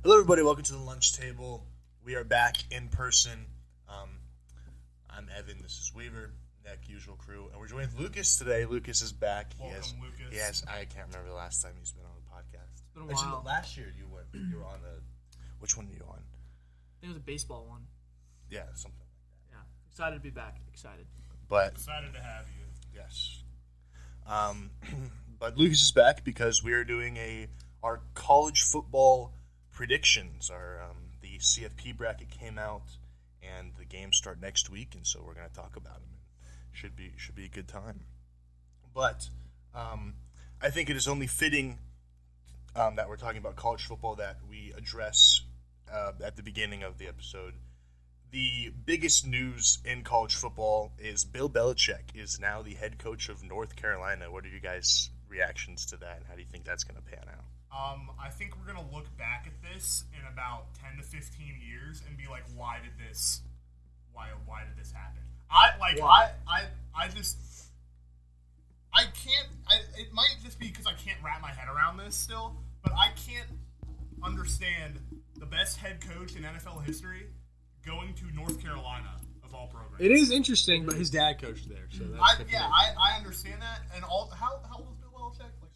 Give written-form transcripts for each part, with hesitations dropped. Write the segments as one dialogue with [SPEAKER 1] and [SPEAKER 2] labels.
[SPEAKER 1] Hello, everybody. Welcome to the lunch table. We are back in person. I'm Evan. This is Weaver, Neck, usual crew, and we're joined with Lucas today. Lucas is back.
[SPEAKER 2] Welcome, Lucas.
[SPEAKER 1] Yes, I can't remember the last time he's been on the podcast.
[SPEAKER 3] It's been a while.
[SPEAKER 1] Actually, last year you were on the. Which one were you on?
[SPEAKER 3] I think it was a baseball one.
[SPEAKER 1] Yeah, something like that.
[SPEAKER 3] Yeah. Excited to be back. Excited.
[SPEAKER 1] But
[SPEAKER 2] Excited to have you.
[SPEAKER 1] yes, but Lucas is back because we are doing our college football predictions. The CFP bracket came out, and the games start next week, and so we're going to talk about them. Should be a good time. But I think it is only fitting that we're talking about college football that we address at the beginning of the episode. The biggest news in college football is Bill Belichick is now the head coach of North Carolina. What are you guys' reactions to that, and how do you think that's going to pan out?
[SPEAKER 2] I think we're going to look back at this in about 10 to 15 years and be like, why did this happen? It might just be because I can't wrap my head around this still, but I can't understand the best head coach in NFL history going to North Carolina of all programs.
[SPEAKER 4] It is interesting, but his dad coached there, so that's
[SPEAKER 2] I understand that. And how old was Bill Belichick? Like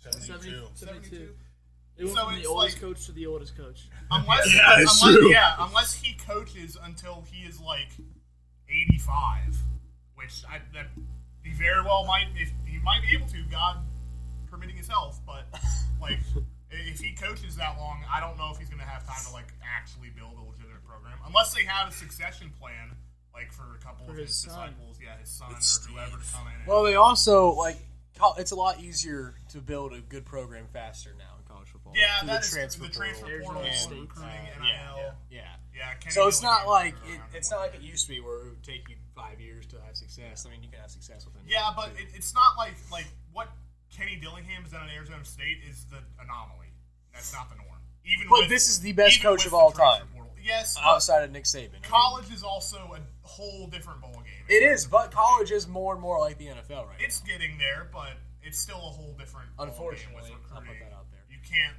[SPEAKER 3] 72. It went from the oldest coach to the oldest coach.
[SPEAKER 2] Unless he coaches until he is like 85, which he very well might. If he might be able to, God permitting his health, but like if he coaches that long, I don't know if he's going to have time to like actually build a legitimate program, unless they have a succession plan, like for a couple of his disciples, his son or whoever to come in.
[SPEAKER 4] Well, they also it's a lot easier to build a good program faster now in college football.
[SPEAKER 2] Yeah,
[SPEAKER 4] through
[SPEAKER 2] that is
[SPEAKER 4] the transfer
[SPEAKER 2] portal, recruiting, NIL.
[SPEAKER 4] Yeah.
[SPEAKER 2] Kenny
[SPEAKER 4] So it's not
[SPEAKER 2] Dillingham
[SPEAKER 4] like it's not like it used to be where it would take you 5 years to have success. I mean, you can have success within.
[SPEAKER 2] Yeah, but it's not like what Kenny Dillingham has done at Arizona State is the anomaly. That's not the norm.
[SPEAKER 4] But this is the best coach of all time.
[SPEAKER 2] Yes,
[SPEAKER 4] outside of Nick Saban.
[SPEAKER 2] College is also a whole different ballgame.
[SPEAKER 4] It is, but college is more and more like the NFL right
[SPEAKER 2] It's getting there, but it's still a whole different
[SPEAKER 4] Unfortunately,
[SPEAKER 2] ballgame with
[SPEAKER 4] I'll put
[SPEAKER 2] recruiting.
[SPEAKER 4] that out there.
[SPEAKER 2] You can't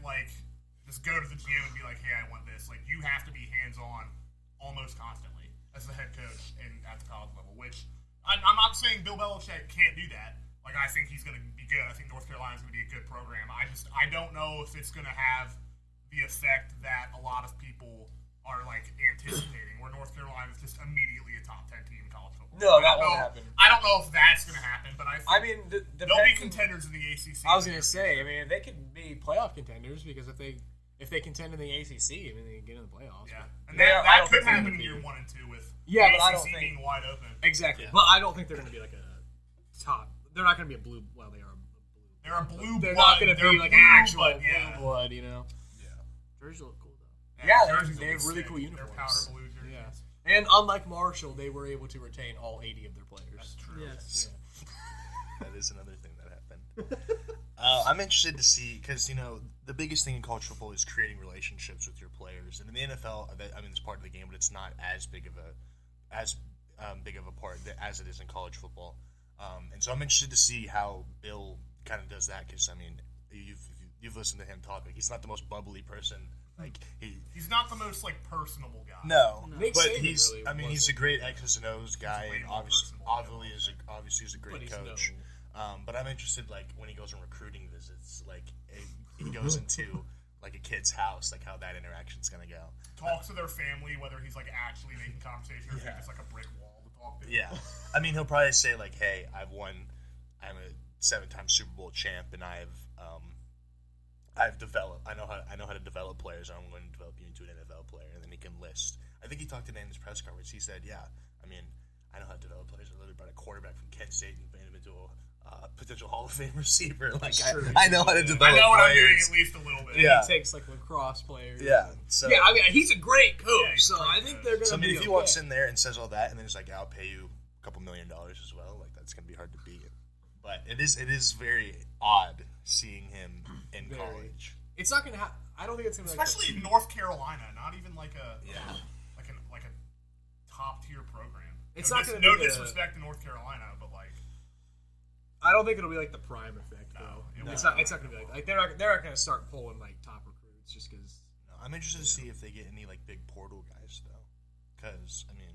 [SPEAKER 2] just go to the GM and be like, "Hey, I want this." Like you have to be hands-on almost constantly as the head coach at the college level. Which I'm not saying Bill Belichick can't do that. Like I think he's going to be good. I think North Carolina's going to be a good program. I don't know if it's going to have the effect that a lot of people are like anticipating, where North Carolina is just immediately a top 10 team in college football.
[SPEAKER 4] No, that won't happen.
[SPEAKER 2] I don't know if that's going to happen, but I mean, they'll be contenders in the ACC.
[SPEAKER 4] I was going to say, I mean, they could be playoff contenders because if they contend in the ACC, I mean, they can get in the playoffs.
[SPEAKER 2] Yeah, and that could happen in year 1 and 2 with the
[SPEAKER 4] but I don't
[SPEAKER 2] ACC
[SPEAKER 4] think
[SPEAKER 2] being wide open.
[SPEAKER 4] Exactly,
[SPEAKER 1] Yeah.
[SPEAKER 4] but I don't think they're going to be like a top. They're not going to be a blue. Well, they are.
[SPEAKER 2] They're a blue.
[SPEAKER 4] They're
[SPEAKER 2] blood.
[SPEAKER 4] not going to
[SPEAKER 2] They're
[SPEAKER 4] be like
[SPEAKER 2] blue,
[SPEAKER 4] actual
[SPEAKER 2] but
[SPEAKER 4] blue blood, you know.
[SPEAKER 3] Jerseys look cool though.
[SPEAKER 4] They have really cool uniforms.
[SPEAKER 2] They're powder blue jerseys.
[SPEAKER 4] Yeah. And unlike Marshall, they were able to retain all 80 of their players.
[SPEAKER 2] That's true.
[SPEAKER 3] Yes.
[SPEAKER 1] That is another thing that happened. I'm interested to see because the biggest thing in college football is creating relationships with your players, and in the NFL, I mean, it's part of the game, but it's not as big of a part as it is in college football. And so I'm interested to see how Bill kind of does that because I mean, you've listened to him talk. Like, he's not the most bubbly person. Like
[SPEAKER 2] he's not the most personable guy.
[SPEAKER 1] No.
[SPEAKER 4] Nick
[SPEAKER 1] But
[SPEAKER 4] Saban
[SPEAKER 1] he's
[SPEAKER 4] really
[SPEAKER 1] he's a great X's and O's guy,
[SPEAKER 2] way
[SPEAKER 1] and
[SPEAKER 2] more personable.
[SPEAKER 1] obviously he's a
[SPEAKER 4] But
[SPEAKER 1] great
[SPEAKER 4] he's
[SPEAKER 1] coach. But I'm interested when he goes on recruiting visits, he goes into a kid's house, how that interaction's gonna go.
[SPEAKER 2] Talks to their family, whether he's actually making conversation or if he's just a brick wall to talk to.
[SPEAKER 1] Yeah, I mean he'll probably say "Hey, I'm a 7-time Super Bowl champ, and I've developed. I know how to develop players. I'm going to develop you into an NFL player," and then he can list. I think he talked today in his press conference. He said, "Yeah, I mean, I know how to develop players. I literally brought a quarterback from Kent State and made him into a potential Hall of Fame receiver. I know how to develop
[SPEAKER 2] I know what
[SPEAKER 1] players.
[SPEAKER 2] I'm doing at least a little bit.
[SPEAKER 1] Yeah.
[SPEAKER 4] He takes lacrosse players.
[SPEAKER 1] Yeah. So
[SPEAKER 4] I mean, he's a great coach,
[SPEAKER 2] Yeah, he's
[SPEAKER 4] so
[SPEAKER 2] a great
[SPEAKER 4] I think
[SPEAKER 2] coach.
[SPEAKER 4] they're going to
[SPEAKER 1] So I mean,
[SPEAKER 4] be
[SPEAKER 1] if he
[SPEAKER 4] okay.
[SPEAKER 1] walks in there and says all that, and then he's like, "I'll pay you a couple $1 million as well," that's gonna be hard to beat. But it is very odd seeing him in college.
[SPEAKER 4] It's not going to happen. I don't think it's going to be
[SPEAKER 2] Especially in North Carolina, not even like a top tier program.
[SPEAKER 4] It's
[SPEAKER 2] no
[SPEAKER 4] not gonna
[SPEAKER 2] no
[SPEAKER 4] be the-
[SPEAKER 2] disrespect to North Carolina, but
[SPEAKER 4] I don't think it'll be like the prime effect.
[SPEAKER 2] No,
[SPEAKER 4] though.
[SPEAKER 2] it won't.
[SPEAKER 4] It's not going to be like they're not going to start pulling top recruits just because.
[SPEAKER 1] I'm interested to see if they get any like big portal guys though, because I mean,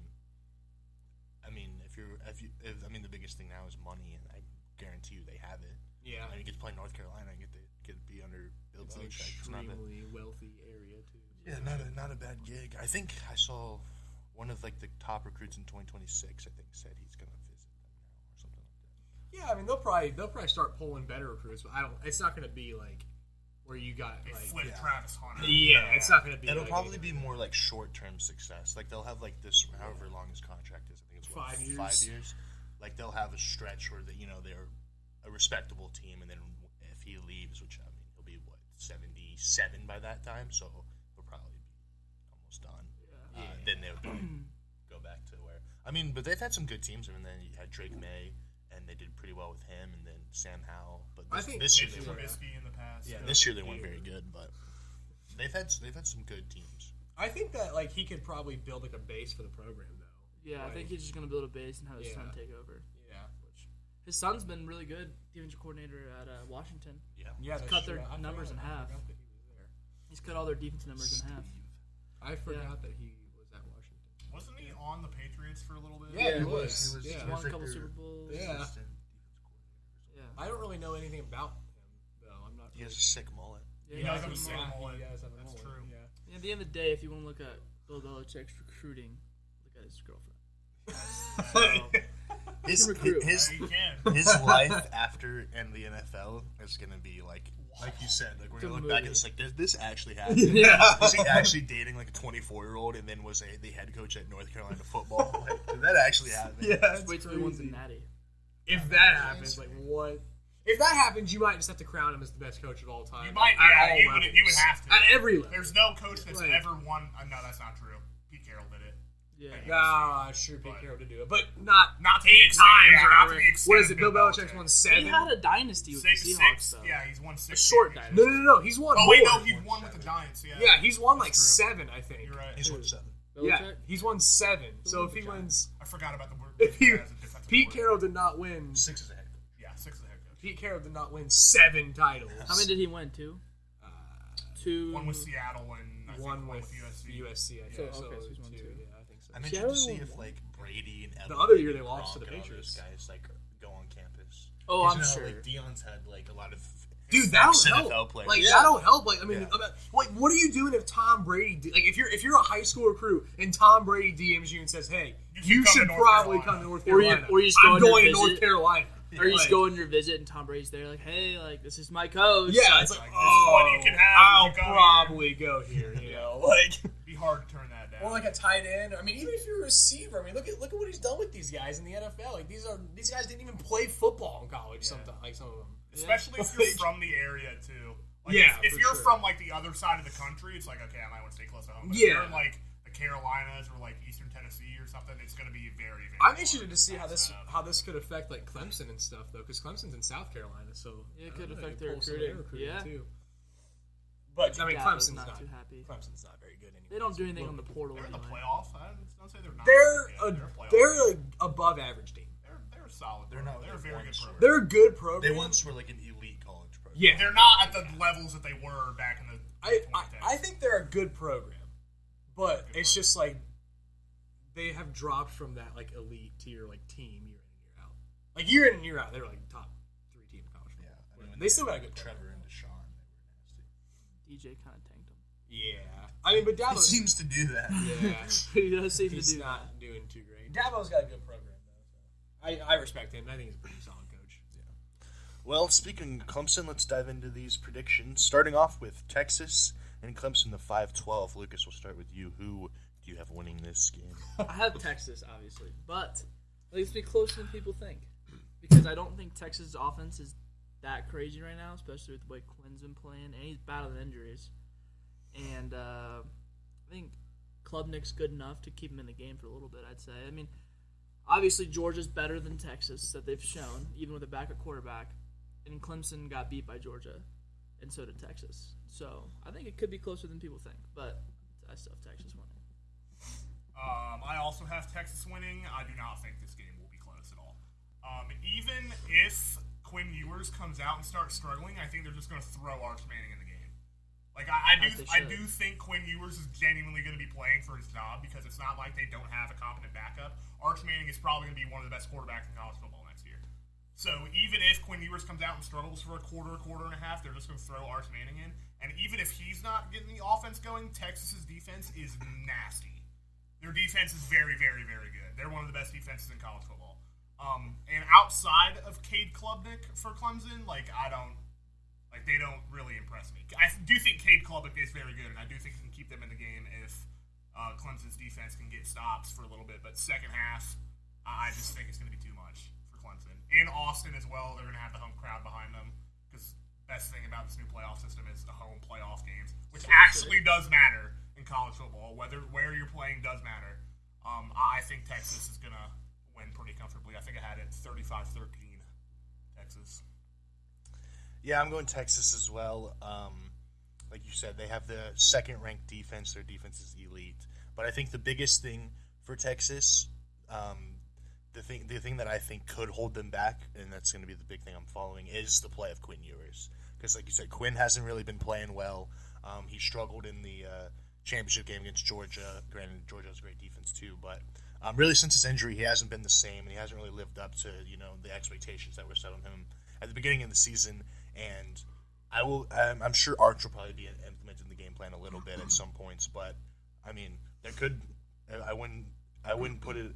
[SPEAKER 1] if the biggest thing now is money, and I guarantee you they have it.
[SPEAKER 4] Yeah,
[SPEAKER 1] and you get to play North Carolina and get to be under Bill
[SPEAKER 4] it's an
[SPEAKER 1] Belichick. It's not
[SPEAKER 4] extremely wealthy area too.
[SPEAKER 1] Yeah, not a bad gig. I think I saw one of like the top recruits in 2026. I think said he's gonna visit them now or something like that.
[SPEAKER 4] Yeah, I mean they'll probably start pulling better recruits, but it's not gonna be like where you got
[SPEAKER 2] They
[SPEAKER 4] like
[SPEAKER 2] flip Travis Hunter.
[SPEAKER 4] yeah, it's not gonna be.
[SPEAKER 1] It'll
[SPEAKER 4] like,
[SPEAKER 1] probably be more like short-term success. Like they'll have like this, however long his contract is. I think it's
[SPEAKER 4] 5 years.
[SPEAKER 1] 5 years. Like they'll have a stretch where they're a respectable team, and then if he leaves, which I mean he'll be 77 by that time, so he'll probably be almost done. Then they would go back to where but they've had some good teams. I mean, then you had Drake May, and they did pretty well with him, and then Sam Howell. But
[SPEAKER 4] I think
[SPEAKER 1] this year
[SPEAKER 2] Mitch
[SPEAKER 1] they weren't.
[SPEAKER 2] Trubisky in the past.
[SPEAKER 1] Yeah, this year they weren't very good, but they've had some good teams.
[SPEAKER 4] I think that like he could probably build like a base for the program though.
[SPEAKER 3] Yeah, I think he's just gonna build a base and have his son take over.
[SPEAKER 4] Yeah.
[SPEAKER 3] His son's been really good, defensive coordinator at Washington.
[SPEAKER 4] Yeah,
[SPEAKER 3] He's cut their numbers in half. He's cut all their defense numbers in half.
[SPEAKER 4] I forgot that he was at Washington.
[SPEAKER 2] Wasn't he on the Patriots for a little bit?
[SPEAKER 4] Yeah, he was.
[SPEAKER 3] He
[SPEAKER 4] Yeah.
[SPEAKER 3] won a couple Super Bowls.
[SPEAKER 4] Yeah.
[SPEAKER 3] Yeah.
[SPEAKER 4] I don't really know anything about him though. I'm not.
[SPEAKER 1] He has a sick mullet.
[SPEAKER 3] Yeah,
[SPEAKER 2] He does have a
[SPEAKER 3] he's-
[SPEAKER 2] sick mullet.
[SPEAKER 4] He does have a
[SPEAKER 2] That's
[SPEAKER 4] mullet,
[SPEAKER 2] true.
[SPEAKER 4] Yeah.
[SPEAKER 3] At the end of the day, if you want to look at Bill Belichick's recruiting, look at his girlfriend.
[SPEAKER 1] His
[SPEAKER 3] recruit.
[SPEAKER 2] You can.
[SPEAKER 1] his life after in the NFL is gonna be like you said, like we're gonna look back and it's like this actually happened.
[SPEAKER 3] Yeah.
[SPEAKER 1] Was he actually dating like a 24-year-old and then was the head coach at North Carolina football? Like, did that actually happen?
[SPEAKER 4] Yeah.
[SPEAKER 3] Just wait till he wins the Natty.
[SPEAKER 4] If that happens, like what? If that happens, you might just have to crown him as the best coach of all time.
[SPEAKER 2] You might,
[SPEAKER 4] At
[SPEAKER 2] yeah,
[SPEAKER 4] all
[SPEAKER 2] you would
[SPEAKER 4] levels.
[SPEAKER 2] have to.
[SPEAKER 4] At every level.
[SPEAKER 2] There's no coach that's
[SPEAKER 4] Like-
[SPEAKER 2] ever won. No, that's not true. Pete Carroll did it.
[SPEAKER 3] Yeah.
[SPEAKER 4] Nah, sure, Pete
[SPEAKER 2] But-
[SPEAKER 4] Carroll to do it, but not
[SPEAKER 2] Not to the
[SPEAKER 4] 8
[SPEAKER 2] extent,
[SPEAKER 4] times.
[SPEAKER 2] yeah,
[SPEAKER 4] or
[SPEAKER 2] not to
[SPEAKER 4] whatever.
[SPEAKER 2] the extent
[SPEAKER 4] What is it?
[SPEAKER 2] of
[SPEAKER 4] Bill
[SPEAKER 2] Bill
[SPEAKER 4] Belichick's
[SPEAKER 2] Belichick.
[SPEAKER 4] won
[SPEAKER 3] He
[SPEAKER 4] 7.
[SPEAKER 3] had a dynasty with the Seahawks,
[SPEAKER 2] Six.
[SPEAKER 3] though.
[SPEAKER 2] Yeah, he's won 6.
[SPEAKER 3] A short
[SPEAKER 2] games.
[SPEAKER 3] dynasty.
[SPEAKER 4] No. He's won.
[SPEAKER 2] Oh wait,
[SPEAKER 4] more.
[SPEAKER 2] no, he won with the Giants. Yeah.
[SPEAKER 4] Yeah, he's won like
[SPEAKER 2] That's true.
[SPEAKER 4] 7, I think.
[SPEAKER 2] You're right.
[SPEAKER 1] He's won 7.
[SPEAKER 4] Yeah,
[SPEAKER 3] Belichick?
[SPEAKER 4] he's won 7. So
[SPEAKER 3] won
[SPEAKER 4] if
[SPEAKER 3] the
[SPEAKER 4] he
[SPEAKER 3] Giants?
[SPEAKER 4] wins,
[SPEAKER 2] I forgot about the word.
[SPEAKER 4] if he,
[SPEAKER 2] as a defensive
[SPEAKER 4] Pete
[SPEAKER 2] coordinator.
[SPEAKER 4] Carroll did not win.
[SPEAKER 1] 6 is a head coach.
[SPEAKER 2] Yeah, 6 is the head coach.
[SPEAKER 4] Pete Carroll did not win 7 titles.
[SPEAKER 3] How many did he win? Two? Two.
[SPEAKER 2] One with Seattle and I think
[SPEAKER 4] One with
[SPEAKER 2] USC.
[SPEAKER 4] USC, I
[SPEAKER 3] So,
[SPEAKER 4] think.
[SPEAKER 3] okay,
[SPEAKER 4] So,
[SPEAKER 3] so he's won 2.
[SPEAKER 4] Yeah, I think so.
[SPEAKER 1] I'm
[SPEAKER 3] Seattle
[SPEAKER 1] interested to see
[SPEAKER 3] won
[SPEAKER 1] if
[SPEAKER 3] one.
[SPEAKER 1] like Brady and
[SPEAKER 4] The
[SPEAKER 1] Elway
[SPEAKER 4] other year they
[SPEAKER 1] and
[SPEAKER 4] lost to the
[SPEAKER 1] Gronk and all
[SPEAKER 4] Patriots.
[SPEAKER 1] those guys like go on campus.
[SPEAKER 3] Oh,
[SPEAKER 1] 'Cause
[SPEAKER 3] I'm
[SPEAKER 1] you know,
[SPEAKER 3] sure.
[SPEAKER 1] Like Dion's had like a lot of
[SPEAKER 4] Dude, that'll
[SPEAKER 1] ex-NFL
[SPEAKER 4] help.
[SPEAKER 1] players.
[SPEAKER 4] Like
[SPEAKER 3] Yeah.
[SPEAKER 4] that'll help. Like I mean,
[SPEAKER 1] Yeah.
[SPEAKER 4] like what are you doing if Tom Brady? Like if you're a high school recruit and Tom Brady DMs you and says, "Hey, you
[SPEAKER 2] come
[SPEAKER 4] should
[SPEAKER 2] to North
[SPEAKER 4] probably
[SPEAKER 2] Carolina."
[SPEAKER 4] come to North
[SPEAKER 3] Or you-
[SPEAKER 4] Carolina."
[SPEAKER 3] or you just
[SPEAKER 4] I'm
[SPEAKER 3] go on your
[SPEAKER 4] going to North
[SPEAKER 3] visit.
[SPEAKER 4] Carolina.
[SPEAKER 3] Or you just
[SPEAKER 4] Like,
[SPEAKER 3] go on your visit and Tom Brady's there, like, hey, like, this is my coach.
[SPEAKER 4] Yeah,
[SPEAKER 3] Like,
[SPEAKER 4] it's like,
[SPEAKER 2] Like, this is what you can have
[SPEAKER 4] I'll
[SPEAKER 2] if you go
[SPEAKER 4] probably go here. You know, like.
[SPEAKER 2] Be hard to turn that down.
[SPEAKER 4] Or like a tight end. I mean, even if you're a receiver, I mean, look at what he's done with these guys in the NFL. Like these guys didn't even play football in college. Sometimes, like some of them.
[SPEAKER 2] Especially if you're from the area too. Like
[SPEAKER 4] Yeah,
[SPEAKER 2] if
[SPEAKER 4] for
[SPEAKER 2] you're
[SPEAKER 4] sure.
[SPEAKER 2] from like the other side of the country, it's like okay, I might want to stay close to home. But
[SPEAKER 4] Yeah.
[SPEAKER 2] if you're in like the Carolinas or like Eastern Tennessee or something, it's going to be very, very.
[SPEAKER 4] I'm
[SPEAKER 2] hard
[SPEAKER 4] interested to see how this
[SPEAKER 2] set up.
[SPEAKER 4] could affect like Clemson and stuff though, because Clemson's in South Carolina, so
[SPEAKER 3] Yeah, it could
[SPEAKER 4] I don't know,
[SPEAKER 3] affect
[SPEAKER 4] they
[SPEAKER 3] their
[SPEAKER 4] pull some of
[SPEAKER 3] recruiting. Yeah.
[SPEAKER 4] too. But I mean,
[SPEAKER 3] Dad was
[SPEAKER 4] Clemson's
[SPEAKER 3] not
[SPEAKER 4] not
[SPEAKER 3] too happy.
[SPEAKER 4] Clemson's not very good anymore.
[SPEAKER 3] They don't do anything on the portal
[SPEAKER 2] They're in the
[SPEAKER 3] anyway.
[SPEAKER 2] playoffs. Don't say they're not.
[SPEAKER 4] They're
[SPEAKER 2] good.
[SPEAKER 4] a
[SPEAKER 2] playoff
[SPEAKER 4] they're
[SPEAKER 2] team.
[SPEAKER 4] a above average team.
[SPEAKER 2] They're solid.
[SPEAKER 1] They're
[SPEAKER 2] program.
[SPEAKER 1] not
[SPEAKER 2] They're a
[SPEAKER 1] like
[SPEAKER 2] very good
[SPEAKER 1] once
[SPEAKER 2] program.
[SPEAKER 4] They're a good
[SPEAKER 1] They
[SPEAKER 4] program.
[SPEAKER 1] once were like an elite college program.
[SPEAKER 4] Yeah,
[SPEAKER 2] They're not at the levels that they were back in the.
[SPEAKER 4] I
[SPEAKER 2] 2010s.
[SPEAKER 4] think they're a good program, but it's just like they have dropped from that like elite tier like team year in and year out. Like year in and year out, they're like top 3 team in college
[SPEAKER 1] Yeah,
[SPEAKER 4] football.
[SPEAKER 1] I mean, when
[SPEAKER 4] They still got a good
[SPEAKER 1] Trevor
[SPEAKER 4] program.
[SPEAKER 1] and Deshaun. They were nasty.
[SPEAKER 3] DJ kind of tanked him.
[SPEAKER 4] Yeah, I mean, but
[SPEAKER 1] He
[SPEAKER 4] Dabo
[SPEAKER 1] seems to do that.
[SPEAKER 4] yeah,
[SPEAKER 3] He does seem to
[SPEAKER 4] he's
[SPEAKER 3] do that.
[SPEAKER 4] not doing too great. Dabo's got a good program though. So. I respect him. I think he's a pretty solid coach.
[SPEAKER 1] Well, speaking of Clemson, let's dive into these predictions. Starting off with Texas and Clemson, the 5-12. Lucas, we'll start with you. Who do you have winning this game?
[SPEAKER 3] I have Texas, obviously, but at least be closer than people think. Because I don't think Texas' offense is that crazy right now, especially with the way Quinn's been playing, and he's battling injuries. And I think Klubnik's good enough to keep him in the game for a little bit, I'd say. I mean, obviously Georgia's better than Texas, that they've shown, even with a backup quarterback. And Clemson got beat by Georgia, and so did Texas. So I think it could be closer than people think, but I still have Texas winning.
[SPEAKER 2] I also have Texas winning. I do not think this game will be close at all. Even if Quinn Ewers comes out and starts struggling, I think they're just going to throw Arch Manning in the game. Like I
[SPEAKER 3] As they
[SPEAKER 2] do
[SPEAKER 3] should.
[SPEAKER 2] think Quinn Ewers is genuinely going to be playing for his job because it's not like they don't have a competent backup. Arch Manning is probably going to be one of the best quarterbacks in college football next year. So even if Quinn Ewers comes out and struggles for a quarter and a half, they're just going to throw Arch Manning in. And even if he's not getting the offense going, Texas's defense is nasty. Their defense is very, very, very good. They're one of the best defenses in college football. And outside of Cade Klubnik for Clemson, they don't really impress me. I do think Cade Klubnik is very good, and I do think he can keep them in the game if Clemson's defense can get stops for a little bit. But second half, I just think it's going to be too much for Clemson. In Austin as well, they're going to have the home crowd behind them because best thing about this new playoff system is the home playoff games, which actually does matter in college football. Where you're playing does matter. I think Texas is going to win pretty comfortably. I think I had it 35-13 Texas.
[SPEAKER 1] Yeah, I'm going Texas as well. Like you said, they have the second-ranked defense. Their defense is elite. But I think the biggest thing for Texas, the thing that I think could hold them back, and that's going to be the big thing I'm following, is the play of Quinn Ewers. Because, like you said, Quinn hasn't really been playing well. He struggled in the championship game against Georgia. Granted, Georgia has a great defense too, but really since his injury, he hasn't been the same, and he hasn't really lived up to the expectations that were set on him at the beginning of the season. And I'm sure Arch will probably be implementing the game plan a little bit at some points, but I mean, I wouldn't put it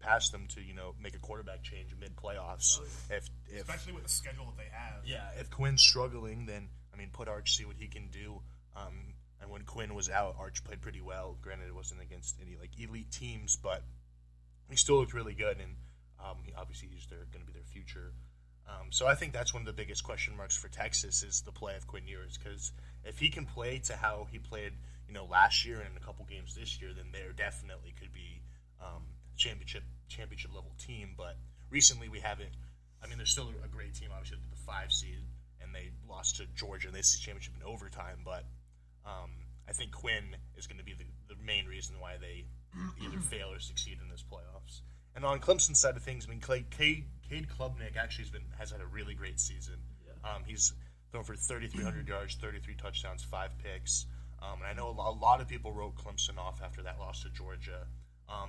[SPEAKER 1] past them to make a quarterback change mid playoffs. If
[SPEAKER 2] Especially with the schedule that they have.
[SPEAKER 1] yeah, if Quinn's struggling, then put Arch, see what he can do. And when Quinn was out, Arch played pretty well. Granted, it wasn't against any elite teams, but he still looked really good. And obviously, he's going to be their future. So I think that's one of the biggest question marks for Texas is the play of Quinn Ewers, because if he can play to how he played, last year and a couple games this year, then there definitely could be championship level team. But recently we haven't. They're still a great team, obviously the 5 seed, and they lost to Georgia in the SEC championship in overtime. But I think Quinn is going to be the main reason why they either fail or succeed in this playoffs. And on Clemson's side of things, Cade Klubnik actually has had a really great season. Yeah. He's thrown for 3,300 yards, 33 touchdowns, 5 picks. And I know a lot of people wrote Clemson off after that loss to Georgia,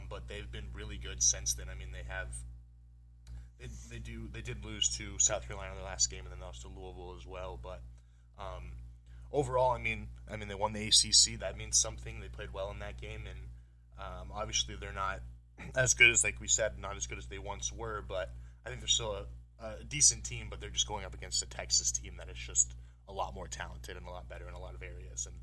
[SPEAKER 1] but they've been really good since then. They did lose to South Carolina in their last game, and then they lost to Louisville as well. But overall, they won the ACC. That means something. They played well in that game, and obviously they're not as good as, like we said, not as good as they once were. But I think they're still a decent team. But they're just going up against a Texas team that is just a lot more talented and a lot better in a lot of areas. And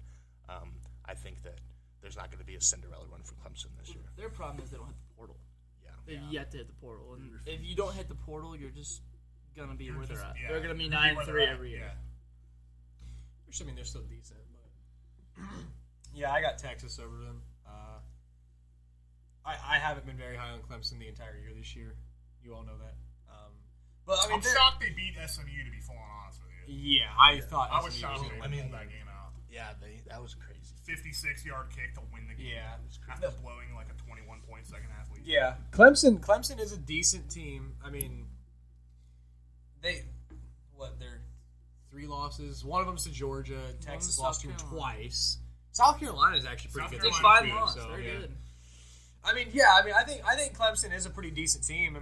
[SPEAKER 1] I think that there's not going to be a Cinderella run for Clemson this year.
[SPEAKER 3] Their problem is they don't hit the portal.
[SPEAKER 1] Yeah.
[SPEAKER 3] They've yet to hit the portal, and if you don't hit the portal, you're just gonna be where they're at.
[SPEAKER 2] Yeah.
[SPEAKER 3] They're gonna be
[SPEAKER 2] You're where
[SPEAKER 3] 9-3
[SPEAKER 2] they're at,
[SPEAKER 3] every year.
[SPEAKER 2] Yeah.
[SPEAKER 4] They're still decent, but yeah, I got Texas over them. I haven't been very high on Clemson the entire year this year. You all know that. But
[SPEAKER 2] I'm shocked they beat SMU, to be full on honest with you.
[SPEAKER 4] Yeah, I thought
[SPEAKER 2] I was
[SPEAKER 4] SMU
[SPEAKER 2] shocked
[SPEAKER 4] was
[SPEAKER 2] they
[SPEAKER 4] gonna
[SPEAKER 2] pulled
[SPEAKER 4] win.
[SPEAKER 2] that game out.
[SPEAKER 1] Yeah, that was crazy.
[SPEAKER 2] 56-yard kick to win the game.
[SPEAKER 4] Yeah.
[SPEAKER 2] After blowing like a 21-point second half lead.
[SPEAKER 4] Yeah, Clemson is a decent team. They're 3 losses. One of them's to Georgia. Texas
[SPEAKER 3] to
[SPEAKER 4] lost to
[SPEAKER 3] South
[SPEAKER 4] them
[SPEAKER 3] Carolina.
[SPEAKER 4] twice. South Carolina is actually pretty
[SPEAKER 2] South
[SPEAKER 4] good.
[SPEAKER 3] It's
[SPEAKER 2] Carolina
[SPEAKER 3] 5
[SPEAKER 4] too,
[SPEAKER 3] months.
[SPEAKER 4] so,
[SPEAKER 3] They're
[SPEAKER 4] yeah.
[SPEAKER 3] good.
[SPEAKER 4] I think Clemson is a pretty decent team.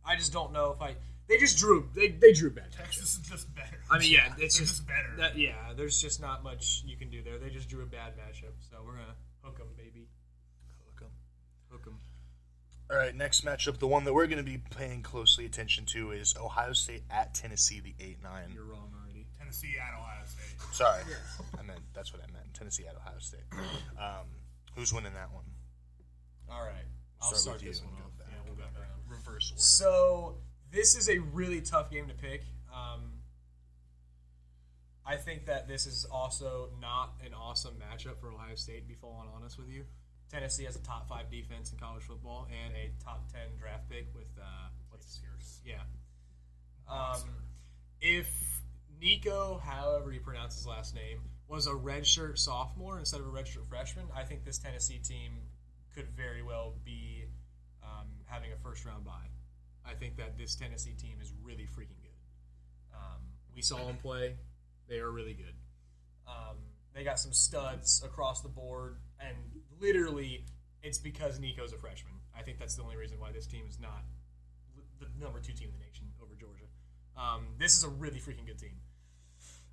[SPEAKER 4] I just don't know if they drew bad.
[SPEAKER 2] Texas is just better.
[SPEAKER 4] It's
[SPEAKER 2] They're
[SPEAKER 4] just
[SPEAKER 2] better.
[SPEAKER 4] there's just not much you can do there. They just drew a bad matchup, so we're gonna hook them, baby. Hook them.
[SPEAKER 1] All right, next matchup, the one that we're going to be paying closely attention to is Ohio State at Tennessee, the 8-9.
[SPEAKER 4] You're wrong already.
[SPEAKER 2] Tennessee at Ohio State.
[SPEAKER 1] Sorry, that's what I meant. Tennessee at Ohio State. Who's winning that one?
[SPEAKER 4] All right, I'll
[SPEAKER 1] Start
[SPEAKER 4] start
[SPEAKER 1] with you
[SPEAKER 4] this
[SPEAKER 1] and
[SPEAKER 4] one
[SPEAKER 1] go
[SPEAKER 4] off.
[SPEAKER 1] back.
[SPEAKER 4] Yeah, we'll go around.
[SPEAKER 1] Reverse order.
[SPEAKER 4] So this is a really tough game to pick. I think that this is also not an awesome matchup for Ohio State, to be full on honest with you. Tennessee has a top 5 defense in college football and a top 10 draft pick with if Nico, however you pronounce his last name, was a redshirt sophomore instead of a redshirt freshman, I think this Tennessee team could very well be having a first round bye. I think that this Tennessee team is really freaking good. We saw them play; they are really good. They got some studs across the board, and literally, it's because Nico's a freshman. I think that's the only reason why this team is not the number 2 team in the nation over Georgia. This is a really freaking good team.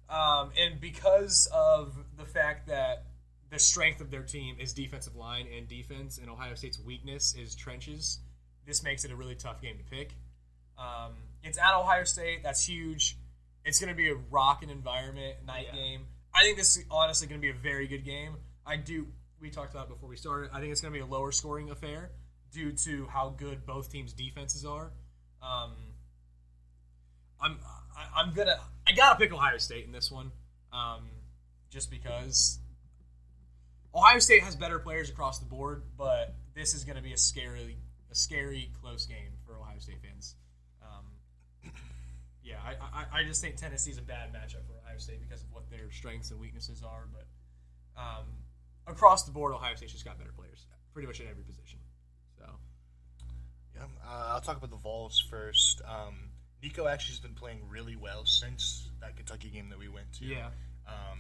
[SPEAKER 4] And because of the fact that the strength of their team is defensive line and defense, and Ohio State's weakness is trenches, this makes it a really tough game to pick. It's at Ohio State. That's huge. It's going to be a rocking environment, night game. I think this is honestly going to be a very good game. We talked about it before we started. I think it's going to be a lower scoring affair due to how good both teams' defenses are. I gotta pick Ohio State in this one, just because Ohio State has better players across the board, but this is going to be a scary close game for Ohio State fans. I just think Tennessee's a bad matchup for Ohio State because of what their strengths and weaknesses are. But across the board, Ohio State's just got better players, pretty much at every position. So,
[SPEAKER 1] I'll talk about the Vols first. Nico actually has been playing really well since that Kentucky game that we went to.
[SPEAKER 4] Yeah.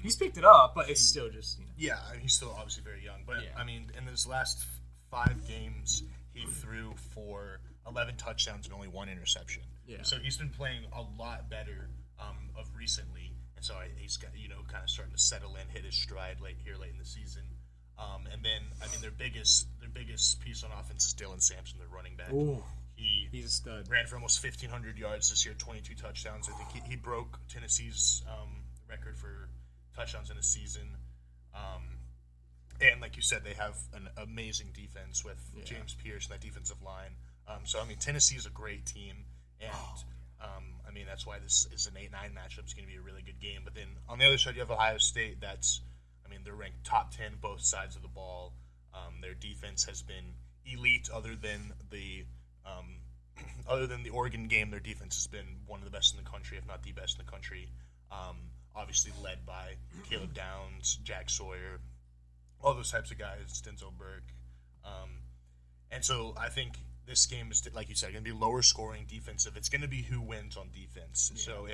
[SPEAKER 4] He's picked it up, but it's still just,
[SPEAKER 1] Yeah, I mean, he's still obviously very young. But, I mean, in his last 5 games, he threw for 11 touchdowns and only 1 interception.
[SPEAKER 4] Yeah.
[SPEAKER 1] So he's been playing a lot better of recently. And so he's got, kind of starting to settle in, hit his stride late in the season. And then, I mean, their biggest piece on offense is Dylan Sampson, their running back.
[SPEAKER 4] Ooh.
[SPEAKER 1] He's
[SPEAKER 4] a stud.
[SPEAKER 1] Ran for almost 1,500 yards this year, 22 touchdowns. I think he broke Tennessee's record for touchdowns in a season. And like you said, they have an amazing defense with James Pierce and that defensive line. So, I mean, Tennessee is a great team. And, I mean, that's why this is an 8-9 matchup. It's going to be a really good game. But then on the other side, you have Ohio State. They're ranked top 10 both sides of the ball. Their defense has been elite other than the Oregon game. Their defense has been one of the best in the country, if not the best in the country. Obviously led by Caleb Downs, Jack Sawyer, all those types of guys, Denzel Burke. And so I think this game is, like you said, going to be lower scoring defensive. It's going to be who wins on defense. Yeah. So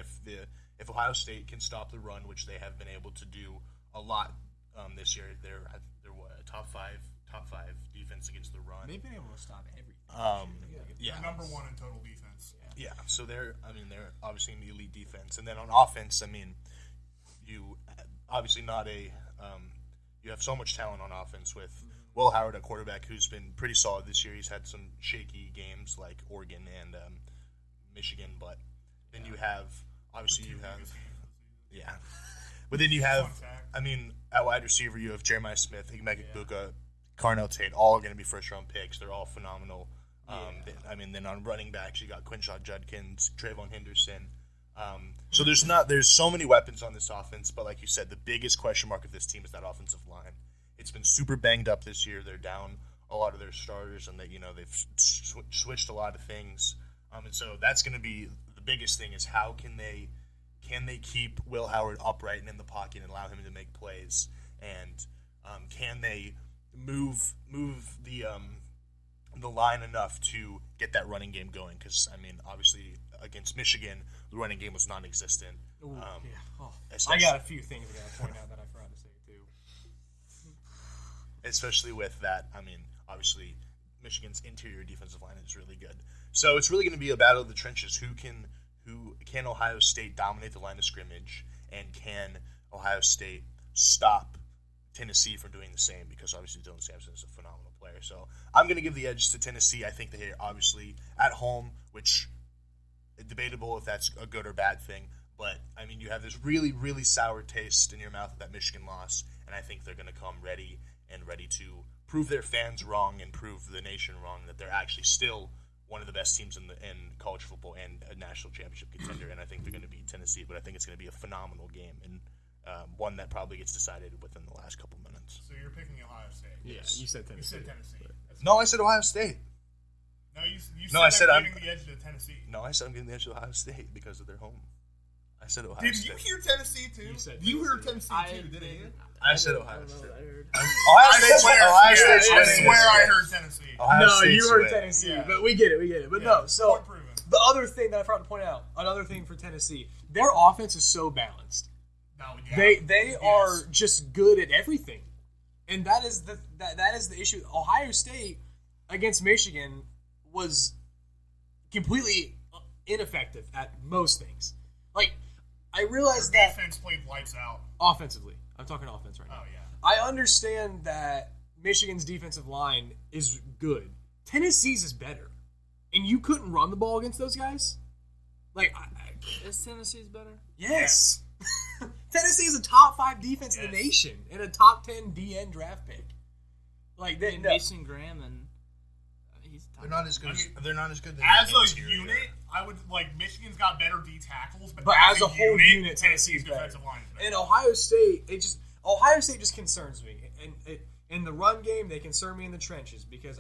[SPEAKER 1] if Ohio State can stop the run, which they have been able to do a lot this year, they're what, a top five defense against the run.
[SPEAKER 4] They've been able to stop everything.
[SPEAKER 2] They're number 1 in total defense.
[SPEAKER 1] Yeah. So they're obviously an elite defense, and then on offense, I mean, you obviously not a you have so much talent on offense with Will Howard at quarterback, who's been pretty solid this year. He's had some shaky games like Oregon and Michigan, but then you have but then you have, at wide receiver, you have Jeremiah Smith, Emeka Egbuka, Carnell Tate, all going to be first-round picks. They're all phenomenal. Then on running backs, you got Quinshon Judkins, Trayvon Henderson. So there's so many weapons on this offense, but like you said, the biggest question mark of this team is that offensive line. It's been super banged up this year. They're down a lot of their starters, and they've switched a lot of things. And so that's going to be the biggest thing: is how can they keep Will Howard upright and in the pocket and allow him to make plays, and can they move the line enough to get that running game going? Because obviously against Michigan, the running game was non-existent.
[SPEAKER 4] I got a few things I got to point out that I forgot to say too.
[SPEAKER 1] Especially with that, obviously Michigan's interior defensive line is really good. So it's really going to be a battle of the trenches. Who can Ohio State dominate the line of scrimmage, and can Ohio State stop Tennessee from doing the same? Because obviously Dylan Sampson is a phenomenal player. So I'm going to give the edge to Tennessee. I think they are obviously at home, which is debatable if that's a good or bad thing. But, you have this really, really sour taste in your mouth of that Michigan loss, and I think they're going to come ready to prove their fans wrong and prove the nation wrong, that they're actually still one of the best teams in college football and a national championship contender. And I think they're going to beat Tennessee, but I think it's going to be a phenomenal game, and one that probably gets decided within the last couple minutes.
[SPEAKER 2] So you're picking Ohio State.
[SPEAKER 4] Yes. You said Tennessee.
[SPEAKER 1] No, I said Ohio State.
[SPEAKER 2] No, I said I'm giving the edge to Tennessee.
[SPEAKER 1] No, I said I'm giving the edge to Ohio State because of their home. I said Ohio
[SPEAKER 2] Did
[SPEAKER 1] State.
[SPEAKER 2] Did you hear Tennessee too? You heard Tennessee too, didn't you?
[SPEAKER 1] I said Ohio State.
[SPEAKER 2] I swear I heard Tennessee.
[SPEAKER 4] You heard Tennessee, but we get it. But no, so the other thing that I forgot to point out, another thing for Tennessee, their offense is so balanced.
[SPEAKER 2] No, yeah.
[SPEAKER 4] They are just good at everything, and that is the issue. Ohio State against Michigan was completely ineffective at most things. Like, I realized
[SPEAKER 2] Their
[SPEAKER 4] that
[SPEAKER 2] defense played lights out.
[SPEAKER 4] offensively. I'm talking offense right now.
[SPEAKER 2] Oh, yeah.
[SPEAKER 4] I understand that Michigan's defensive line is good. Tennessee's is better, and you couldn't run the ball against those guys. Like,
[SPEAKER 3] Is Tennessee's better?
[SPEAKER 4] yes. Tennessee is a top 5 defense in the nation and a top 10 DN draft pick. Like they,
[SPEAKER 3] And
[SPEAKER 4] no.
[SPEAKER 3] Mason Graham and he's
[SPEAKER 1] They're not as good. They're not as good
[SPEAKER 2] As
[SPEAKER 1] the
[SPEAKER 2] a
[SPEAKER 1] interior.
[SPEAKER 2] unit, I would like Michigan's got better D tackles, but
[SPEAKER 4] as a whole unit, Tennessee's better.
[SPEAKER 2] defensive line is better.
[SPEAKER 4] And Ohio State just concerns me. And in the run game, they concern me in the trenches because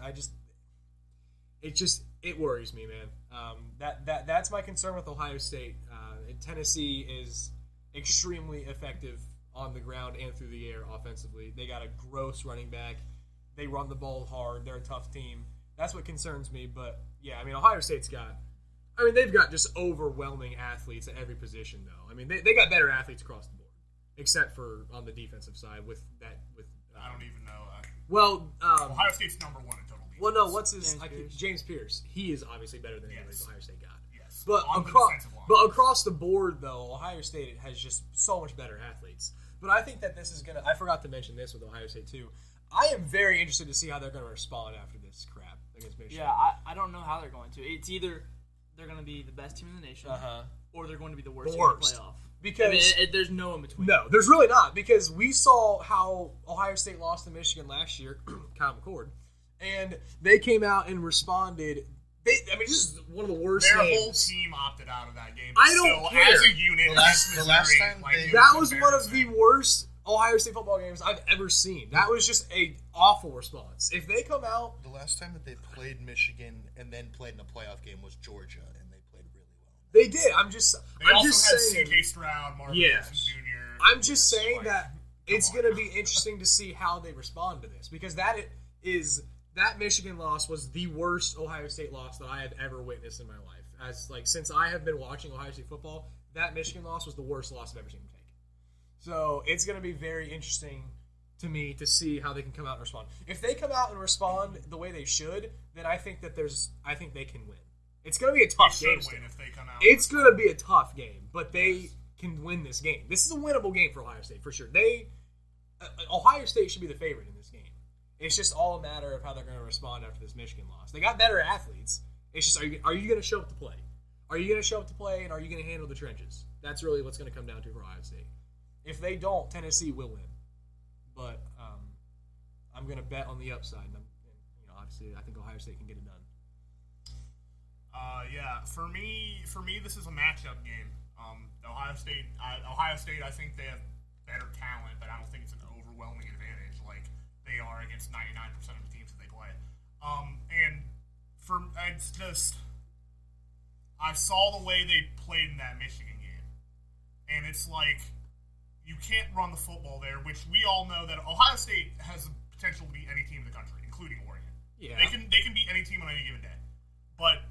[SPEAKER 4] it worries me, man. That's my concern with Ohio State. Tennessee is extremely effective on the ground and through the air offensively. They got a gross running back. They run the ball hard. They're a tough team. That's what concerns me. But yeah, I mean, Ohio State's they've got just overwhelming athletes at every position, though. I mean, they got better athletes across the board, except for on the defensive side with.
[SPEAKER 2] I don't even know.
[SPEAKER 4] Ohio
[SPEAKER 2] State's number 1 in total defense.
[SPEAKER 4] Well, no, what's his
[SPEAKER 3] James Pierce.
[SPEAKER 4] James Pierce? He is obviously better than anybody
[SPEAKER 2] Yes.
[SPEAKER 4] Ohio State got.
[SPEAKER 2] Yes.
[SPEAKER 4] But
[SPEAKER 2] On the defensive line.
[SPEAKER 4] across the board, though, Ohio State has just so much better athletes. But I think that this is gonna. I forgot to mention this with Ohio State too. I am very interested to see how they're going to respond after this crap against Michigan.
[SPEAKER 3] Yeah, I don't know how they're going to. It's either they're going to be the best team in the nation, or they're going to be the worst team in the playoff.
[SPEAKER 4] Because
[SPEAKER 3] there's no in between.
[SPEAKER 4] no, there's really not, because we saw how Ohio State lost to Michigan last year, Kyle McCord, and they came out and responded. This is one of the worst
[SPEAKER 2] Their
[SPEAKER 4] games.
[SPEAKER 2] whole team opted out of that game.
[SPEAKER 4] I don't
[SPEAKER 2] Still,
[SPEAKER 4] care.
[SPEAKER 2] As a unit,
[SPEAKER 1] The last
[SPEAKER 2] Missouri,
[SPEAKER 1] time
[SPEAKER 2] like,
[SPEAKER 1] they-
[SPEAKER 2] it
[SPEAKER 4] That was one of
[SPEAKER 2] embarrassing.
[SPEAKER 4] the worst Ohio State football games I've ever seen. That was just a awful response. If they come out,
[SPEAKER 1] The last time that they played Michigan and then played in a playoff game was Georgia, and they played really well.
[SPEAKER 4] they did. I'm just
[SPEAKER 2] They
[SPEAKER 4] saying.
[SPEAKER 2] had C.K. Stroud, Marvin
[SPEAKER 4] Yes.
[SPEAKER 2] Harrison Jr.
[SPEAKER 4] I'm just saying
[SPEAKER 2] Like,
[SPEAKER 4] that it's
[SPEAKER 2] come on
[SPEAKER 4] going to
[SPEAKER 2] now.
[SPEAKER 4] be interesting to see how they respond to this, because that Michigan loss was the worst Ohio State loss that I have ever witnessed in my life. Since I have been watching Ohio State football, that Michigan loss was the worst loss I've ever seen them take. So it's going to be very interesting to me to see how they can come out and respond. If they come out and respond the way they should, then I think that I think they can win. It's going to be a
[SPEAKER 2] They
[SPEAKER 4] tough
[SPEAKER 2] should
[SPEAKER 4] game.
[SPEAKER 2] win
[SPEAKER 4] still.
[SPEAKER 2] if they come out.
[SPEAKER 4] It's going to be a tough game, but they can win this game. This is a winnable game for Ohio State for sure. Ohio State should be the favorite in this game. It's just all a matter of how they're going to respond after this Michigan loss. They got better athletes. It's just, are you going to show up to play? Are you going to show up to play, and are you going to handle the trenches? That's really what's going to come down to for Ohio State. If they don't, Tennessee will win. But I'm going to bet on the upside. And obviously, I think Ohio State can get it done.
[SPEAKER 2] Yeah, for me, this is a matchup game. Ohio State, I think they have better talent, but I don't think it's an overwhelming advantage like they are against 99% of the teams that they play. It's just, I saw the way they played in that Michigan game, and it's like you can't run the football there, which we all know that Ohio State has the potential to beat any team in the country, including Oregon.
[SPEAKER 4] Yeah.
[SPEAKER 2] They can beat any team on any given day. But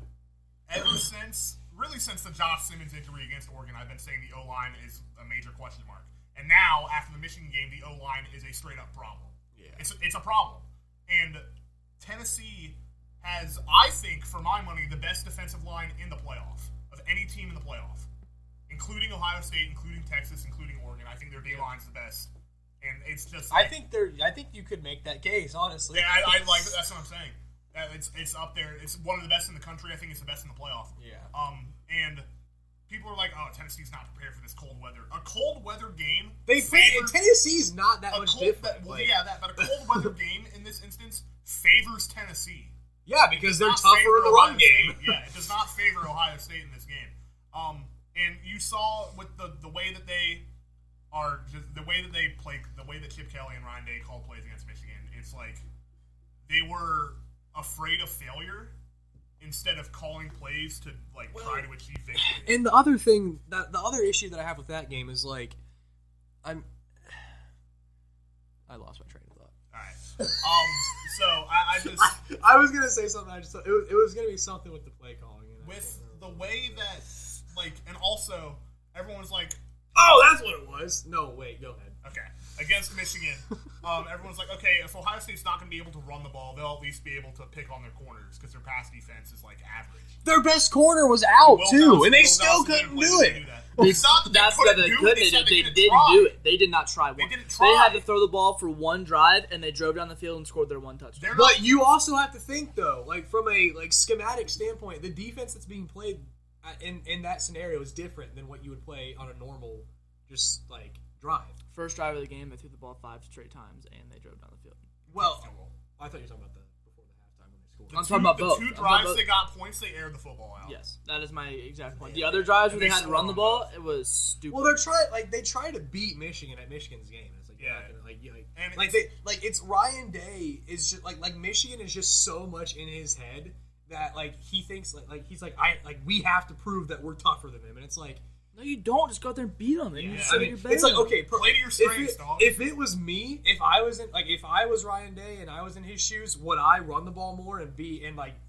[SPEAKER 2] ever since the Josh Simmons injury against Oregon, I've been saying the O-line is a major question mark. And now, after the Michigan game, the O-line is a straight-up problem.
[SPEAKER 4] Yeah.
[SPEAKER 2] It's a problem. And Tennessee has, I think, for my money, the best defensive line in the playoff, of any team in the playoff, including Ohio State, including Texas, including Oregon. I think their D-line's the best. And it's just
[SPEAKER 4] I think you could make that case, honestly.
[SPEAKER 2] yeah, I like that's what I'm saying. It's up there. It's one of the best in the country. I think it's the best in the playoff.
[SPEAKER 4] Yeah.
[SPEAKER 2] And people are like, "Oh, Tennessee's not prepared for this cold weather." A cold weather game.
[SPEAKER 4] They
[SPEAKER 2] favors-
[SPEAKER 4] Tennessee's not that
[SPEAKER 2] a
[SPEAKER 4] much
[SPEAKER 2] cold,
[SPEAKER 4] different.
[SPEAKER 2] Well,
[SPEAKER 4] like-
[SPEAKER 2] yeah, but a cold weather game in this instance favors Tennessee.
[SPEAKER 4] yeah, because they're
[SPEAKER 2] Not
[SPEAKER 4] tougher
[SPEAKER 2] favor
[SPEAKER 4] in the
[SPEAKER 2] Ohio
[SPEAKER 4] run game.
[SPEAKER 2] State. Yeah, it does not favor Ohio State in this game. And you saw with the way that they are, just the way that they play, the way that Chip Kelly and Ryan Day called plays against Michigan. It's like they were afraid of failure instead of calling plays to try to achieve victory.
[SPEAKER 4] And the other thing, the other issue that I have with that game is I lost my train of thought.
[SPEAKER 2] All right. So I just
[SPEAKER 4] I was gonna say something. I just thought it was gonna be something with the play calling. And
[SPEAKER 2] with the way that and also everyone was like,
[SPEAKER 4] Oh, that's what it was. No, wait, go ahead.
[SPEAKER 2] Okay. Against Michigan, everyone's like, okay, if Ohio State's not going to be able to run the ball, they'll at least be able to pick on their corners because their pass defense is like average.
[SPEAKER 4] Their best corner was out
[SPEAKER 2] Will
[SPEAKER 4] too,
[SPEAKER 2] Nelson-
[SPEAKER 4] and they
[SPEAKER 2] Will
[SPEAKER 4] still
[SPEAKER 2] Nelson
[SPEAKER 4] couldn't
[SPEAKER 2] didn't
[SPEAKER 4] do
[SPEAKER 2] play
[SPEAKER 4] it.
[SPEAKER 2] that. It's not that
[SPEAKER 3] That's
[SPEAKER 2] they
[SPEAKER 3] that
[SPEAKER 2] couldn't
[SPEAKER 3] they
[SPEAKER 2] do it.
[SPEAKER 3] couldn't.
[SPEAKER 2] They said
[SPEAKER 3] They
[SPEAKER 2] didn't
[SPEAKER 3] didn't
[SPEAKER 2] try.
[SPEAKER 3] do it. They did not try.
[SPEAKER 2] They didn't
[SPEAKER 3] They
[SPEAKER 2] try.
[SPEAKER 3] had to throw the ball for one drive, and they drove down the field and scored their one touchdown.
[SPEAKER 2] They're not,
[SPEAKER 4] But you also have to think though, like from a schematic standpoint, the defense that's being played in that scenario is different than what you would play on a normal just like drive.
[SPEAKER 3] First drive of the game, they threw the ball 5 straight times, and they drove down the field.
[SPEAKER 4] Well, I thought you were talking about before the halftime when they scored.
[SPEAKER 3] I'm talking about both.
[SPEAKER 2] The two
[SPEAKER 3] I'm talking
[SPEAKER 2] drives
[SPEAKER 3] about-
[SPEAKER 2] they got points, they aired the football out.
[SPEAKER 3] Yes, that is my exact point. The other drives where
[SPEAKER 2] They
[SPEAKER 3] they had to run the
[SPEAKER 2] scored on
[SPEAKER 3] ball, it was stupid.
[SPEAKER 4] Well, they try to beat Michigan at Michigan's game. It's like you're not gonna,
[SPEAKER 2] And
[SPEAKER 4] it's Ryan Day is just like Michigan is just so much in his head that like he thinks he's like we have to prove that we're tougher than them, and it's like.
[SPEAKER 3] No, you don't. Just go out there and beat them.
[SPEAKER 2] Yeah,
[SPEAKER 4] I mean, it's like okay,
[SPEAKER 2] play to your strengths, dog.
[SPEAKER 4] If it was me, if I was Ryan Day and I was in his shoes, would I run the ball more and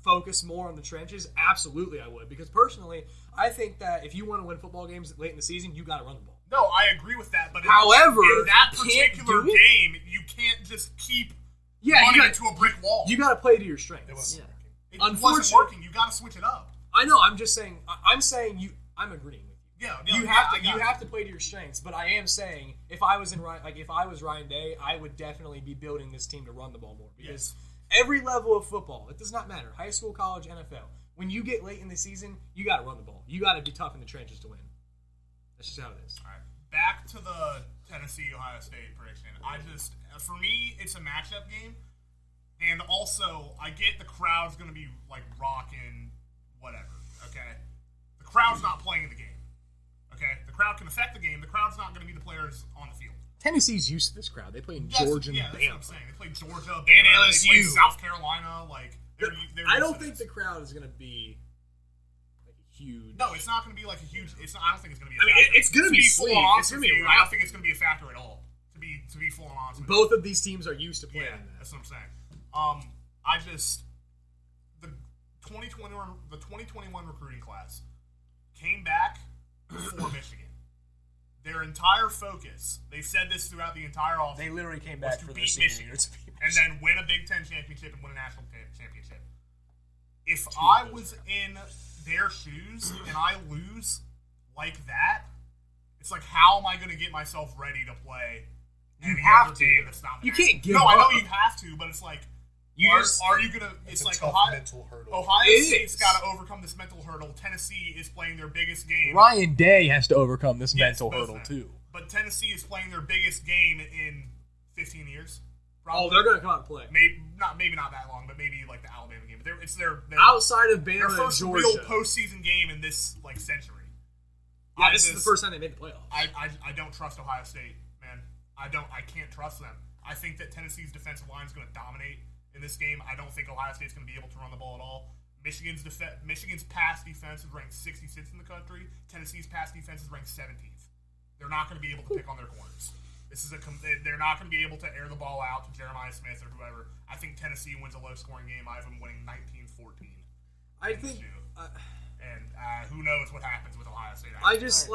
[SPEAKER 4] focus more on the trenches? Absolutely, I would. Because personally, I think that if you want to win football games late in the season, you got to run the ball.
[SPEAKER 2] No, I agree with that. But
[SPEAKER 4] However,
[SPEAKER 2] in that
[SPEAKER 4] you can't
[SPEAKER 2] particular
[SPEAKER 4] do it.
[SPEAKER 2] game, you can't just keep
[SPEAKER 4] Yeah,
[SPEAKER 2] running
[SPEAKER 4] you
[SPEAKER 2] into a brick wall.
[SPEAKER 4] got to play to your strengths.
[SPEAKER 2] It wasn't
[SPEAKER 3] Yeah.
[SPEAKER 2] working. It
[SPEAKER 4] Unfortunately-
[SPEAKER 2] wasn't working. You got to switch it up.
[SPEAKER 4] I know. I'm just saying. I'm saying you. I'm agreeing with you.
[SPEAKER 2] Yeah,
[SPEAKER 4] You have to play to your strengths, but I am saying if I was Ryan Day, I would definitely be building this team to run the ball more because every level of football, it does not matter, high school, college, NFL. When you get late in the season, you got to run the ball. You got to be tough in the trenches to win. That's just how it is.
[SPEAKER 2] All right, back to the Tennessee Ohio State prediction. For me, it's a matchup game, and also I get the crowd's going to be like rocking, whatever. Okay, the crowd's not playing in the game. Okay, the crowd can affect the game. The crowd's not going to be the players on the field.
[SPEAKER 4] Tennessee's used to this crowd. They play in
[SPEAKER 2] That's
[SPEAKER 4] Georgia
[SPEAKER 2] what
[SPEAKER 4] and
[SPEAKER 2] I'm
[SPEAKER 4] Bama.
[SPEAKER 2] saying. They play Georgia,
[SPEAKER 4] And
[SPEAKER 2] Bama,
[SPEAKER 4] LSU.
[SPEAKER 2] They play South Carolina. Like they're
[SPEAKER 4] I
[SPEAKER 2] used
[SPEAKER 4] don't
[SPEAKER 2] to
[SPEAKER 4] think
[SPEAKER 2] this.
[SPEAKER 4] the crowd is going to be like a huge.
[SPEAKER 2] No, it's not going to be like a huge. It's not, I don't think it's going to be.
[SPEAKER 4] I mean, it's gonna be
[SPEAKER 2] full
[SPEAKER 4] sleek.
[SPEAKER 2] on.
[SPEAKER 4] It's gonna be
[SPEAKER 2] I
[SPEAKER 4] rough.
[SPEAKER 2] don't think it's going to be a factor at all. To be full on.
[SPEAKER 4] Both of these teams are used to playing.
[SPEAKER 2] Yeah,
[SPEAKER 4] that.
[SPEAKER 2] that's what I'm saying. The 2021 recruiting class came back for Michigan. Their entire focus, they've said this throughout the entire offseason,
[SPEAKER 4] They literally came
[SPEAKER 2] was
[SPEAKER 4] back
[SPEAKER 2] to
[SPEAKER 4] for
[SPEAKER 2] beat
[SPEAKER 4] their senior
[SPEAKER 2] Michigan
[SPEAKER 4] year to beat
[SPEAKER 2] and then win a Big Ten championship and win a national championship. If I was in their shoes and I lose like that, it's like, how am I going to get myself ready to play
[SPEAKER 4] You
[SPEAKER 2] any
[SPEAKER 4] have
[SPEAKER 2] other
[SPEAKER 4] to.
[SPEAKER 2] game that's not the
[SPEAKER 4] You
[SPEAKER 2] national-
[SPEAKER 4] can't give
[SPEAKER 2] No, I know
[SPEAKER 4] up.
[SPEAKER 2] you have to, but it's like,
[SPEAKER 4] You
[SPEAKER 2] are you going to? It's
[SPEAKER 1] a
[SPEAKER 2] like
[SPEAKER 1] tough
[SPEAKER 2] Ohio
[SPEAKER 1] mental hurdle.
[SPEAKER 2] Ohio
[SPEAKER 4] It
[SPEAKER 2] State's
[SPEAKER 4] is.
[SPEAKER 2] got to overcome this mental hurdle. Tennessee is playing their biggest game.
[SPEAKER 4] Ryan Day has to overcome this
[SPEAKER 2] Yes,
[SPEAKER 4] mental
[SPEAKER 2] both
[SPEAKER 4] hurdle
[SPEAKER 2] of them.
[SPEAKER 4] too.
[SPEAKER 2] But Tennessee is playing their biggest game in 15 years.
[SPEAKER 4] Oh, they're going to come out and play.
[SPEAKER 2] maybe not that long, but maybe like the Alabama game. But it's their
[SPEAKER 4] Outside of
[SPEAKER 2] their
[SPEAKER 4] Bama and
[SPEAKER 2] first
[SPEAKER 4] Georgia.
[SPEAKER 2] real postseason game in this like century.
[SPEAKER 4] Yeah,
[SPEAKER 2] I
[SPEAKER 4] this is
[SPEAKER 2] just-
[SPEAKER 4] the first time they made the playoffs.
[SPEAKER 2] I don't trust Ohio State, man. I can't trust them. I think that Tennessee's defensive line is going to dominate in this game. I don't think Ohio State's going to be able to run the ball at all. Michigan's pass defense is ranked 66th in the country. Tennessee's pass defense is ranked 17th. They're not going to be able to pick on their corners. They're not going to be able to air the ball out to Jeremiah Smith or whoever. I think Tennessee wins a low-scoring game. I have them winning 19-14.
[SPEAKER 4] I think.
[SPEAKER 2] And who knows what happens with Ohio State.
[SPEAKER 4] I just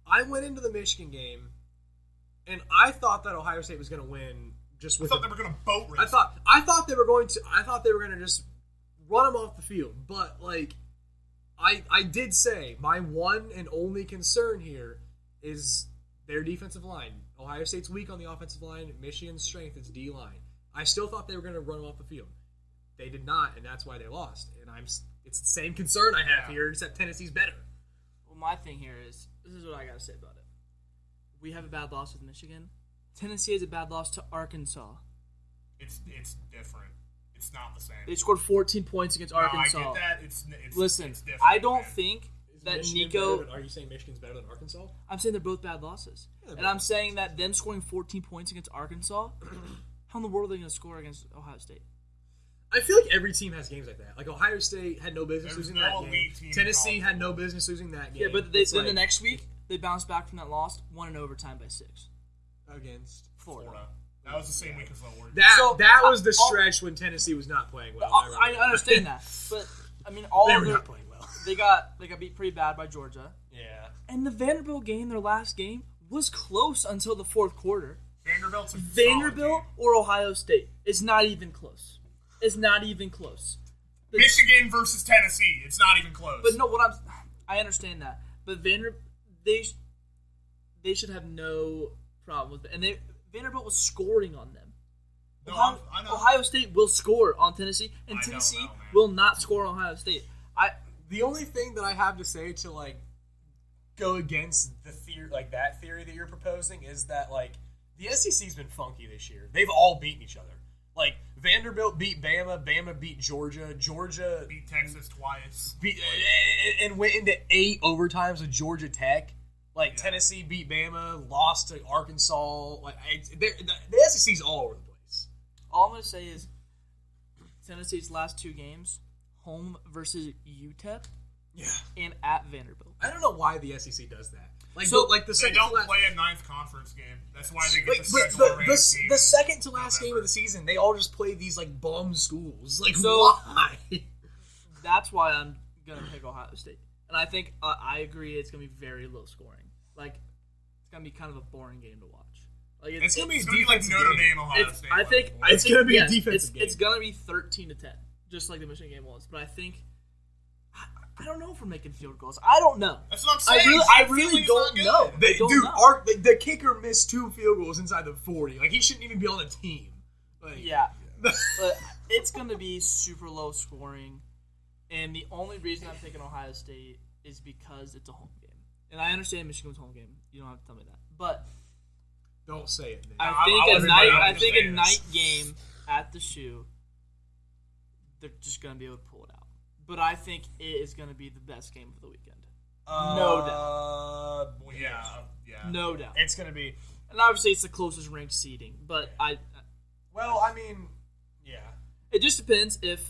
[SPEAKER 4] I went into the Michigan game, and I thought that Ohio State was going to win just
[SPEAKER 2] I
[SPEAKER 4] with.
[SPEAKER 2] thought they were going to boat race.
[SPEAKER 4] I thought they were going to just run them off the field, but like I did say my one and only concern here is their defensive line. Ohio State's weak on the offensive line. Michigan's strength is D line. I still thought they were going to run them off the field. They did not, and that's why they lost. And it's the same concern I have here, except Tennessee's better.
[SPEAKER 3] Well, my thing here is, this is what I got to say about it. We have a bad loss with Michigan. Tennessee has a bad loss to Arkansas.
[SPEAKER 2] It's different. It's not the same.
[SPEAKER 3] They scored 14 points against Arkansas.
[SPEAKER 2] No, I get that. It's
[SPEAKER 3] Listen,
[SPEAKER 2] it's different,
[SPEAKER 3] I don't
[SPEAKER 2] man.
[SPEAKER 3] think that
[SPEAKER 4] Michigan
[SPEAKER 3] Nico...
[SPEAKER 4] better than- are you saying Michigan's better than Arkansas?
[SPEAKER 3] I'm saying they're both bad losses.
[SPEAKER 4] Yeah,
[SPEAKER 3] And I'm saying that them scoring 14 points against Arkansas, how in the world are they going to score against Ohio State?
[SPEAKER 4] I feel like every team has games like that. Like Ohio State had no business
[SPEAKER 2] There's
[SPEAKER 4] losing
[SPEAKER 2] no
[SPEAKER 4] that game.
[SPEAKER 2] elite team in
[SPEAKER 4] Tennessee
[SPEAKER 2] college
[SPEAKER 4] had no
[SPEAKER 2] football.
[SPEAKER 4] business losing that game.
[SPEAKER 3] Yeah, but
[SPEAKER 4] It's
[SPEAKER 3] then the
[SPEAKER 4] like
[SPEAKER 3] next week, they bounced back from that loss, won in overtime by 6.
[SPEAKER 4] against
[SPEAKER 3] Florida.
[SPEAKER 2] That was the same week as Oregon.
[SPEAKER 4] that was the stretch when Tennessee was not playing well.
[SPEAKER 3] I understand that. But, I mean, all
[SPEAKER 4] They
[SPEAKER 3] of
[SPEAKER 4] were
[SPEAKER 3] their...
[SPEAKER 4] not playing well.
[SPEAKER 3] They got beat pretty bad by Georgia.
[SPEAKER 4] Yeah.
[SPEAKER 3] And the Vanderbilt game, their last game, was close until the fourth quarter.
[SPEAKER 2] Vanderbilt's a solid
[SPEAKER 3] Vanderbilt
[SPEAKER 2] team.
[SPEAKER 3] or Ohio State. It's not even close. It's not even close.
[SPEAKER 2] Michigan versus Tennessee. It's not even close.
[SPEAKER 3] But no, I understand that. But they should have no problem with it. And Vanderbilt was scoring on them.
[SPEAKER 2] No, I know.
[SPEAKER 3] Ohio State will score on Tennessee, and
[SPEAKER 2] I don't
[SPEAKER 3] Tennessee
[SPEAKER 2] know, man.
[SPEAKER 3] will not score on Ohio State.
[SPEAKER 4] The only thing that I have to say to like go against the theory, like that theory that you're proposing, is that like the SEC's been funky this year. They've all beaten each other. Like Vanderbilt beat Bama, Bama beat Georgia, Georgia
[SPEAKER 2] beat Texas twice.
[SPEAKER 4] and went into 8 overtimes with Georgia Tech. Like Tennessee beat Bama, lost to Arkansas. Like the SEC's all over the place.
[SPEAKER 3] All I'm going to say is Tennessee's last 2 games, home versus UTEP
[SPEAKER 4] Yeah.
[SPEAKER 3] and at Vanderbilt.
[SPEAKER 4] I don't know why the SEC does that. Like,
[SPEAKER 3] So,
[SPEAKER 4] the
[SPEAKER 2] They
[SPEAKER 4] second
[SPEAKER 2] don't
[SPEAKER 4] to
[SPEAKER 2] play a ninth conference game. That's why they get
[SPEAKER 4] like,
[SPEAKER 2] the
[SPEAKER 4] but
[SPEAKER 2] schedule ranked team
[SPEAKER 4] the
[SPEAKER 2] in
[SPEAKER 4] second to last game of
[SPEAKER 2] November.
[SPEAKER 4] the season, they all just play these like bum schools. Like,
[SPEAKER 3] So-
[SPEAKER 4] why?
[SPEAKER 3] That's why I'm going to pick Ohio State. And I think I agree it's going to be very low scoring. Like, it's going to be kind of a boring game to watch. Like
[SPEAKER 4] It's gonna be
[SPEAKER 2] It's gonna be like
[SPEAKER 4] defensive
[SPEAKER 2] Notre
[SPEAKER 4] game.
[SPEAKER 2] Dame, Ohio
[SPEAKER 3] It's,
[SPEAKER 2] State.
[SPEAKER 3] I think
[SPEAKER 2] level.
[SPEAKER 3] I
[SPEAKER 4] It's
[SPEAKER 3] think-
[SPEAKER 4] gonna be a
[SPEAKER 3] yes,
[SPEAKER 4] defensive
[SPEAKER 3] It's
[SPEAKER 4] game.
[SPEAKER 3] going to be 13-10, just like the Michigan game was. But I think I don't know if we're making field goals. I don't know.
[SPEAKER 2] That's what I'm
[SPEAKER 3] I
[SPEAKER 2] saying.
[SPEAKER 3] really
[SPEAKER 2] Jake Feeling's
[SPEAKER 3] don't
[SPEAKER 2] not good.
[SPEAKER 3] know.
[SPEAKER 4] They,
[SPEAKER 3] don't
[SPEAKER 4] dude,
[SPEAKER 3] know.
[SPEAKER 4] the kicker missed 2 field goals inside the 40. Like, he shouldn't even be on the team. Like,
[SPEAKER 3] Yeah, but it's going to be super low scoring, and the only reason I'm picking Ohio State is because it's a home game. And I understand Michigan's home game. You don't have to tell me that, but
[SPEAKER 4] don't say it, man.
[SPEAKER 3] I think a night game at the Shoe, they're just going to be able to pull it out. But I think it is going to be the best game of the weekend. No doubt.
[SPEAKER 2] Well, yeah.
[SPEAKER 3] No doubt.
[SPEAKER 4] It's going to be.
[SPEAKER 3] And obviously, it's the closest ranked seeding. But
[SPEAKER 4] Well, I mean, yeah.
[SPEAKER 3] it just depends if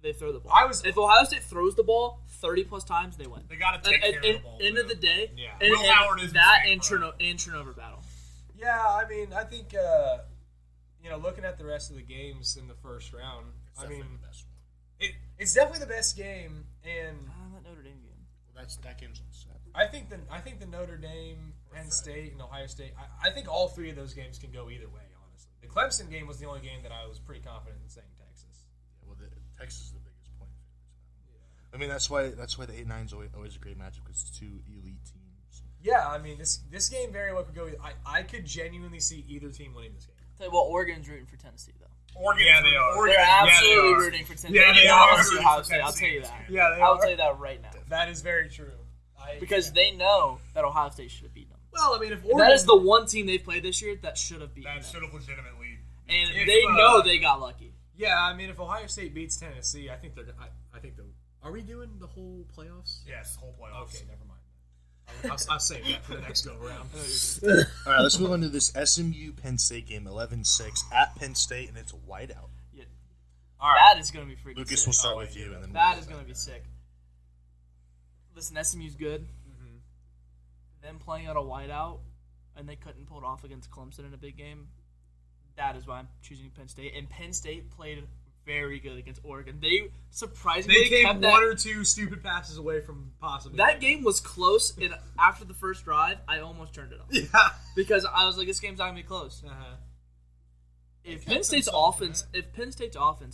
[SPEAKER 3] they throw the ball. If Ohio State throws the ball 30-plus times, they win.
[SPEAKER 2] They got to take care of the ball.
[SPEAKER 3] End of the day,
[SPEAKER 4] Yeah.
[SPEAKER 3] and,
[SPEAKER 2] Will Howard is
[SPEAKER 3] that
[SPEAKER 2] mistake,
[SPEAKER 3] and turnover battle.
[SPEAKER 4] Yeah, I mean, I think, looking at the rest of the games in the first round, I mean,
[SPEAKER 1] the best one.
[SPEAKER 4] it's definitely the best game, and
[SPEAKER 3] That Notre Dame game.
[SPEAKER 1] Well, that game's on Saturday.
[SPEAKER 4] I think the Notre Dame, Penn State, and Ohio State. I think all 3 of those games can go either way. Honestly, the Clemson game was the only game that I was pretty confident in saying Texas.
[SPEAKER 1] Yeah, well, Texas is the biggest point favorite. I mean, that's why the 8-9 is always a great matchup because it's 2 elite teams.
[SPEAKER 4] Yeah, I mean this game very well could go. I could genuinely see either team winning this game.
[SPEAKER 3] Tell you what, Oregon's rooting for Tennessee though.
[SPEAKER 2] Oregon,
[SPEAKER 4] Yeah, they are.
[SPEAKER 2] Oregon,
[SPEAKER 3] They're absolutely
[SPEAKER 2] they are.
[SPEAKER 3] rooting for Tennessee.
[SPEAKER 4] Yeah, they
[SPEAKER 3] They're
[SPEAKER 4] are
[SPEAKER 3] not
[SPEAKER 2] rooting
[SPEAKER 3] Ohio
[SPEAKER 2] for
[SPEAKER 3] State. I'll tell you
[SPEAKER 2] Tennessee
[SPEAKER 3] that.
[SPEAKER 2] this
[SPEAKER 4] Yeah, they
[SPEAKER 3] I will
[SPEAKER 4] are.
[SPEAKER 3] tell you that right now
[SPEAKER 4] That is very true.
[SPEAKER 3] because they know that Ohio State should have beaten them.
[SPEAKER 4] Well, I mean, if
[SPEAKER 3] And
[SPEAKER 4] Oregon,
[SPEAKER 3] that is the one team they've played this year that should have beaten
[SPEAKER 2] That
[SPEAKER 3] them.
[SPEAKER 2] should have legitimately.
[SPEAKER 3] And
[SPEAKER 4] if,
[SPEAKER 3] they know they got lucky.
[SPEAKER 4] Yeah, I mean, if Ohio State beats Tennessee, I think they're. I think the. Are we doing the whole playoffs?
[SPEAKER 2] Yes, whole playoffs.
[SPEAKER 4] Okay, never mind. I'll save that for the next go around.
[SPEAKER 1] All right, let's move on to this SMU Penn State game, 11-6 at Penn State, and it's a whiteout.
[SPEAKER 3] Yeah.
[SPEAKER 4] All right.
[SPEAKER 3] That is going to be freaking
[SPEAKER 1] Lucas,
[SPEAKER 3] sick.
[SPEAKER 1] we'll start with you, and then
[SPEAKER 3] That
[SPEAKER 1] we'll
[SPEAKER 3] is
[SPEAKER 1] go
[SPEAKER 3] going to be
[SPEAKER 1] back.
[SPEAKER 3] sick. Listen, SMU's good. Them playing out a whiteout, and they couldn't pull it off against Clemson in a big game. That is why I'm choosing Penn State. And Penn State played very good against Oregon. They surprisingly
[SPEAKER 4] They came
[SPEAKER 3] kept
[SPEAKER 4] one
[SPEAKER 3] that.
[SPEAKER 4] or 2 stupid passes away from possibly.
[SPEAKER 3] That game was close, and after the first drive, I almost turned it off
[SPEAKER 4] Yeah.
[SPEAKER 3] because I was like, "This game's not gonna be close."
[SPEAKER 4] Uh-huh.
[SPEAKER 3] If Penn State's offense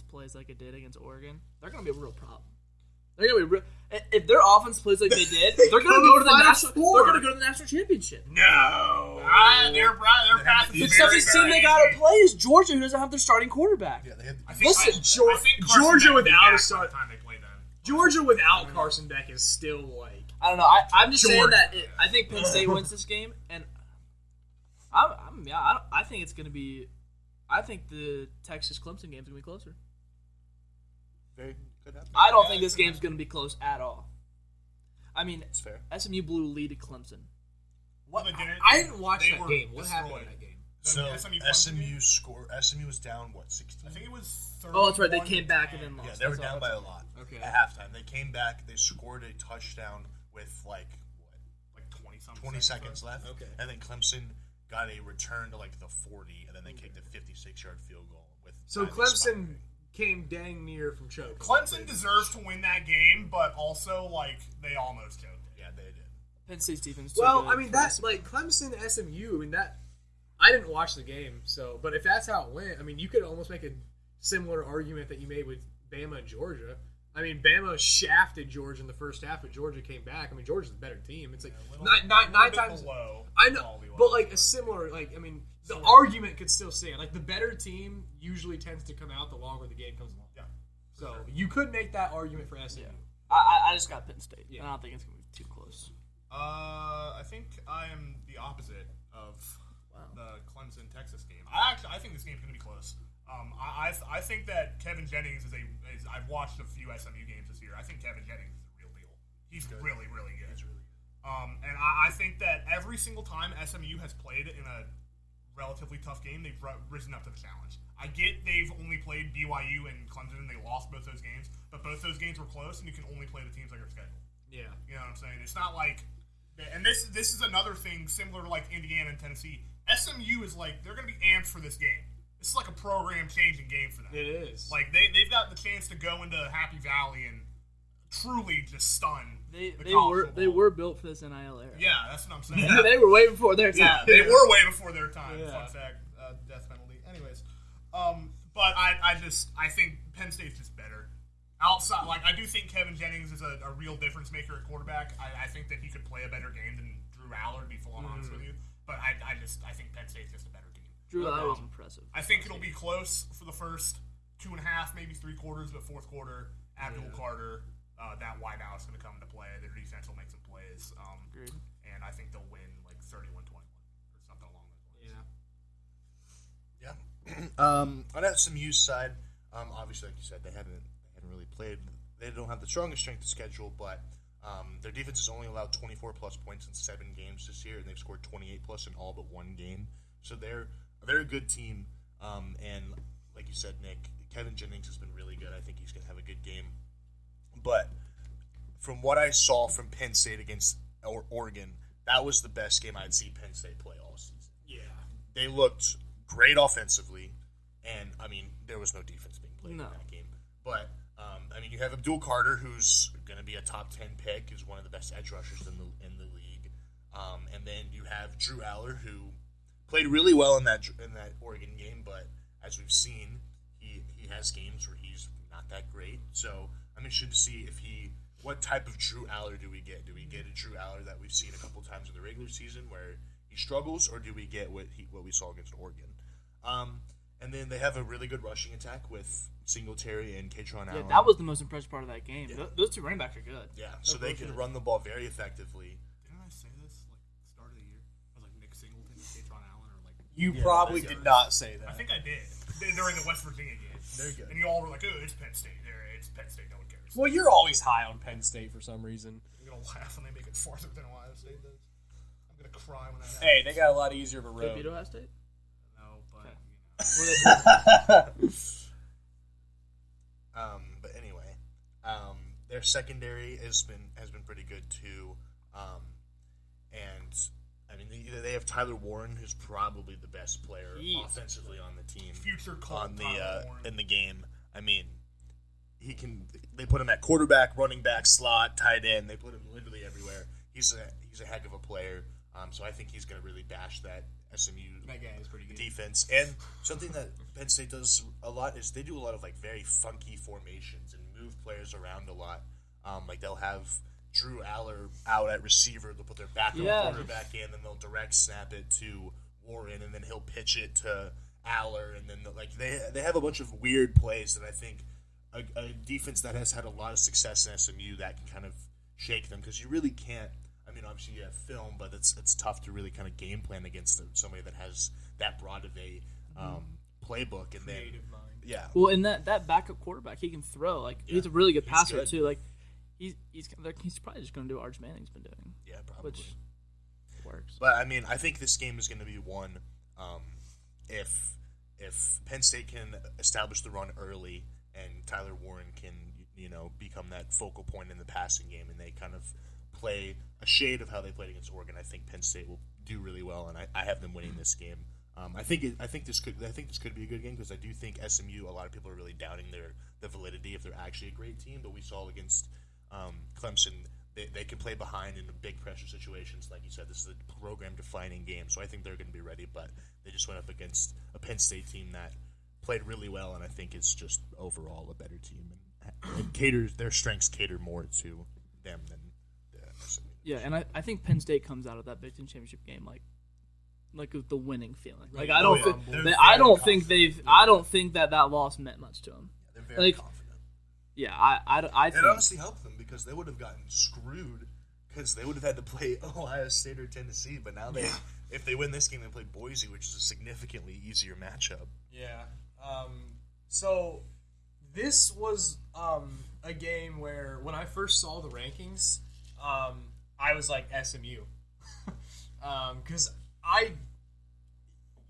[SPEAKER 3] plays like it did against Oregon, they're gonna be a real problem. They're gonna be real. If their offense plays like they did, they're gonna
[SPEAKER 4] Come
[SPEAKER 3] go to the
[SPEAKER 4] Final
[SPEAKER 3] national.
[SPEAKER 4] Four.
[SPEAKER 3] They're gonna go to the national championship.
[SPEAKER 4] No.
[SPEAKER 2] Their path
[SPEAKER 3] The
[SPEAKER 2] is
[SPEAKER 3] toughest team they gotta play is Georgia, who doesn't have their starting quarterback.
[SPEAKER 1] Yeah, they had
[SPEAKER 2] I think,
[SPEAKER 3] Listen,
[SPEAKER 2] I think Carson
[SPEAKER 4] Georgia
[SPEAKER 2] Beck will be
[SPEAKER 4] without a
[SPEAKER 2] back
[SPEAKER 4] start-
[SPEAKER 2] by the time they play them.
[SPEAKER 4] Georgia without Carson Beck is still like.
[SPEAKER 3] I don't know. I'm just saying
[SPEAKER 4] Georgia.
[SPEAKER 3] that I think Penn State wins this game, and I think it's gonna be. I think the Texas Clemson game's gonna be closer.
[SPEAKER 1] very good. Happen.
[SPEAKER 3] I don't think this game's gonna be close at all. I mean,
[SPEAKER 1] It's fair.
[SPEAKER 3] SMU blew a lead to Clemson.
[SPEAKER 4] What?
[SPEAKER 2] They didn't-
[SPEAKER 4] I didn't watch
[SPEAKER 2] they
[SPEAKER 4] that
[SPEAKER 2] were
[SPEAKER 4] game. What happened
[SPEAKER 2] destroyed.
[SPEAKER 4] in that game?
[SPEAKER 1] So
[SPEAKER 2] SMU
[SPEAKER 1] SMU scored. SMU was down 16.
[SPEAKER 2] I think it was 30.
[SPEAKER 3] Oh, that's right. They came back and then lost.
[SPEAKER 1] Yeah, they were
[SPEAKER 3] That's all
[SPEAKER 1] down by
[SPEAKER 3] that's
[SPEAKER 1] a lot.
[SPEAKER 4] Okay.
[SPEAKER 1] At halftime, they came back. They scored a touchdown with
[SPEAKER 2] like 20-something
[SPEAKER 1] 20 seconds left.
[SPEAKER 4] Okay.
[SPEAKER 1] And then Clemson got a return to like the 40, and then they kicked a 56-yard field goal with.
[SPEAKER 4] So
[SPEAKER 1] time
[SPEAKER 4] Clemson
[SPEAKER 1] expiring.
[SPEAKER 4] came dang near from choking.
[SPEAKER 2] Clemson deserves to win that game, but also like they almost choked it.
[SPEAKER 1] Yeah, they did.
[SPEAKER 3] Penn State's defense. Too
[SPEAKER 4] Well,
[SPEAKER 3] good
[SPEAKER 4] I mean
[SPEAKER 3] for
[SPEAKER 4] that's
[SPEAKER 3] SMU.
[SPEAKER 4] like Clemson, SMU. I mean that. I didn't watch the game, but if that's how it went, I mean, you could almost make a similar argument that you made with Bama and Georgia. I mean, Bama shafted Georgia in the first half, but Georgia came back. I mean, Georgia's the better team. It's like nine times.
[SPEAKER 2] Below
[SPEAKER 4] I know,
[SPEAKER 2] quality-wise.
[SPEAKER 4] but like a similar, like I mean, the argument could still stand. Like the better team usually tends to come out the longer the game comes along.
[SPEAKER 2] Yeah.
[SPEAKER 4] So you could make that argument for SMU.
[SPEAKER 3] Yeah. I just got Penn State.
[SPEAKER 4] Yeah.
[SPEAKER 3] I don't think it's gonna be too close.
[SPEAKER 2] I think I am the opposite of
[SPEAKER 3] Wow.
[SPEAKER 2] the Clemson Texas game. I think this game's gonna be close. I think that Kevin Jennings is I've watched a few SMU games this year. I think Kevin Jennings is a real deal. He's really, really good.
[SPEAKER 1] He's really good.
[SPEAKER 2] And I think that every single time SMU has played in a relatively tough game, they've risen up to the challenge. I get they've only played BYU and Clemson, and they lost both those games, but both those games were close, and you can only play the teams that are scheduled.
[SPEAKER 4] Yeah.
[SPEAKER 2] You know what I'm saying? It's not like, and this is another thing similar to like Indiana and Tennessee. SMU is like they're going to be amped for this game. This is like a program-changing game for them.
[SPEAKER 4] It is.
[SPEAKER 2] Like they've got the chance to go into Happy Valley and truly just stun.
[SPEAKER 3] They
[SPEAKER 2] the college
[SPEAKER 3] were
[SPEAKER 2] football.
[SPEAKER 3] they were built for this NIL era.
[SPEAKER 2] Yeah, that's what I'm saying.
[SPEAKER 3] They were way before their time.
[SPEAKER 2] Yeah, they were way before their time.
[SPEAKER 4] Yeah.
[SPEAKER 2] Fun fact, death penalty. Anyways, but I think Penn State's just better. Outside, like I do think Kevin Jennings is a real difference maker at quarterback. I think that he could play a better game than Drew Aller, to be full on honest with you. But I think Penn State's just a better team.
[SPEAKER 3] Drew Aller was impressive.
[SPEAKER 2] I think it'll be close for the first 2.5, maybe 3 quarters, but fourth quarter, Abdul Carter, that wideout is going to come into play. Their defense will make some plays.
[SPEAKER 3] Agreed.
[SPEAKER 2] And I think they'll win like 31-21 or something along those lines.
[SPEAKER 4] Yeah.
[SPEAKER 1] Yeah. On SMU's side, obviously, like you said, they haven't really played. They don't have the strongest strength of schedule, but their defense has only allowed 24 plus points in 7 games this year, and they've scored 28 plus in all but 1 game. So they're a good team. And like you said, Nick, Kevin Jennings has been really good. I think he's going to have a good game. But from what I saw from Penn State against Oregon, that was the best game I'd seen Penn State play all season.
[SPEAKER 4] Yeah.
[SPEAKER 1] They looked great offensively, and I mean there was no defense being played
[SPEAKER 3] No.
[SPEAKER 1] in that game. But I mean you have Abdul Carter, who's going to be a top 10 pick, who's one of the best edge rushers in the league, and then you have Drew Aller, who played really well in that Oregon game, but as we've seen, he has games where he's not that great. So I'm interested to see what type of Drew Aller do we get? Do we get a Drew Aller that we've seen a couple times in the regular season where he struggles, or do we get what we saw against Oregon? And then they have a really good rushing attack with Singletary and Katron
[SPEAKER 3] Yeah,
[SPEAKER 1] Allen.
[SPEAKER 3] that was the most impressive part of that game.
[SPEAKER 1] Yeah.
[SPEAKER 3] Those two running backs are good.
[SPEAKER 1] Yeah, so they can
[SPEAKER 3] good.
[SPEAKER 1] run the ball very effectively.
[SPEAKER 2] Didn't I say this like start of the year? I was like Nick Singleton and Katron Allen, or like
[SPEAKER 4] You
[SPEAKER 1] Yeah,
[SPEAKER 4] probably
[SPEAKER 1] that's
[SPEAKER 4] did
[SPEAKER 1] good.
[SPEAKER 4] not say that.
[SPEAKER 2] I think I did during the West Virginia game.
[SPEAKER 1] They're good.
[SPEAKER 2] And you all were like, "Oh, it's Penn State. It's Penn State. No one cares."
[SPEAKER 4] Well, you're always high on Penn State for some reason.
[SPEAKER 2] I'm gonna laugh when they make it farther than Ohio State does. I'm gonna cry when that happens.
[SPEAKER 4] Hey, they got a lot easier of a
[SPEAKER 3] They beat
[SPEAKER 4] road.
[SPEAKER 3] Ohio State.
[SPEAKER 2] No, but
[SPEAKER 3] Okay.
[SPEAKER 2] you know.
[SPEAKER 1] But anyway, their secondary has been pretty good too, and I mean they have Tyler Warren, who's probably the best player
[SPEAKER 3] Jeez.
[SPEAKER 1] offensively on the team
[SPEAKER 2] Future Colt
[SPEAKER 1] on the
[SPEAKER 2] Tyler Warren.
[SPEAKER 1] in the game. I mean, they put him at quarterback, running back, slot, tight end. They put him literally everywhere. He's a heck of a player. So I think he's going to really bash that SMU
[SPEAKER 4] That guy is pretty good.
[SPEAKER 1] defense. And something that Penn State does a lot is they do a lot of like very funky formations and move players around a lot. Like they'll have Drew Aller out at receiver. They'll put their backup
[SPEAKER 3] Yeah.
[SPEAKER 1] quarterback in, and they'll direct snap it to Warren, and then he'll pitch it to Aller, and then they have a bunch of weird plays that I think a defense that has had a lot of success in SMU that can kind of shake them, because you really can't. I mean, obviously you have film, but it's tough to really kind of game plan against somebody that has that broad of a playbook. And
[SPEAKER 4] Creative
[SPEAKER 1] then,
[SPEAKER 4] mind.
[SPEAKER 1] yeah,
[SPEAKER 3] Well, in that backup quarterback, he can throw. Like he's a really good
[SPEAKER 1] He's
[SPEAKER 3] passer
[SPEAKER 1] good.
[SPEAKER 3] too. Like he's probably just going to do what Arch Manning's been doing,
[SPEAKER 1] yeah, probably.
[SPEAKER 3] which works.
[SPEAKER 1] But I mean, I think this game is going to be won if Penn State can establish the run early and Tyler Warren can become that focal point in the passing game, and they kind of play a shade of how they played against Oregon. I think Penn State will do really well, and I have them winning this game I think this could be a good game because I do think SMU. A lot of people are really doubting the validity if they're actually a great team. But we saw against Clemson, they can play behind in big pressure situations. Like you said, this is a program-defining game, so I think they're going to be ready. But they just went up against a Penn State team that played really well, and I think it's just overall a better team. And their strengths cater more to them than the SMU.
[SPEAKER 3] Yeah, and I think Penn State comes out of that Big Ten championship game like with the winning feeling. Like I don't think that loss meant much to them.
[SPEAKER 1] They're very confident.
[SPEAKER 3] Yeah, I think
[SPEAKER 1] it honestly helped them because they would have gotten screwed because they would have had to play Ohio State or Tennessee. But now if they win this game, they play Boise, which is a significantly easier matchup.
[SPEAKER 4] Yeah. So this was a game where when I first saw the rankings, I was like SMU because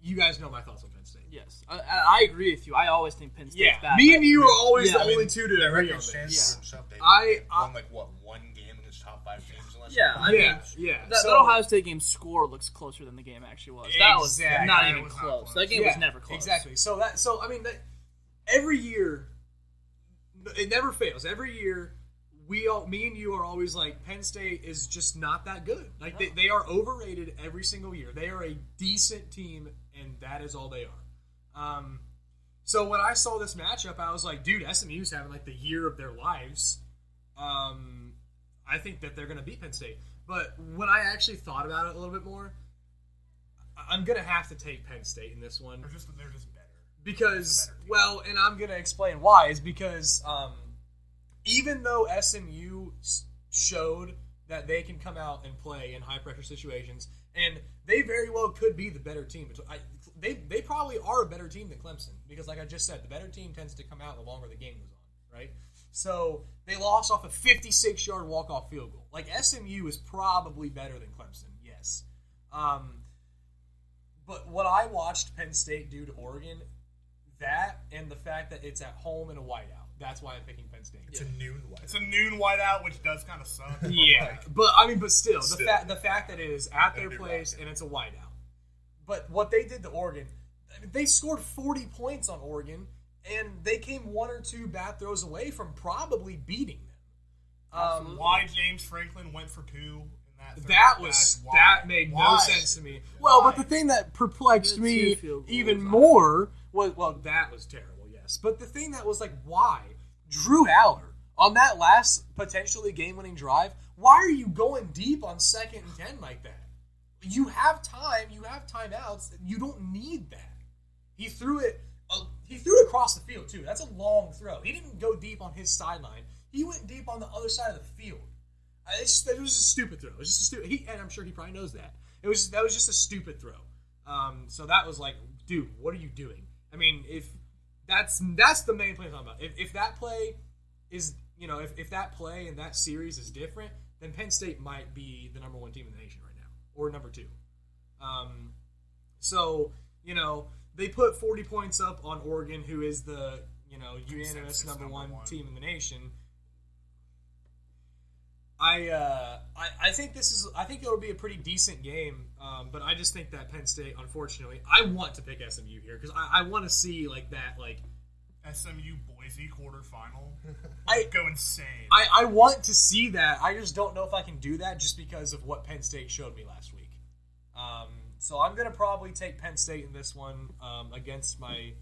[SPEAKER 4] you guys know my thoughts on Penn State.
[SPEAKER 3] Yes, I agree with you. I always think Penn State's bad.
[SPEAKER 4] Me and you are always the only two to agree on
[SPEAKER 1] this.
[SPEAKER 4] I
[SPEAKER 1] won one game against top 5 teams.
[SPEAKER 3] That Ohio State game score looks closer than the game actually was. That was not even close. That game was never close.
[SPEAKER 4] Exactly. So every year, it never fails. Every year, me and you are always like, Penn State is just not that good. Like they are overrated every single year. They are a decent team, and that is all they are. So when I saw this matchup, I was like, dude, SMU's having like the year of their lives. I think that they're going to beat Penn State. But when I actually thought about it a little bit more, I'm going to have to take Penn State in this one.
[SPEAKER 2] They're just better.
[SPEAKER 4] Because, and I'm going to explain why. Is because even though SMU showed that they can come out and play in high-pressure situations, and they very well could be the better team. They probably are a better team than Clemson. Because, like I just said, the better team tends to come out the longer the game goes on, right? So they lost off a 56-yard walk-off field goal. Like, SMU is probably better than Clemson, yes. But what I watched Penn State do to Oregon, that and the fact that it's at home in a whiteout, that's why I'm picking Penn State.
[SPEAKER 1] It's a noon whiteout.
[SPEAKER 2] It's a noon whiteout, which does kind of suck.
[SPEAKER 4] Yeah, but still, the fact that it is at their place and it's a whiteout. But what they did to Oregon, they scored 40 points on Oregon, and they came one or two bad throws away from probably beating them.
[SPEAKER 2] Why James Franklin went for 2 in that?
[SPEAKER 4] That made no sense to me. Well, but the thing that perplexed me even more was that was terrible, yes. But the thing that was like, why Drew Aller on that last potentially game-winning drive? Why are you going deep on 2nd and 10 like that? You have time. You have timeouts. You don't need that. He threw it across the field, too. That's a long throw. He didn't go deep on his sideline. He went deep on the other side of the field. It was a stupid throw. It was just a stupid. And I'm sure he probably knows that. That was just a stupid throw. So that was like, dude, what are you doing? I mean, if that's the main play I'm talking about. If that play is, if that play and that series is different, then Penn State might be the number 1 team in the nation right now, or number 2. So they put 40 points up on Oregon, who is the unanimous number one team in the nation. I think it'll be a pretty decent game, but I just think that Penn State, unfortunately, I want to pick SMU here because I want to see
[SPEAKER 2] SMU Boise quarterfinal. Go insane.
[SPEAKER 4] I want to see that. I just don't know if I can do that just because of what Penn State showed me last week. So I'm gonna probably take Penn State in this one against my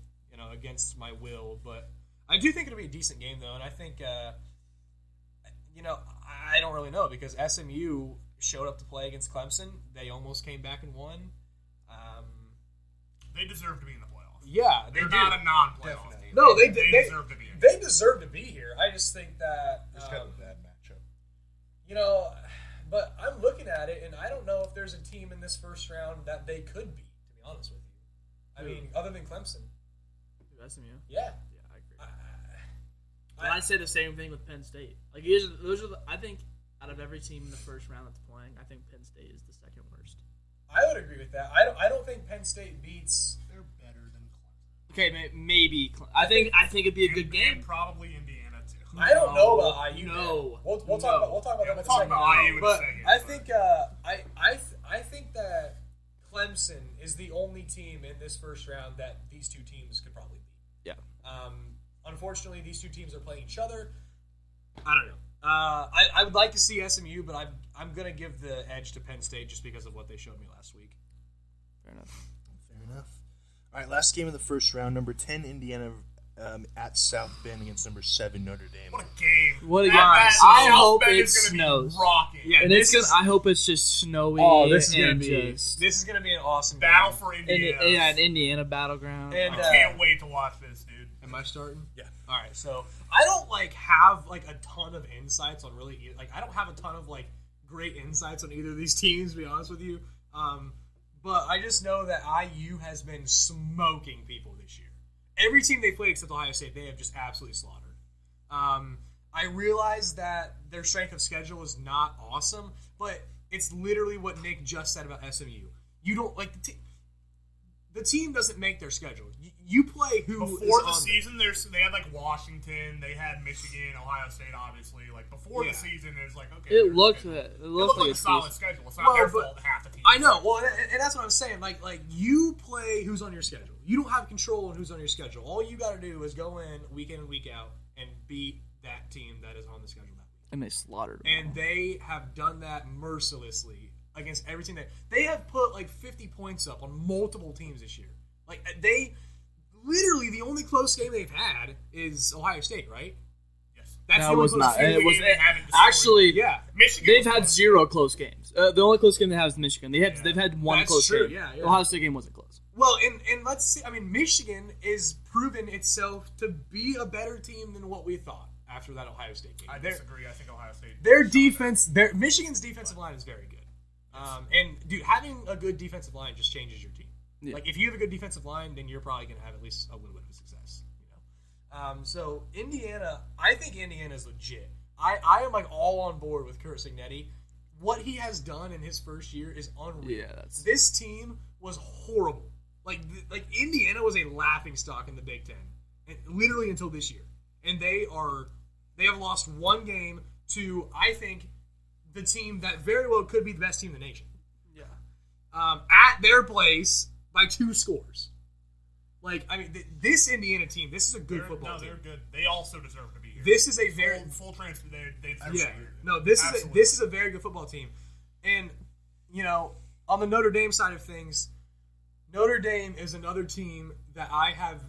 [SPEAKER 4] will, but I do think it'll be a decent game though, and I think I don't really know because SMU showed up to play against Clemson. They almost came back and won.
[SPEAKER 2] They deserve to be in the playoffs.
[SPEAKER 4] Yeah,
[SPEAKER 2] they're not a non-playoff team.
[SPEAKER 4] No, they
[SPEAKER 2] deserve to be in.
[SPEAKER 4] They deserve to be here. I just think that
[SPEAKER 1] it's kind of a bad matchup.
[SPEAKER 4] But I'm looking at it, and I don't know if there's a team in this first round that they could beat, to be honest with you. I mean, other than Clemson.
[SPEAKER 3] SMU?
[SPEAKER 4] Yeah.
[SPEAKER 3] Yeah, I agree. But I'd say the same thing with Penn State. Like, I think out of every team in the first round that's playing, I think Penn State is the second worst.
[SPEAKER 4] I would agree with that. I don't think Penn State beats.
[SPEAKER 2] They're better than Clemson.
[SPEAKER 3] Okay, maybe. I think it'd be a good game.
[SPEAKER 2] And probably Indiana too.
[SPEAKER 4] I don't know about IU.
[SPEAKER 3] No,
[SPEAKER 4] we'll talk about that in a second.
[SPEAKER 2] IU
[SPEAKER 4] but
[SPEAKER 2] in a second,
[SPEAKER 4] I think I think that Clemson is the only team in this first round that these two teams could probably beat.
[SPEAKER 3] Yeah.
[SPEAKER 4] Unfortunately, these two teams are playing each other. I don't know. I would like to see SMU, but I'm going to give the edge to Penn State just because of what they showed me last week.
[SPEAKER 3] Fair enough.
[SPEAKER 1] Fair enough. All right, last game of the first round. Number 10, Indiana at South Bend against number 7, Notre Dame.
[SPEAKER 2] What a game!
[SPEAKER 3] What a
[SPEAKER 2] That-
[SPEAKER 3] game.
[SPEAKER 2] that
[SPEAKER 3] I
[SPEAKER 2] South
[SPEAKER 3] hope
[SPEAKER 2] Bend
[SPEAKER 3] it
[SPEAKER 2] is gonna be
[SPEAKER 3] snows.
[SPEAKER 2] rocking.
[SPEAKER 4] Yeah,
[SPEAKER 3] And
[SPEAKER 4] this is-
[SPEAKER 3] I hope it's just snowy.
[SPEAKER 4] Oh, this is going to
[SPEAKER 3] and
[SPEAKER 4] be
[SPEAKER 3] just
[SPEAKER 4] this is going to be an awesome
[SPEAKER 2] Battle
[SPEAKER 4] game.
[SPEAKER 2] for
[SPEAKER 3] an
[SPEAKER 2] Indiana.
[SPEAKER 3] an Indiana battleground.
[SPEAKER 4] And,
[SPEAKER 2] I can't wait to watch this, dude.
[SPEAKER 4] Am I starting?
[SPEAKER 1] Yeah.
[SPEAKER 4] All right. So I don't have a ton of insights on really I don't have a ton of great insights on either of these teams. To be honest with you, but I just know that IU has been smoking people this year. Every team they played except Ohio State, they have just absolutely slaughtered. I realize that their strength of schedule is not awesome, but it's literally what Nick just said about SMU. You don't the team doesn't make their schedule. You play who is
[SPEAKER 2] Before the
[SPEAKER 4] on
[SPEAKER 2] season, they had Washington, they had Michigan, Ohio State, obviously. Before
[SPEAKER 4] Yeah.
[SPEAKER 2] the season, it was okay.
[SPEAKER 3] it
[SPEAKER 2] there's
[SPEAKER 3] looked
[SPEAKER 2] schedule.
[SPEAKER 3] it
[SPEAKER 2] It
[SPEAKER 3] looked
[SPEAKER 2] looked
[SPEAKER 3] like
[SPEAKER 2] like a
[SPEAKER 3] it's
[SPEAKER 2] solid
[SPEAKER 3] decent.
[SPEAKER 2] schedule. It's not
[SPEAKER 4] Well,
[SPEAKER 2] their
[SPEAKER 4] but-
[SPEAKER 2] fault half the team.
[SPEAKER 4] I know. Well, and that's what I'm saying. You play who's on your schedule. You don't have control on who's on your schedule. All you got to do is go in and week out and beat that team that is on the schedule that week.
[SPEAKER 3] And they slaughtered them.
[SPEAKER 4] And they have done that mercilessly against every team. They have put 50 points up on multiple teams this year. They literally the only close game they've had is Ohio State, right?
[SPEAKER 2] Yes.
[SPEAKER 4] That's
[SPEAKER 3] No,
[SPEAKER 4] the
[SPEAKER 3] it
[SPEAKER 4] only
[SPEAKER 3] was
[SPEAKER 4] close
[SPEAKER 3] not.
[SPEAKER 4] game
[SPEAKER 3] It was
[SPEAKER 2] they haven't destroyed.
[SPEAKER 3] actually.
[SPEAKER 4] yeah.
[SPEAKER 2] Michigan
[SPEAKER 3] They've
[SPEAKER 2] was
[SPEAKER 3] had
[SPEAKER 2] close.
[SPEAKER 3] 0 close games. The only close game they have is Michigan. They've had one
[SPEAKER 4] That's
[SPEAKER 3] close
[SPEAKER 4] true,
[SPEAKER 3] game.
[SPEAKER 4] yeah.
[SPEAKER 3] The Ohio State game wasn't close.
[SPEAKER 4] Well, and let's see. I mean, Michigan is proven itself to be a better team than what we thought after that Ohio State game.
[SPEAKER 2] I disagree. I think Ohio State.
[SPEAKER 4] Their defense, Michigan's defensive line is very good. And dude, having a good defensive line just changes your team.
[SPEAKER 3] Yeah.
[SPEAKER 4] If you have a good defensive line, then you're probably going to have at least a little bit of success. So Indiana, I think Indiana is legit. I am all on board with Kurt Signetti. What he has done in his first year is unreal.
[SPEAKER 3] Yeah, that's
[SPEAKER 4] This team was horrible. Indiana was a laughing stock in the Big Ten, and literally until this year. And they have lost one game to, I think, the team that very well could be the best team in the nation.
[SPEAKER 3] yeah.
[SPEAKER 4] At their place by 2 scores. This Indiana team, this is a good football
[SPEAKER 2] No,
[SPEAKER 4] team.
[SPEAKER 2] they're good. They also deserve to be here.
[SPEAKER 4] This is a very
[SPEAKER 2] full transfer. They
[SPEAKER 4] yeah. No, this
[SPEAKER 2] Absolutely.
[SPEAKER 4] is a very good football team. And on the Notre Dame side of things, Notre Dame is another team that I have,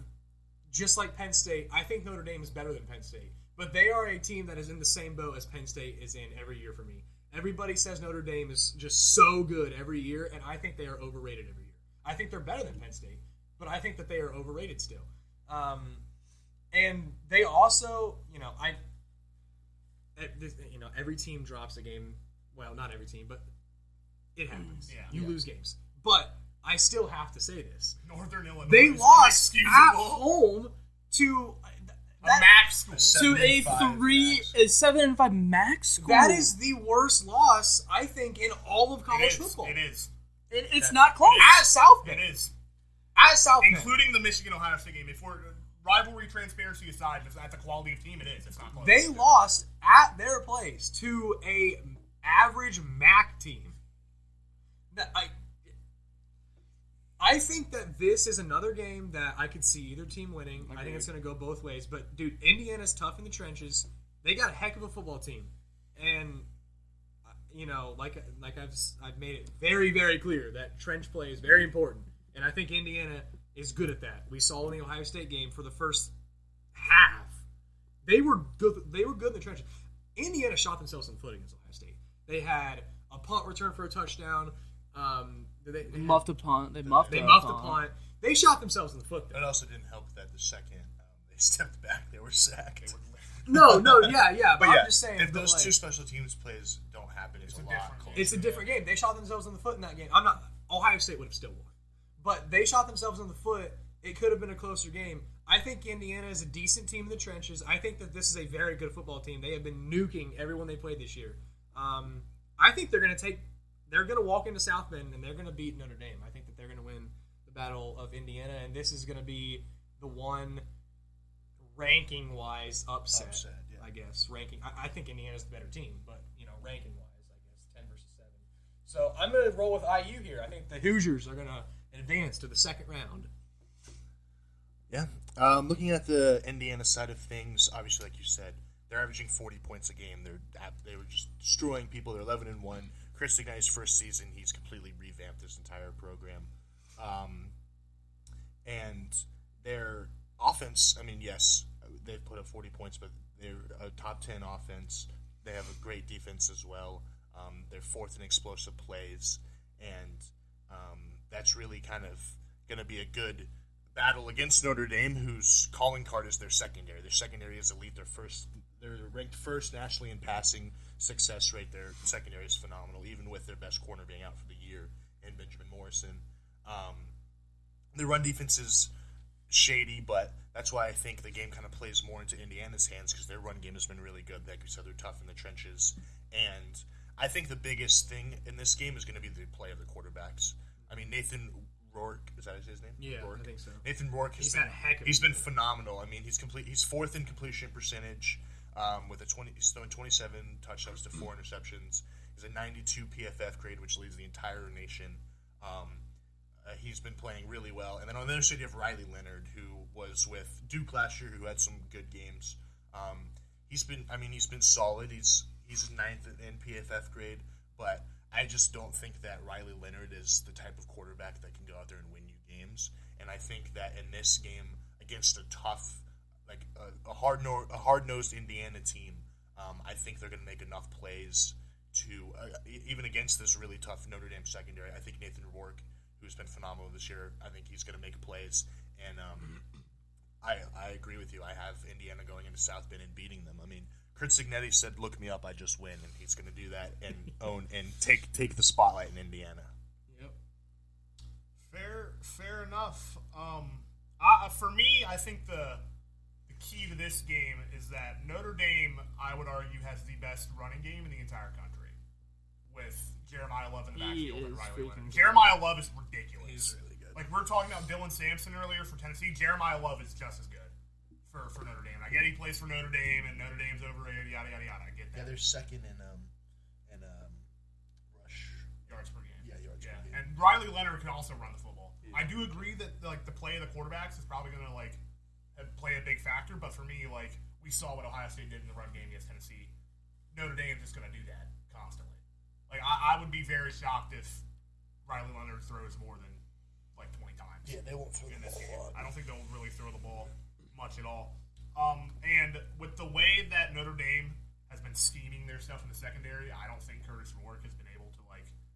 [SPEAKER 4] just like Penn State. I think Notre Dame is better than Penn State, but they are a team that is in the same boat as Penn State is in every year for me. Everybody says Notre Dame is just so good every year, and I think they are overrated every year. I think they're better than Penn State, but I think that they are overrated still. And they also, every team drops a game. Well, not every team, but it happens.
[SPEAKER 2] Yeah.
[SPEAKER 4] You lose games. But I still have to say this.
[SPEAKER 2] Northern Illinois.
[SPEAKER 4] They
[SPEAKER 2] is
[SPEAKER 4] lost at
[SPEAKER 2] inexcusable.
[SPEAKER 4] home to
[SPEAKER 2] A MAC school.
[SPEAKER 3] To a 7-5 max score.
[SPEAKER 4] that is the worst loss, I think, in all of college football.
[SPEAKER 2] It is.
[SPEAKER 3] It's not close.
[SPEAKER 4] At South
[SPEAKER 2] It
[SPEAKER 4] Bend.
[SPEAKER 2] is.
[SPEAKER 4] At South Bend.
[SPEAKER 2] Including the Michigan Ohio State game. If we're rivalry transparency aside, just at the quality of team, it is. It's not close.
[SPEAKER 4] They lost at their place to a average MAC team. I think that this is another game that I could see either team winning. I think it's going to go both ways. But dude, Indiana's tough in the trenches. They got a heck of a football team, and I've made it very, very clear that trench play is very important, and I think Indiana is good at that. We saw in the Ohio State game for the first half, they were good. They were good in the trenches. Indiana shot themselves in the foot against Ohio State. They had a punt return for a touchdown. They
[SPEAKER 3] Muffed a punt. They muffed
[SPEAKER 4] They
[SPEAKER 3] a
[SPEAKER 4] muffed the
[SPEAKER 3] punt.
[SPEAKER 4] punt. They shot themselves in the foot.
[SPEAKER 1] It also didn't help that the second they stepped back, they were sacked.
[SPEAKER 4] No, yeah. But
[SPEAKER 1] But yeah,
[SPEAKER 4] I'm just saying,
[SPEAKER 1] if those
[SPEAKER 4] like,
[SPEAKER 1] two special teams plays don't happen, it's a lot
[SPEAKER 2] different
[SPEAKER 1] closer.
[SPEAKER 2] game.
[SPEAKER 4] it's a different game. They shot themselves in the foot in that game. Ohio State would have still won, but they shot themselves in the foot. It could have been a closer game. I think Indiana is a decent team in the trenches. I think that this is a very good football team. They have been nuking everyone they played this year. I think they're going to walk into South Bend and they're going to beat Notre Dame. I think that they're going to win the Battle of Indiana, and this is going to be the one ranking-wise upset
[SPEAKER 1] yeah.
[SPEAKER 4] I guess. I think Indiana's the better team, but ranking-wise, I guess 10 versus 7. So I'm going to roll with IU here. I think the Hoosiers are going to advance to the second round.
[SPEAKER 1] Yeah. Looking at the Indiana side of things, obviously, like you said, they're averaging 40 points a game. They were just destroying people. They're 11-1. Chris Ignite's first season, he's completely revamped his entire program. And their offense, I mean, yes, they've put up 40 points, but they're a top 10 offense. They have a great defense as well. They're fourth in explosive plays, and that's really kind of going to be a good battle against Notre Dame, whose calling card is their secondary. Their secondary is elite. They're ranked first nationally in passing success rate. Their secondary is phenomenal, even with their best corner being out for the year in Benjamin Morrison. The run defense is shady, but that's why I think the game kind of plays more into Indiana's hands because their run game has been really good. Like you said, they're tough in the trenches. And I think the biggest thing in this game is going to be the play of the quarterbacks. I mean, Nathan Rourke, is that his name?
[SPEAKER 4] Yeah,
[SPEAKER 1] Rourke?
[SPEAKER 4] I think so.
[SPEAKER 1] Nathan Rourke has been phenomenal. I mean, he's fourth in completion percentage he's throwing 27 touchdowns to 4 interceptions. He's a 92 PFF grade, which leads the entire nation. He's been playing really well. And then on the other side, you have Riley Leonard, who was with Duke last year, who had some good games. He's been solid. He's ninth in PFF grade, but I just don't think that Riley Leonard is the type of quarterback that can go out there and win you games. And I think that in this game against a tough, like a hard-nosed Indiana team, I think they're going to make enough plays to even against this really tough Notre Dame secondary. I think Nathan Rourke, who's been phenomenal this year, I think he's going to make plays. And I agree with you. I have Indiana going into South Bend and beating them. I mean, Kurt Cignetti said, "Look me up, I just win," and he's going to do that and own and take the spotlight in Indiana.
[SPEAKER 2] Yep. Fair enough. For me, I think the key to this game is that Notre Dame, I would argue, has the best running game in the entire country, with Jeremiah Love in the backfield and Riley Leonard. Jeremiah Love is ridiculous.
[SPEAKER 1] He's really good.
[SPEAKER 2] Like, we're talking about Dylan Sampson earlier for Tennessee. Jeremiah Love is just as good for Notre Dame. I get he plays for Notre Dame, and Notre Dame's overrated, yada, yada, yada. I get that.
[SPEAKER 1] Yeah, they're second in rush
[SPEAKER 2] yards per game.
[SPEAKER 1] Yeah, yards per game.
[SPEAKER 2] And Riley Leonard can also run the football. Yeah. I do agree that the play of the quarterbacks is probably going to play a big factor, but for me, we saw what Ohio State did in the run game against Tennessee. Notre Dame's just going to do that constantly. I would be very shocked if Riley Leonard throws more than 20 times.
[SPEAKER 1] Yeah, they won't throw
[SPEAKER 2] in
[SPEAKER 1] the
[SPEAKER 2] this game.
[SPEAKER 1] ball.
[SPEAKER 2] I don't think they'll really throw the ball much at all. And with the way that Notre Dame has been scheming their stuff in the secondary, I don't think Curtis Rourke has been able to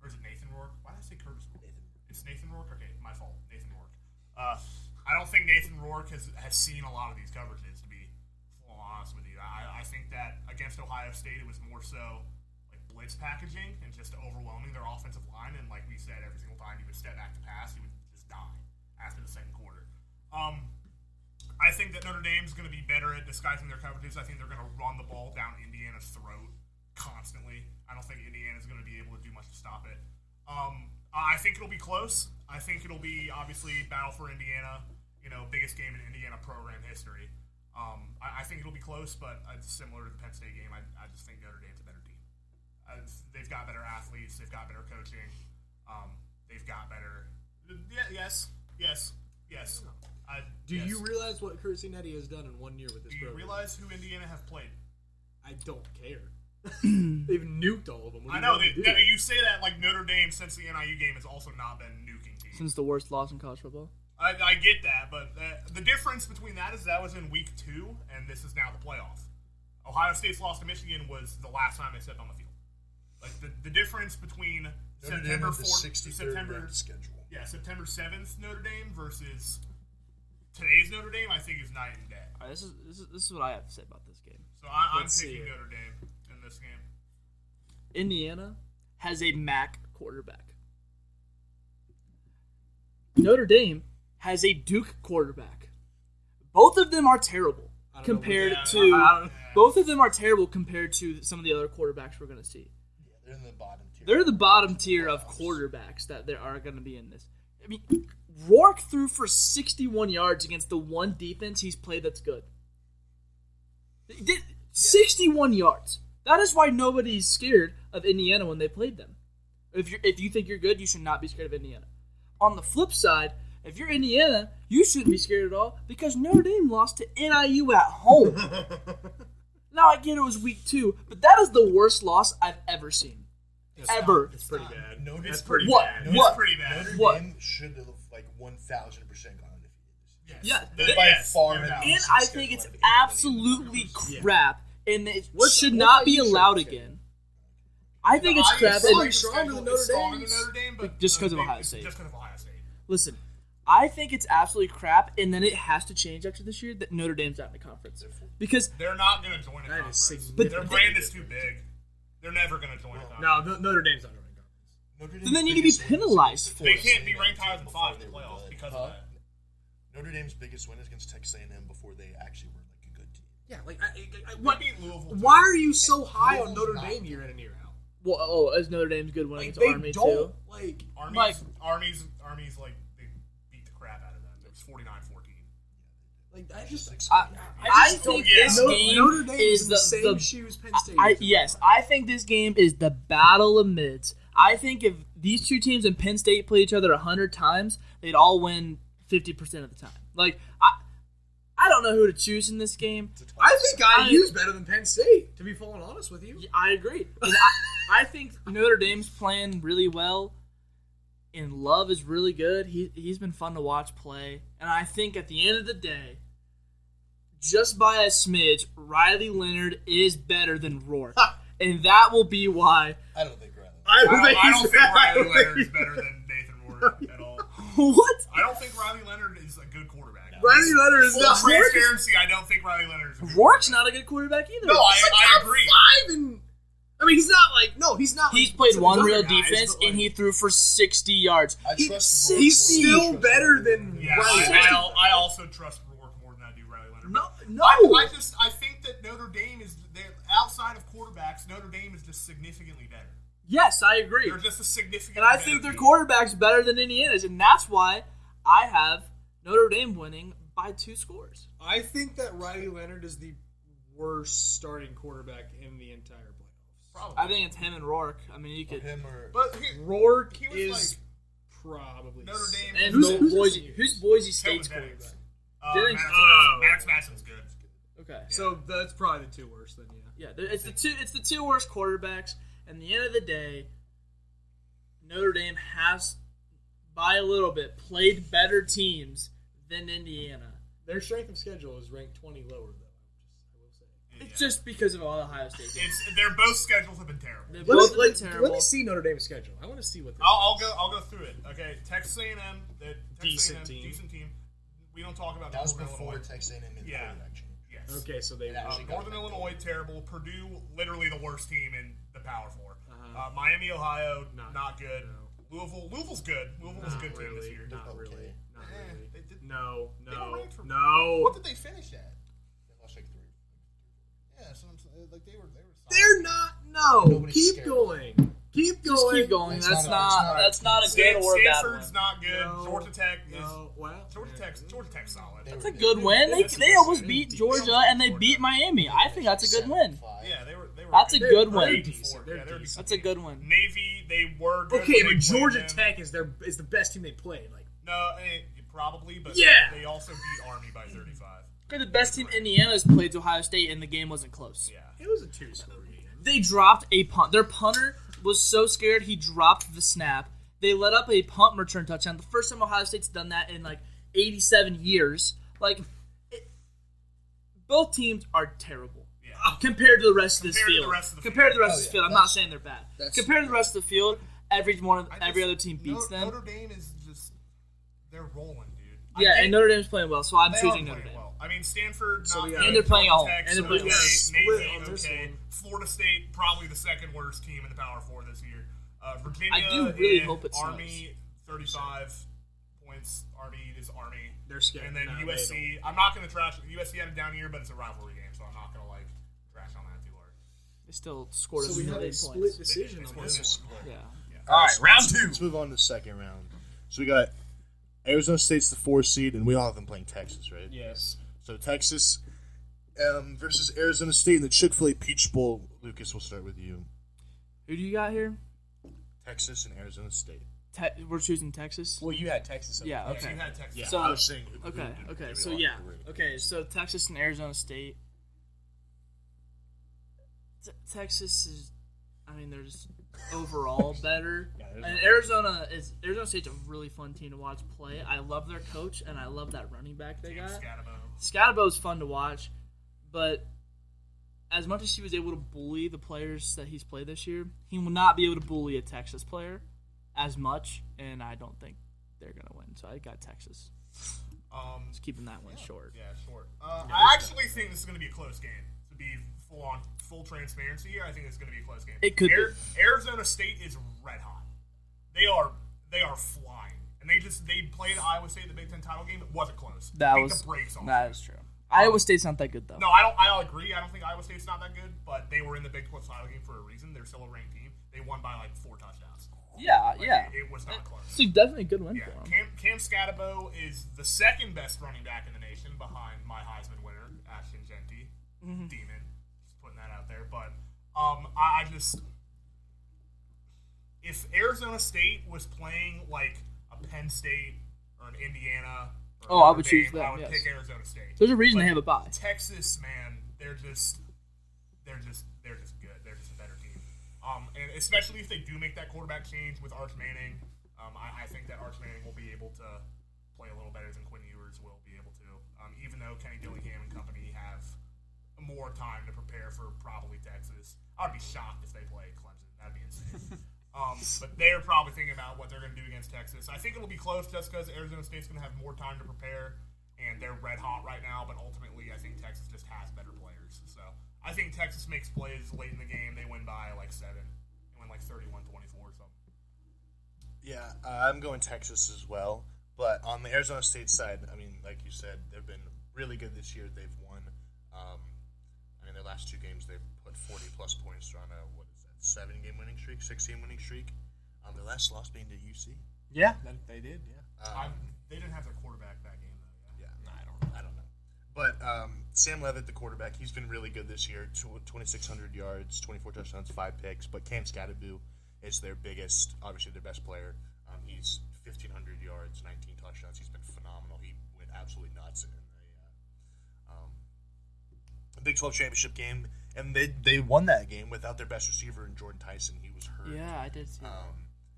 [SPEAKER 2] or is it Nathan Rourke? Why did I say Curtis Rourke? It's Nathan Rourke? Okay, my fault. Nathan Rourke. I don't think Nathan Rourke has seen a lot of these coverages, to be full honest with you. I think that against Ohio State, it was more so blitz packaging and just overwhelming their offensive line. And like we said, every single time he would step back to pass, he would just die after the second quarter. I think that Notre Dame's going to be better at disguising their coverages. I think they're going to run the ball down Indiana's throat constantly. I don't think Indiana's going to be able to do much to stop it. I think it'll be close. I think it'll be, obviously, battle for Indiana, biggest game in Indiana program history. I think it'll be close, but it's similar to the Penn State game. I just think Notre Dame's a better team. They've got better athletes. They've got better coaching. They've got better... Yes.
[SPEAKER 4] Do you realize what Kurt Cignetti has done in 1 year with this program?
[SPEAKER 2] Do you realize who Indiana have played?
[SPEAKER 4] I don't care. They've nuked all of them.
[SPEAKER 2] I know. You say that like Notre Dame, since the NIU game, has also not been nuking teams.
[SPEAKER 3] Since the worst loss in college football?
[SPEAKER 2] I get that, but the difference between that is that was in week 2, and this is now the playoff. Ohio State's loss to Michigan was the last time they stepped on the field. The difference between September 4th to September
[SPEAKER 1] schedule.
[SPEAKER 2] Yeah, September 7th Notre Dame versus today's Notre Dame, I think, is night and day.
[SPEAKER 3] All right, this is what I have to say about this game.
[SPEAKER 2] So I'm picking Notre Dame in this game.
[SPEAKER 3] Indiana has a MAC quarterback. Notre Dame has a Duke quarterback. Both of them are terrible compared to both of them are terrible compared to some of the other quarterbacks we're going to see.
[SPEAKER 1] Yeah, they're in the bottom tier.
[SPEAKER 3] They're the bottom tier of quarterbacks that there are going to be in this. I mean, Rourke threw for 61 yards against the one defense he's played that's good. He did 61 yards. That is why nobody's scared of Indiana when they played them. If you think you're good, you should not be scared of Indiana. On the flip side, if you're Indiana, you shouldn't be scared at all because Notre Dame lost to NIU at home. Now, I get it was week 2, but that is the worst loss I've ever seen. Ever.
[SPEAKER 4] It's pretty bad.
[SPEAKER 1] Notre
[SPEAKER 2] It's
[SPEAKER 1] Dame-
[SPEAKER 2] pretty
[SPEAKER 3] What?
[SPEAKER 2] bad.
[SPEAKER 3] What?
[SPEAKER 2] It's pretty bad.
[SPEAKER 1] Notre
[SPEAKER 3] What?
[SPEAKER 1] Dame should have 1,000% gone undefeated.
[SPEAKER 3] Yeah,
[SPEAKER 2] They-
[SPEAKER 1] By
[SPEAKER 2] yes,
[SPEAKER 1] far,
[SPEAKER 2] no doubt.
[SPEAKER 3] And
[SPEAKER 1] easiest
[SPEAKER 3] I think it's
[SPEAKER 1] schedule I've
[SPEAKER 3] absolutely
[SPEAKER 4] Yeah.
[SPEAKER 3] crap, and it
[SPEAKER 4] What's-
[SPEAKER 3] should
[SPEAKER 4] what
[SPEAKER 3] not
[SPEAKER 4] about
[SPEAKER 3] be
[SPEAKER 4] you,
[SPEAKER 3] allowed
[SPEAKER 4] Sharks?
[SPEAKER 3] again. I think it's
[SPEAKER 2] I
[SPEAKER 3] crap.
[SPEAKER 2] feel
[SPEAKER 3] and-
[SPEAKER 2] like the
[SPEAKER 4] stronger
[SPEAKER 2] schedule
[SPEAKER 4] than
[SPEAKER 2] is
[SPEAKER 4] Notre
[SPEAKER 2] stronger
[SPEAKER 4] Dame's.
[SPEAKER 2] than Notre Dame, but
[SPEAKER 3] Just 'cause of
[SPEAKER 2] Notre
[SPEAKER 3] Ohio
[SPEAKER 2] Dame-
[SPEAKER 3] State.
[SPEAKER 2] Just because of Ohio State.
[SPEAKER 3] Listen, I think it's absolutely crap, and then it has to change after this year that Notre Dame's out in the conference because
[SPEAKER 2] They're not going to join a
[SPEAKER 4] That is
[SPEAKER 2] conference.
[SPEAKER 4] significant.
[SPEAKER 2] Their brand is too big. They're never going to join a conference.
[SPEAKER 4] No, Notre Dame's not running conference.
[SPEAKER 1] Notre
[SPEAKER 3] then they need to be penalized for
[SPEAKER 2] They
[SPEAKER 3] it.
[SPEAKER 2] can't be ranked higher than 5 in the playoffs because of that.
[SPEAKER 1] Notre Dame's biggest win is against Texas A&M before they actually were a good team.
[SPEAKER 4] Yeah,
[SPEAKER 2] They beat Louisville.
[SPEAKER 4] why are you so high on
[SPEAKER 1] Louisville's
[SPEAKER 4] Notre
[SPEAKER 1] not
[SPEAKER 4] Dame year in and year out?
[SPEAKER 3] Well, is Notre Dame's good win
[SPEAKER 4] Like
[SPEAKER 3] against
[SPEAKER 4] they
[SPEAKER 3] Army
[SPEAKER 4] don't
[SPEAKER 3] too?
[SPEAKER 4] like.
[SPEAKER 2] Army's like they beat the crap out of them. It was 49-14.
[SPEAKER 4] Like I just.
[SPEAKER 3] I
[SPEAKER 4] just
[SPEAKER 3] think
[SPEAKER 2] don't-
[SPEAKER 3] this
[SPEAKER 2] yeah.
[SPEAKER 3] game
[SPEAKER 4] Notre Dame
[SPEAKER 3] is
[SPEAKER 4] in the same shoes Penn State.
[SPEAKER 3] I think this game is the battle of mids. I think if these two teams in Penn State play each other 100 times, they'd all win 50% of the time. Like I don't know who to choose in this game.
[SPEAKER 4] I think IU's better than Penn State. To be full and honest with you.
[SPEAKER 3] I agree. And I think Notre Dame's playing really well, and Love is really good. He's been fun to watch play, and I think at the end of the day, just by a smidge, Riley Leonard is better than Rourke, and that will be why.
[SPEAKER 1] I don't think Riley.
[SPEAKER 2] I don't think Riley Leonard is better than Nathan Rourke at all.
[SPEAKER 3] What?
[SPEAKER 2] I don't think Riley Leonard is a good quarterback.
[SPEAKER 4] Riley Leonard is
[SPEAKER 2] Full
[SPEAKER 4] not.
[SPEAKER 2] transparency, I don't think Riley Leonard is a good
[SPEAKER 3] Rourke's
[SPEAKER 2] quarterback.
[SPEAKER 3] not a good quarterback either.
[SPEAKER 2] No, I
[SPEAKER 4] Top
[SPEAKER 2] agree.
[SPEAKER 4] 5 and. I mean, he's not like. No, he's not.
[SPEAKER 3] He's
[SPEAKER 4] like
[SPEAKER 3] played
[SPEAKER 4] some
[SPEAKER 3] one
[SPEAKER 4] of these
[SPEAKER 3] real
[SPEAKER 4] other guys,
[SPEAKER 3] defense,
[SPEAKER 4] but,
[SPEAKER 3] and he
[SPEAKER 4] like,
[SPEAKER 3] threw for 60 yards.
[SPEAKER 1] I trust Rourke
[SPEAKER 4] he's
[SPEAKER 1] more than I
[SPEAKER 4] still
[SPEAKER 1] trust
[SPEAKER 4] better
[SPEAKER 1] Riley
[SPEAKER 4] than
[SPEAKER 1] Leonard.
[SPEAKER 2] Yeah,
[SPEAKER 4] Riley.
[SPEAKER 2] I also trust Rourke more than I do Riley Leonard.
[SPEAKER 3] No.
[SPEAKER 2] I think that Notre Dame is outside of quarterbacks. Notre Dame is just significantly better.
[SPEAKER 3] Yes, I agree.
[SPEAKER 2] They're just a significant.
[SPEAKER 3] And I think their quarterback's better than Indiana's, and that's why I have Notre Dame winning by 2 scores.
[SPEAKER 4] I think that Riley Leonard is the worst starting quarterback in the entire playoffs.
[SPEAKER 2] Probably.
[SPEAKER 3] I think it's him and Rourke. I mean, you could.
[SPEAKER 1] Him or
[SPEAKER 2] But
[SPEAKER 4] Rourke
[SPEAKER 2] He was
[SPEAKER 4] is probably
[SPEAKER 2] Notre Dame.
[SPEAKER 3] And
[SPEAKER 4] Who's-
[SPEAKER 3] who's
[SPEAKER 4] who's-
[SPEAKER 3] Boise
[SPEAKER 2] Kelvin
[SPEAKER 3] State's
[SPEAKER 2] Jennings.
[SPEAKER 3] Jennings-
[SPEAKER 4] Oh.
[SPEAKER 3] Oh.
[SPEAKER 2] Max Masson's good.
[SPEAKER 3] Okay.
[SPEAKER 4] So that's probably the 2 worst then. Yeah.
[SPEAKER 3] Yeah, it's the two worst quarterbacks. And at the end of the day, Notre Dame has, by a little bit, played better teams than Indiana.
[SPEAKER 4] Their strength of schedule is ranked 20 lower though. I will say.
[SPEAKER 3] It's just because of all the Ohio State games.
[SPEAKER 2] Their both schedules have been terrible.
[SPEAKER 3] They've
[SPEAKER 4] Let
[SPEAKER 3] both
[SPEAKER 4] me,
[SPEAKER 3] been terrible.
[SPEAKER 4] let me see Notre Dame's schedule. I want to see what.
[SPEAKER 2] I'll go through it. Okay, Texas A&M,
[SPEAKER 4] Decent team.
[SPEAKER 2] decent team. We don't talk about
[SPEAKER 1] that was
[SPEAKER 2] Northern
[SPEAKER 1] before
[SPEAKER 2] Illinois.
[SPEAKER 1] Texas A&M and
[SPEAKER 2] Yeah.
[SPEAKER 1] Florida, actually.
[SPEAKER 2] Yes.
[SPEAKER 4] Okay, so they.
[SPEAKER 1] Yeah, actually got
[SPEAKER 2] Northern
[SPEAKER 1] that
[SPEAKER 2] Illinois terrible. Purdue literally the worst team in the Power 4.
[SPEAKER 4] Uh-huh.
[SPEAKER 2] Miami, Ohio not good.
[SPEAKER 4] no.
[SPEAKER 2] Louisville's good. Louisville's a good team this year.
[SPEAKER 4] Not
[SPEAKER 1] Okay.
[SPEAKER 4] really. Not
[SPEAKER 2] Eh,
[SPEAKER 4] really.
[SPEAKER 2] they did-
[SPEAKER 4] No.
[SPEAKER 2] They were ranked for-
[SPEAKER 4] No.
[SPEAKER 2] What did they finish at?
[SPEAKER 1] They lost like 3.
[SPEAKER 2] Yeah, so I'm saying, like they were.
[SPEAKER 4] They're not. No.
[SPEAKER 1] Nobody's
[SPEAKER 4] Keep
[SPEAKER 1] scared.
[SPEAKER 4] going. Keep
[SPEAKER 3] Just
[SPEAKER 4] going.
[SPEAKER 3] keep going.
[SPEAKER 1] It's
[SPEAKER 3] That's
[SPEAKER 1] not-
[SPEAKER 3] not
[SPEAKER 1] it's not-
[SPEAKER 3] a good or a bad
[SPEAKER 2] Stanford's
[SPEAKER 3] one.
[SPEAKER 2] not good.
[SPEAKER 4] No.
[SPEAKER 2] Georgia Tech is.
[SPEAKER 4] No. Well.
[SPEAKER 2] Georgia Tech's solid.
[SPEAKER 3] That's a good win. They almost beat Georgia and they beat Miami. I think that's a good win.
[SPEAKER 2] Yeah, they were.
[SPEAKER 3] That's a
[SPEAKER 2] good.
[SPEAKER 3] good
[SPEAKER 4] They're
[SPEAKER 3] win.
[SPEAKER 4] decent. They're
[SPEAKER 2] Yeah, they're
[SPEAKER 4] decent.
[SPEAKER 3] That's a good win.
[SPEAKER 2] Navy, they were good.
[SPEAKER 4] Okay,
[SPEAKER 2] when
[SPEAKER 4] but
[SPEAKER 2] they played
[SPEAKER 4] Georgia
[SPEAKER 2] them.
[SPEAKER 4] Tech is the best team they played. Like
[SPEAKER 2] No, probably, but
[SPEAKER 4] Yeah.
[SPEAKER 2] they also beat Army by 35.
[SPEAKER 3] The best team Indiana's played to Ohio State and the game wasn't close.
[SPEAKER 2] Yeah.
[SPEAKER 4] it was a 2-score game.
[SPEAKER 3] They dropped a punt. Their punter was so scared he dropped the snap. They let up a punt return touchdown. The first time Ohio State's done that in like 87 years. Both teams are terrible
[SPEAKER 2] Yeah.
[SPEAKER 3] compared to the rest of this
[SPEAKER 2] Compared to
[SPEAKER 3] field.
[SPEAKER 2] the rest of the
[SPEAKER 3] Compared to the
[SPEAKER 2] field.
[SPEAKER 3] rest of this
[SPEAKER 1] Oh,
[SPEAKER 3] field,
[SPEAKER 1] yeah.
[SPEAKER 3] I'm not saying they're bad.
[SPEAKER 1] That's-
[SPEAKER 3] Compared to the rest of the field, every
[SPEAKER 2] I
[SPEAKER 3] other
[SPEAKER 2] just-
[SPEAKER 3] team beats them.
[SPEAKER 2] Notre Dame is just they're rolling, dude.
[SPEAKER 3] Yeah, and Notre Dame's playing well, so I'm
[SPEAKER 2] they
[SPEAKER 3] choosing
[SPEAKER 2] are
[SPEAKER 3] Notre
[SPEAKER 2] playing
[SPEAKER 3] Dame.
[SPEAKER 2] well. I mean, Stanford,
[SPEAKER 4] So
[SPEAKER 2] not
[SPEAKER 4] we
[SPEAKER 2] good.
[SPEAKER 4] got-
[SPEAKER 3] And they're playing at home.
[SPEAKER 2] Texas,
[SPEAKER 3] And they're playing
[SPEAKER 2] okay.
[SPEAKER 3] at home.
[SPEAKER 4] Split
[SPEAKER 2] Navy,
[SPEAKER 4] on this
[SPEAKER 2] okay.
[SPEAKER 4] one.
[SPEAKER 2] Florida State, probably the second worst team in the Power 4 this year. Virginia,
[SPEAKER 3] I do really
[SPEAKER 2] and
[SPEAKER 3] hope it snows.
[SPEAKER 2] Army, 35 points. Army is Army.
[SPEAKER 4] They're scared.
[SPEAKER 2] And then
[SPEAKER 4] No, they
[SPEAKER 2] USC. I'm not going to trash. USC had a down year, but it's a rivalry game, so I'm not going to trash on that too hard.
[SPEAKER 3] They still scored
[SPEAKER 4] So we have a
[SPEAKER 3] 8
[SPEAKER 4] split
[SPEAKER 3] points.
[SPEAKER 4] decision on this one.
[SPEAKER 3] Yeah.
[SPEAKER 1] All right, round 2. Let's move on to the second round. So we got Arizona State's the 4 seed, and we all have them playing Texas, right?
[SPEAKER 4] Yes.
[SPEAKER 1] So Texas versus Arizona State in the Chick-fil-A Peach Bowl. Lucas, we'll start with you.
[SPEAKER 3] Who do you got here?
[SPEAKER 1] Texas and Arizona State.
[SPEAKER 3] We're choosing Texas.
[SPEAKER 4] Well, you had Texas.
[SPEAKER 3] Yeah,
[SPEAKER 2] Yeah,
[SPEAKER 3] okay.
[SPEAKER 2] you had Texas.
[SPEAKER 1] Yeah,
[SPEAKER 3] So-
[SPEAKER 1] I was saying.
[SPEAKER 3] Okay. So yeah. Okay. So Texas and Arizona State. Texas is, I mean, they're just overall better. And Arizona State's a really fun team to watch play. I love their coach and I love that running back they
[SPEAKER 2] Cam
[SPEAKER 3] got.
[SPEAKER 2] Scatabo.
[SPEAKER 3] Scadabo's fun to watch, but as much as he was able to bully the players that he's played this year, he will not be able to bully a Texas player as much, and I don't think they're going to win. So I got Texas. Just keeping that one short.
[SPEAKER 2] Yeah, short. I actually think this is going to be a close game. To be full transparency here, I think it's going to be a close game.
[SPEAKER 3] It could be.
[SPEAKER 2] Arizona State is red hot. They are flying, and they played Iowa State in the Big Ten title game. It wasn't close.
[SPEAKER 3] That
[SPEAKER 2] Beat
[SPEAKER 3] was
[SPEAKER 2] the brakes off.
[SPEAKER 3] That is true. Iowa State's not that good though.
[SPEAKER 2] No, I'll agree. I don't think Iowa State's not that good, but they were in the Big 12 title game for a reason. They're still a ranked team. They won by like 4 touchdowns.
[SPEAKER 3] Yeah,
[SPEAKER 2] Like,
[SPEAKER 3] yeah.
[SPEAKER 2] It was not close.
[SPEAKER 3] It's definitely a good win
[SPEAKER 2] Yeah,
[SPEAKER 3] for them.
[SPEAKER 2] Cam Scatabo is the second best running back in the nation behind my Heisman winner, Ashton Genty.
[SPEAKER 3] Mm-hmm.
[SPEAKER 2] Demon. Just putting that out there. But I just... If Arizona State was playing like a Penn State or an Indiana...
[SPEAKER 3] Oh,
[SPEAKER 2] or
[SPEAKER 3] I
[SPEAKER 2] Notre
[SPEAKER 3] would choose
[SPEAKER 2] Dame, I
[SPEAKER 3] them,
[SPEAKER 2] would
[SPEAKER 3] yes.
[SPEAKER 2] pick Arizona State.
[SPEAKER 3] There's a reason
[SPEAKER 2] But
[SPEAKER 3] they have a bye.
[SPEAKER 2] Texas, man, they're just good. They're just a better team. And especially if they do make that quarterback change with Arch Manning, I think that Arch Manning will be able to play a little better than Quinn Ewers will be able to. Even though Kenny Dillingham and company have more time to prepare for probably Texas, I'd be shocked if they play Clemson. That'd be insane. But they're probably thinking about what they're going to do against Texas. I think it'll be close just because Arizona State's going to have more time to prepare, and they're red hot right now. But ultimately, I think Texas just has better players. So I think Texas makes plays late in the game. They win by like 7. They win like 31-24 or something.
[SPEAKER 1] Yeah, I'm going Texas as well. But on the Arizona State side, I mean, like you said, they've been really good this year. They've won. I mean, their last 2 games, they've put 40-plus points on a, 7-game winning streak, 6-game winning streak. Their last loss being to UC.
[SPEAKER 4] Yeah, they did. Yeah.
[SPEAKER 2] They didn't have their quarterback that game, though.
[SPEAKER 1] Yeah, I don't know. But Sam Leavitt, the quarterback, he's been really good this year. 2,600 yards, 24 touchdowns, 5 picks. But Cam Scatabo is their biggest, obviously their best player. He's 1,500 yards, 19 touchdowns. He's been phenomenal. He went absolutely nuts in the Big 12 championship game, and they won that game without their best receiver in Jordan Tyson. He was hurt.
[SPEAKER 3] Yeah, I did see that.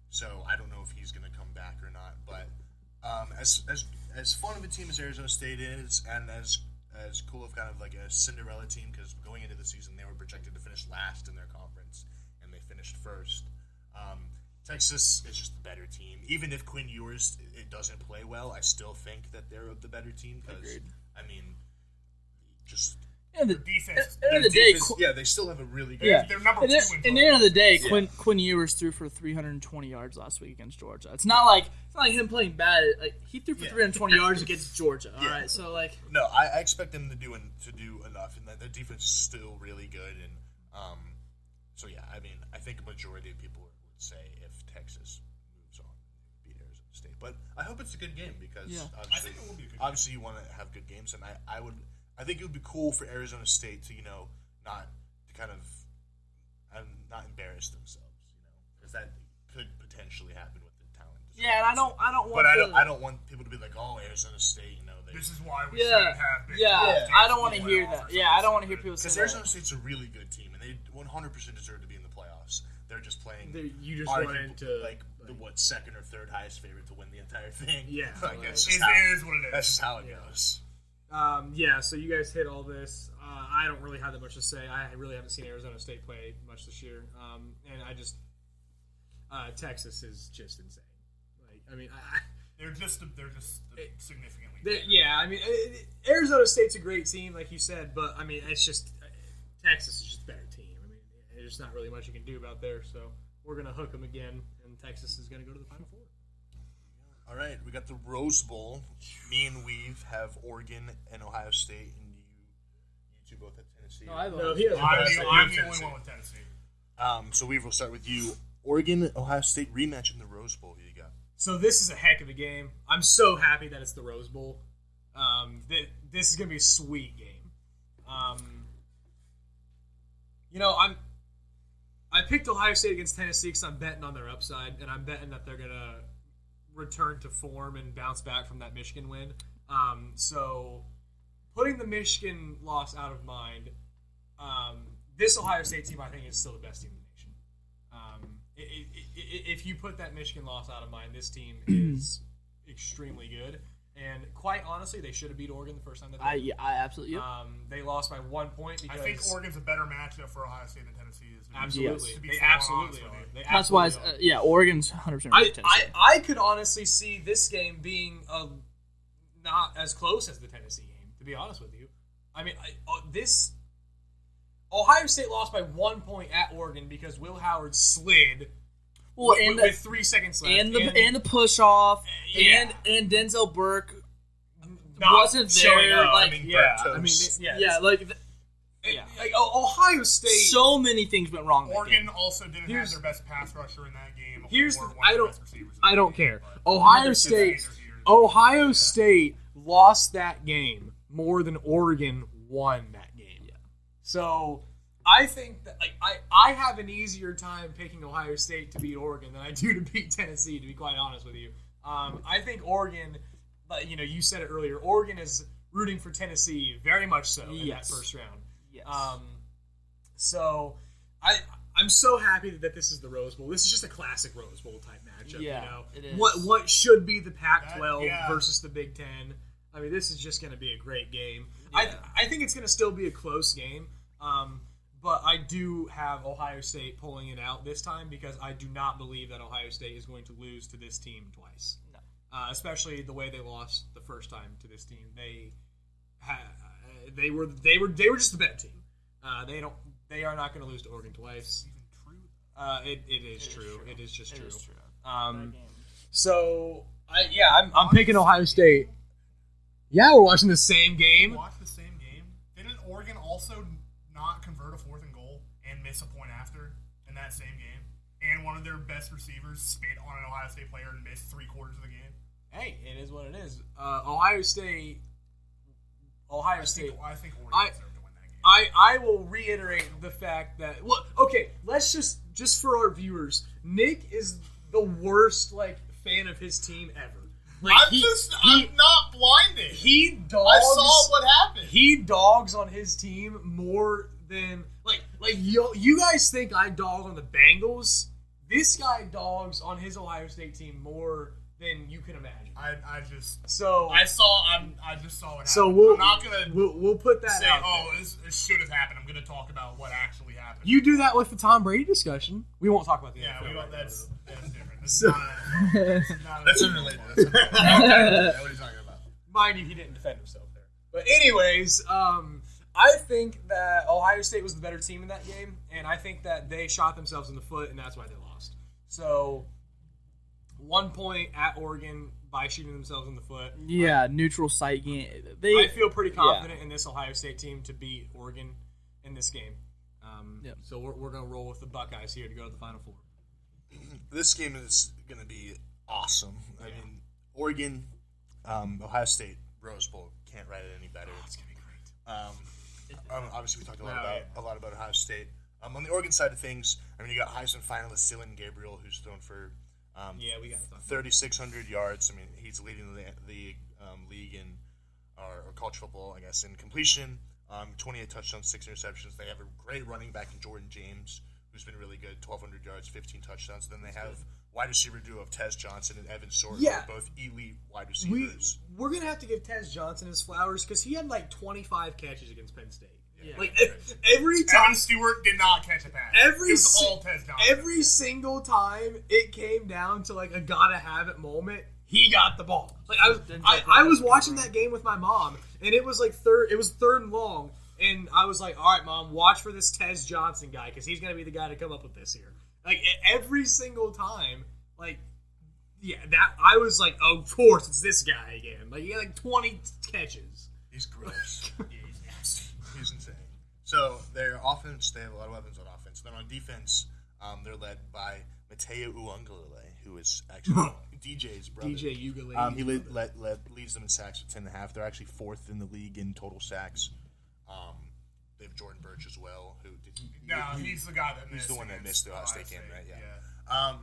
[SPEAKER 1] So I don't know if he's going to come back or not. But as fun of a team as Arizona State is, and as cool of kind of like a Cinderella team, because going into the season they were projected to finish last in their conference, and they finished first. Texas is just a better team. Even if Quinn Ewers it doesn't play well, I still think that they're the better team. Because I mean, just
[SPEAKER 3] And the
[SPEAKER 2] Defense.
[SPEAKER 3] At the end of the day,
[SPEAKER 1] defense, yeah, they still have a really good.
[SPEAKER 3] yeah.
[SPEAKER 2] They're number
[SPEAKER 3] And
[SPEAKER 2] 2
[SPEAKER 3] then-
[SPEAKER 2] in
[SPEAKER 3] at the end of the day,
[SPEAKER 1] Yeah.
[SPEAKER 3] Quinn Ewers threw for 320 yards last week against Georgia. It's not like him playing bad. Like he threw for 320 yards against Georgia. All right, so like
[SPEAKER 1] No, I expect them to do enough, and that the defense is still really good. And so yeah, I mean, I think a majority of people would say if Texas moves on, they would beat Arizona State. But I hope it's a good game because
[SPEAKER 3] Yeah.
[SPEAKER 2] I think it will be a good game.
[SPEAKER 1] obviously you want to have good games, and I think it would be cool for Arizona State to not to kind of not embarrass themselves, because that could potentially happen with the talent.
[SPEAKER 3] yeah, and I don't want.
[SPEAKER 1] But
[SPEAKER 3] the-
[SPEAKER 1] I don't want people to be like, oh, Arizona State,
[SPEAKER 2] This is why we
[SPEAKER 3] Yeah,
[SPEAKER 2] shouldn't have big
[SPEAKER 3] yeah.
[SPEAKER 2] teams
[SPEAKER 3] I don't want
[SPEAKER 2] in
[SPEAKER 3] to
[SPEAKER 2] the
[SPEAKER 3] hear
[SPEAKER 2] playoffs
[SPEAKER 3] that.
[SPEAKER 2] or
[SPEAKER 3] Yeah, I don't
[SPEAKER 2] something
[SPEAKER 3] want to hear
[SPEAKER 2] stupid.
[SPEAKER 3] people say
[SPEAKER 1] Because
[SPEAKER 3] that.
[SPEAKER 1] Arizona State's a really good team, and they 100% deserve to be in the playoffs. They're just playing.
[SPEAKER 4] You just
[SPEAKER 1] arguably,
[SPEAKER 4] run into
[SPEAKER 1] like the second or third highest favorite to win the entire thing.
[SPEAKER 4] Yeah,
[SPEAKER 1] like,
[SPEAKER 4] like,
[SPEAKER 1] that's
[SPEAKER 2] It
[SPEAKER 1] just how,
[SPEAKER 2] is what it is.
[SPEAKER 1] that's just how it
[SPEAKER 4] Yeah.
[SPEAKER 1] goes.
[SPEAKER 4] Yeah, so you guys hit all this. I don't really have that much to say. I really haven't seen Arizona State play much this year, and I just Texas is just insane. Like, I mean,
[SPEAKER 2] They're just significantly.
[SPEAKER 4] yeah, I mean, Arizona State's a great team, like you said, but I mean, it's just Texas is just a better team. I mean, there's not really much you can do about there. So we're gonna hook them again, and Texas is gonna go to the Final Four.
[SPEAKER 1] All right, we got the Rose Bowl. Me and Weave have Oregon and Ohio State, and you two both have Tennessee.
[SPEAKER 3] No, I
[SPEAKER 4] No, he has
[SPEAKER 2] I'm
[SPEAKER 4] Tennessee.
[SPEAKER 2] the only
[SPEAKER 1] Tennessee.
[SPEAKER 2] one with Tennessee.
[SPEAKER 1] So Weave, we'll start with you. Oregon, Ohio State rematch in the Rose Bowl. Who you got?
[SPEAKER 4] So this is a heck of a game. I'm so happy that it's the Rose Bowl. This is gonna be a sweet game. I'm I picked Ohio State against Tennessee because I'm betting on their upside, and I'm betting that they're gonna return to form and bounce back from that Michigan win. So putting the Michigan loss out of mind, this Ohio State team I think is still the best team in the nation. If you put that Michigan loss out of mind, this team is extremely good. And quite honestly, they should have beat Oregon the first time that they did.
[SPEAKER 3] I absolutely.
[SPEAKER 4] They lost by 1 point because
[SPEAKER 2] I think Oregon's a better matchup for Ohio State than Tennessee is.
[SPEAKER 4] Absolutely,
[SPEAKER 2] To be
[SPEAKER 4] they
[SPEAKER 2] fair,
[SPEAKER 4] absolutely
[SPEAKER 2] honest with
[SPEAKER 4] are.
[SPEAKER 2] you.
[SPEAKER 4] They
[SPEAKER 3] That's why,
[SPEAKER 4] absolutely are.
[SPEAKER 3] Oregon's 100%.
[SPEAKER 4] I could honestly see this game being not as close as the Tennessee game. To be honest with you, I mean, this Ohio State lost by 1 point at Oregon because Will Howard slid. With 3 seconds left,
[SPEAKER 3] and the push off,
[SPEAKER 4] Yeah.
[SPEAKER 3] and Denzel Burke
[SPEAKER 4] not
[SPEAKER 3] wasn't
[SPEAKER 4] showing
[SPEAKER 3] there.
[SPEAKER 4] up.
[SPEAKER 3] Like, Ohio State.
[SPEAKER 4] So
[SPEAKER 3] So many things went wrong. that
[SPEAKER 2] Oregon
[SPEAKER 3] game.
[SPEAKER 2] also didn't have their best pass rusher in that game.
[SPEAKER 4] Here's
[SPEAKER 2] or
[SPEAKER 4] the-
[SPEAKER 2] one of
[SPEAKER 4] I
[SPEAKER 2] their
[SPEAKER 4] don't-
[SPEAKER 2] best receivers in
[SPEAKER 4] I
[SPEAKER 2] that
[SPEAKER 4] don't
[SPEAKER 2] game,
[SPEAKER 4] care.
[SPEAKER 2] but-
[SPEAKER 4] Ohio
[SPEAKER 2] It's
[SPEAKER 4] State.
[SPEAKER 2] neither here nor there.
[SPEAKER 4] Ohio State lost that game more than Oregon won that game.
[SPEAKER 3] Yeah.
[SPEAKER 4] So I think that I have an easier time picking Ohio State to beat Oregon than I do to beat Tennessee. To be quite honest with you, I think Oregon. You said it earlier. Oregon is rooting for Tennessee very much so in that
[SPEAKER 3] Yes.
[SPEAKER 4] first round.
[SPEAKER 3] Yes.
[SPEAKER 4] So I'm so happy that this is the Rose Bowl. This is just a classic Rose Bowl type matchup.
[SPEAKER 3] Yeah, it is.
[SPEAKER 4] What should be the Pac-12
[SPEAKER 2] That- yeah.
[SPEAKER 4] versus the Big Ten. I mean, this is just going to be a great game.
[SPEAKER 3] Yeah.
[SPEAKER 4] I think it's going to still be a close game, but I do have Ohio State pulling it out this time because I do not believe that Ohio State is going to lose to this team twice.
[SPEAKER 3] No.
[SPEAKER 4] Especially the way they lost the first time to this team. They were just the better team. They are not going to lose to Oregon twice.
[SPEAKER 2] Even true.
[SPEAKER 4] It is true. It is just
[SPEAKER 3] It
[SPEAKER 4] true.
[SPEAKER 3] is true.
[SPEAKER 4] Um,
[SPEAKER 3] That game.
[SPEAKER 4] so I'm picking Ohio State. Yeah, we're watching the same game.
[SPEAKER 2] Watch the same game. Didn't Oregon also not convert a 4th and goal and miss a point after in that same game? And one of their best receivers spit on an Ohio State player and missed 3/4 of the game.
[SPEAKER 4] Hey, it is what it is. Ohio State.
[SPEAKER 2] I think Oregon
[SPEAKER 4] I-
[SPEAKER 2] deserved to win that game.
[SPEAKER 4] I will reiterate the fact that let's just for our viewers, Nick is the worst fan of his team ever.
[SPEAKER 2] I'm not blinded.
[SPEAKER 4] He dogs.
[SPEAKER 2] I saw what happened.
[SPEAKER 4] He dogs on his team more than you guys think I dog on the Bengals. This guy dogs on his Ohio State team more than you can imagine.
[SPEAKER 2] I just
[SPEAKER 4] So
[SPEAKER 2] I just saw what happened.
[SPEAKER 4] so
[SPEAKER 2] I'm not gonna
[SPEAKER 4] we'll put that
[SPEAKER 2] say,
[SPEAKER 4] out
[SPEAKER 2] oh,
[SPEAKER 4] there.
[SPEAKER 2] this should have happened. I'm gonna talk about what actually happened.
[SPEAKER 4] You do that with the Tom Brady discussion. We won't talk about the
[SPEAKER 2] Yeah,
[SPEAKER 4] NFL
[SPEAKER 2] we
[SPEAKER 4] right
[SPEAKER 2] don't,
[SPEAKER 4] now,
[SPEAKER 2] that's
[SPEAKER 4] though.
[SPEAKER 2] different. That's
[SPEAKER 4] So-
[SPEAKER 2] not
[SPEAKER 1] That's unrelated. That's unrelated. What are you talking about?
[SPEAKER 4] Mind you, he didn't defend himself there. But anyways, I think that Ohio State was the better team in that game, and I think that they shot themselves in the foot, and that's why they lost. So, 1 point at Oregon by shooting themselves in the foot.
[SPEAKER 3] Yeah, neutral site game.
[SPEAKER 4] I feel pretty confident in this Ohio State team to beat Oregon in this game.
[SPEAKER 3] Yep.
[SPEAKER 4] So we're going to roll with the Buckeyes here to go to the Final Four.
[SPEAKER 1] This game is going to be awesome. I mean, Oregon, Ohio State, Rose Bowl can't write it any better.
[SPEAKER 4] It's going to be great.
[SPEAKER 1] Obviously, we talked a lot about Ohio State. On the Oregon side of things, I mean, you got Heisman finalist Dylan Gabriel, who's thrown for
[SPEAKER 4] We got to talk.
[SPEAKER 1] 3,600 yards. I mean, he's leading the league in or college football, I guess, in completion. 28 touchdowns, 6 interceptions. They have a great running back in Jordan James, who's been really good, 1,200 yards, 15 touchdowns. Then they have wide receiver duo of Tez Johnson and Evan Sorg, who are both elite wide receivers.
[SPEAKER 4] We're going to have to give Tez Johnson his flowers because he had 25 catches against Penn State.
[SPEAKER 3] Yeah.
[SPEAKER 4] Every time.
[SPEAKER 2] Evan Stewart did not catch a pass. It was all Tez Johnson.
[SPEAKER 4] Every single time it came down to a gotta have it moment, he got the ball. I was watching that game with my mom, and it was third. It was 3rd and long, and I was like, "All right, Mom, watch for this Tez Johnson guy because he's gonna be the guy to come up with this here." Every single time, that I was like, "Oh, of course, it's this guy again." He had 20 catches.
[SPEAKER 1] He's gross.
[SPEAKER 2] Yeah, he's nasty.
[SPEAKER 1] He's insane. So their offense, they have a lot of weapons on offense. Then on defense, they're led by Mateo Uungalele, who is actually DJ's brother.
[SPEAKER 4] DJ Ugalele.
[SPEAKER 1] He leads them in sacks with 10.5. They're actually 4th in the league in total sacks. they have Jordan Birch as well. Who did he?
[SPEAKER 2] No, he's the guy that
[SPEAKER 1] He's
[SPEAKER 2] missed.
[SPEAKER 1] the one that missed the Ohio State game, right?
[SPEAKER 2] Yeah.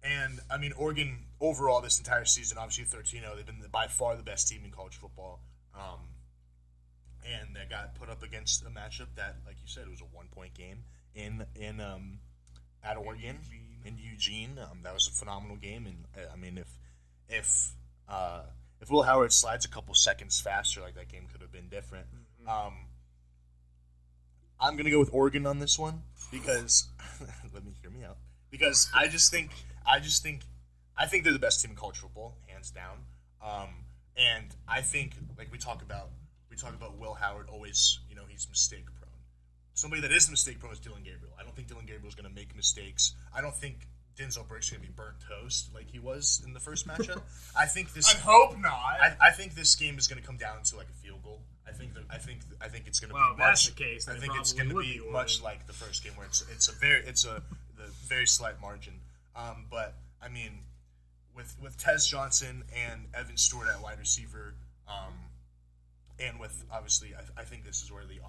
[SPEAKER 1] And I mean, Oregon overall this entire season, obviously 13-0, they've been by far the best team in college football. And they got put up against a matchup that, like you said, was a 1-point game at Oregon in Eugene. That was a phenomenal game, and I mean, if Will Howard slides a couple seconds faster, like that game could have been different. I'm gonna go with Oregon on this one because let me hear me out. Because I think they're the best team in college football, hands down. And I think, like we talk about Will Howard always, he's mistake prone. Somebody that is mistake prone is Dylan Gabriel. I don't think Dylan Gabriel is going to make mistakes. I don't think Denzel Burke's going to be burnt toast like he was in the first matchup. I
[SPEAKER 2] hope not.
[SPEAKER 1] I think this game is going to come down to like a field goal. I think it's going to be.
[SPEAKER 4] Well, if that's the case,
[SPEAKER 1] I think it's going to be much like the first game where it's a very slight margin. But I mean, with Tez Johnson and Evan Stewart at wide receiver, and with obviously, I think this is where the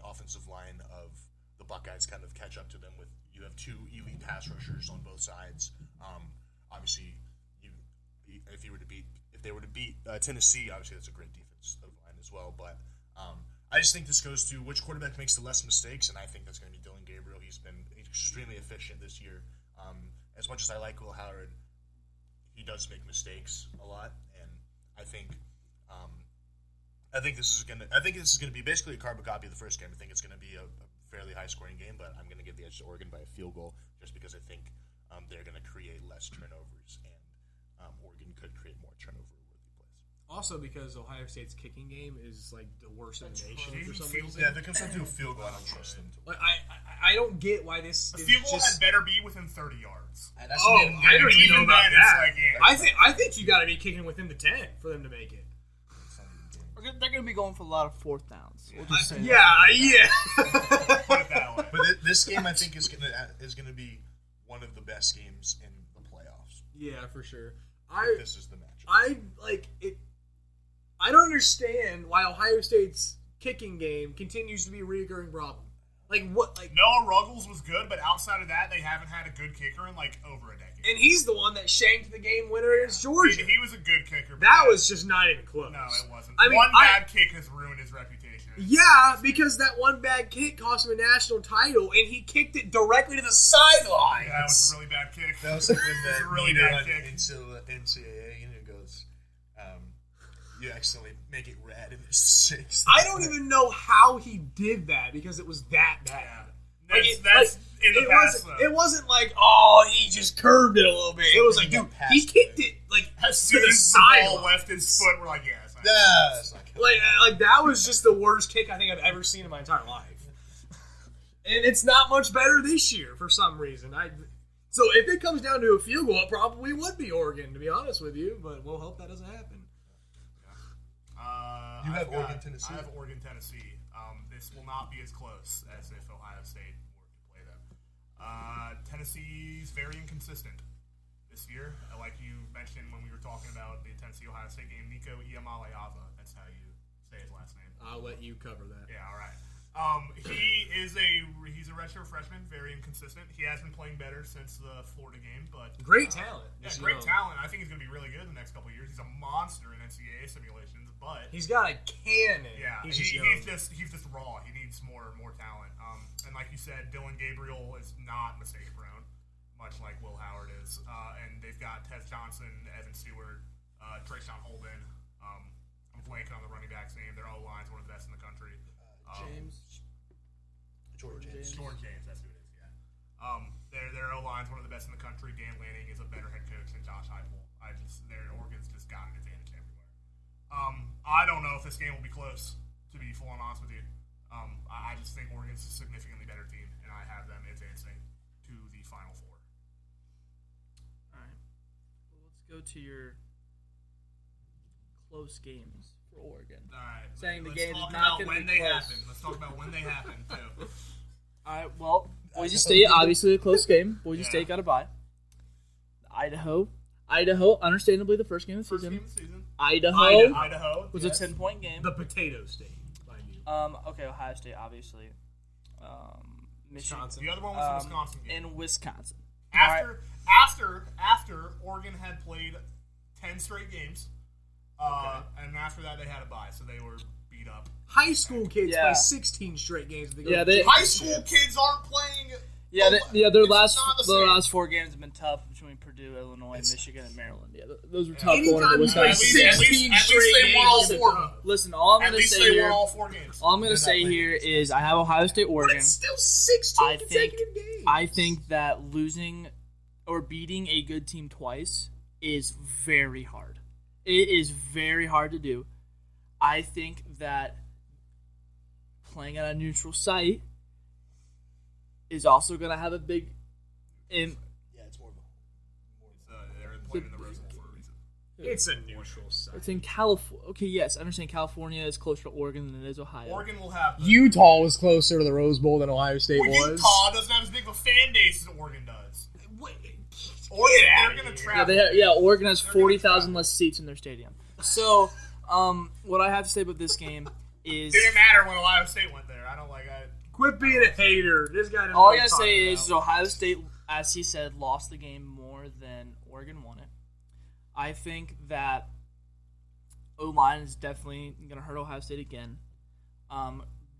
[SPEAKER 1] offensive line of the Buckeyes kind of catch up to them. With you have two elite pass rushers on both sides. Obviously, if they were to beat Tennessee, obviously that's a great defensive line as well. But I just think this goes to which quarterback makes the less mistakes, and I think that's going to be Dylan Gabriel. He's been extremely efficient this year. As much as I like Will Howard, he does make mistakes a lot, and I think this is gonna be basically a carbon copy of the first game. I think it's gonna be a fairly high scoring game, but I'm gonna give the edge to Oregon by a field goal just because I think they're gonna create less turnovers, and Oregon could create more turnover-worthy plays.
[SPEAKER 4] Also, because Ohio State's kicking game is like the worst in the nation for some reason.
[SPEAKER 1] Yeah, if it comes down to a field goal, I don't trust them.
[SPEAKER 4] Like I don't get why this.
[SPEAKER 2] The field goal had better be within 30 yards.
[SPEAKER 4] I don't even know about that. I think you got to be kicking within the 10 for them to make it.
[SPEAKER 3] They're going to be going for a lot of fourth downs. We'll just say
[SPEAKER 4] yeah.
[SPEAKER 2] Put it that way.
[SPEAKER 1] But this game, I think, is gonna be one of the best games in the playoffs.
[SPEAKER 4] Yeah, for sure.
[SPEAKER 1] This is the matchup.
[SPEAKER 4] I like it. I don't understand why Ohio State's kicking game continues to be a recurring problem. Like what? Like
[SPEAKER 2] Noah Ruggles was good, but outside of that, they haven't had a good kicker in like over a decade.
[SPEAKER 4] And he's the one that shanked the game winner against Georgia.
[SPEAKER 2] He was a good kicker. But
[SPEAKER 4] that was just not even close.
[SPEAKER 2] No, it wasn't.
[SPEAKER 4] I mean,
[SPEAKER 2] one bad kick has ruined his reputation.
[SPEAKER 4] Yeah, because that one bad kick cost him a national title, and he kicked it directly to the sideline.
[SPEAKER 2] Yeah, that was a really bad kick.
[SPEAKER 1] That was like when the
[SPEAKER 2] really bad kick
[SPEAKER 1] into the NCAA, goes, you accidentally make it red and it's 6.
[SPEAKER 4] I don't even know how he did that because it was that bad.
[SPEAKER 2] Yeah. That's in the past, though.
[SPEAKER 4] It wasn't like, oh, he just curved it a little bit. It was like, dude, he kicked it like
[SPEAKER 2] as
[SPEAKER 4] to
[SPEAKER 2] soon
[SPEAKER 4] the
[SPEAKER 2] as the ball
[SPEAKER 4] sideline.
[SPEAKER 2] left his foot, we're like, yeah, it's not
[SPEAKER 1] That's not good.
[SPEAKER 4] Like that was just the worst kick I think I've ever seen in my entire life. And it's not much better this year for some reason. So if it comes down to a field goal, it probably would be Oregon, to be honest with you. But we'll hope that doesn't happen.
[SPEAKER 1] You have Oregon, Tennessee.
[SPEAKER 2] I have Oregon, Tennessee. This will not be as close as if Ohio State were to play them. Tennessee's very inconsistent this year. Like you mentioned when we were talking about the Tennessee-Ohio State game, Nico Iamaleava. That's how you say his last name.
[SPEAKER 4] I'll let you cover that.
[SPEAKER 2] Yeah, all right. He's a redshirt freshman, very inconsistent. He has been playing better since the Florida game, but
[SPEAKER 4] Great talent.
[SPEAKER 2] Yeah, great talent. I think he's going to be really good in the next couple of years. He's a monster in NCAA simulations, but
[SPEAKER 4] He's got a cannon.
[SPEAKER 2] yeah,
[SPEAKER 4] he's
[SPEAKER 2] just raw. He needs more talent. And like you said, Dylan Gabriel is not mistake prone, much like Will Howard is. And they've got Tez Johnson, Evan Stewart, Trayshawn Holden. I'm blanking on the running back's name. Their O-line's one of the best in the country.
[SPEAKER 1] Jordan James.
[SPEAKER 2] Jordan James, that's who it is. Yeah. Their O-line's one of the best in the country. Dan Lanning is a better head coach than Josh Heupel. Oregon's just got an advantage everywhere. I don't know if this game will be close. To be full on honest with you, I just think Oregon's a significantly better team, and I have them advancing to the Final Four.
[SPEAKER 3] All right. Well, let's go to your close games for Oregon.
[SPEAKER 2] All right.
[SPEAKER 3] Saying the
[SPEAKER 2] let's
[SPEAKER 3] game is
[SPEAKER 2] talk
[SPEAKER 3] not
[SPEAKER 2] about
[SPEAKER 3] gonna
[SPEAKER 2] when
[SPEAKER 3] be
[SPEAKER 2] they
[SPEAKER 3] close.
[SPEAKER 2] happen. Let's talk about when they happen too.
[SPEAKER 3] All right. Well, Boise State, obviously a close game. Boise
[SPEAKER 2] Yeah.
[SPEAKER 3] State got a bye. Idaho, understandably the first game of the
[SPEAKER 2] First
[SPEAKER 3] season.
[SPEAKER 2] game of the season.
[SPEAKER 3] Idaho
[SPEAKER 2] Idaho
[SPEAKER 3] was
[SPEAKER 2] yes.
[SPEAKER 3] a 10-point game.
[SPEAKER 4] the potato state, mind you.
[SPEAKER 3] Okay, Ohio State, obviously. Michigan.
[SPEAKER 4] Wisconsin.
[SPEAKER 2] The other one was the Wisconsin game.
[SPEAKER 3] And Wisconsin.
[SPEAKER 2] After Oregon had played 10 straight games, and after that they had a bye, so they were beat up.
[SPEAKER 4] High school kids
[SPEAKER 3] Yeah.
[SPEAKER 4] play 16 straight games. They go
[SPEAKER 3] Yeah,
[SPEAKER 4] to
[SPEAKER 3] they-
[SPEAKER 2] High school kids aren't playing.
[SPEAKER 3] Yeah, their
[SPEAKER 2] It's
[SPEAKER 3] last
[SPEAKER 2] not the
[SPEAKER 3] their
[SPEAKER 2] same.
[SPEAKER 3] last 4 games have been tough between Purdue, Illinois, Michigan, and Maryland. Yeah, those were tough going
[SPEAKER 4] Anytime
[SPEAKER 3] into
[SPEAKER 4] you play
[SPEAKER 3] Wisconsin.
[SPEAKER 2] At least
[SPEAKER 4] 16
[SPEAKER 2] they
[SPEAKER 4] straight
[SPEAKER 2] won all
[SPEAKER 4] games,
[SPEAKER 2] 4.
[SPEAKER 3] Listen, all I'm
[SPEAKER 2] At
[SPEAKER 3] going to
[SPEAKER 2] least
[SPEAKER 3] say
[SPEAKER 2] they
[SPEAKER 3] here,
[SPEAKER 2] won all 4 games.
[SPEAKER 3] all I'm going to say here is I have Ohio State, Oregon.
[SPEAKER 4] But it's still 16
[SPEAKER 3] I think
[SPEAKER 4] consecutive games.
[SPEAKER 3] I think that losing or beating a good team twice is very hard. It is very hard to do. I think that playing at a neutral site is also going to have a big
[SPEAKER 1] Yeah, it's more of
[SPEAKER 2] They're playing in the Rose Bowl for a reason.
[SPEAKER 4] It's a neutral site.
[SPEAKER 3] It's in California. Okay, yes, I understand California is closer to Oregon than it is Ohio.
[SPEAKER 2] Oregon will have.
[SPEAKER 4] Utah was closer to the Rose Bowl than Ohio State
[SPEAKER 2] Well,
[SPEAKER 4] was.
[SPEAKER 2] Utah doesn't have as big of a fan base as Oregon does. Oregon, they're going to travel.
[SPEAKER 3] Oregon has
[SPEAKER 2] They're gonna
[SPEAKER 3] 40,000
[SPEAKER 2] travel.
[SPEAKER 3] less seats in their stadium. So, what I have to say about this game is
[SPEAKER 2] Didn't matter when Ohio State went there. I don't like it.
[SPEAKER 4] Quit being a hater. This guy doesn't know
[SPEAKER 3] all I
[SPEAKER 4] what
[SPEAKER 3] gotta
[SPEAKER 4] he's
[SPEAKER 3] say
[SPEAKER 4] talking
[SPEAKER 3] is
[SPEAKER 4] about.
[SPEAKER 3] Ohio State, as he said, lost the game more than Oregon won it. I think that O-line is definitely going to hurt Ohio State again.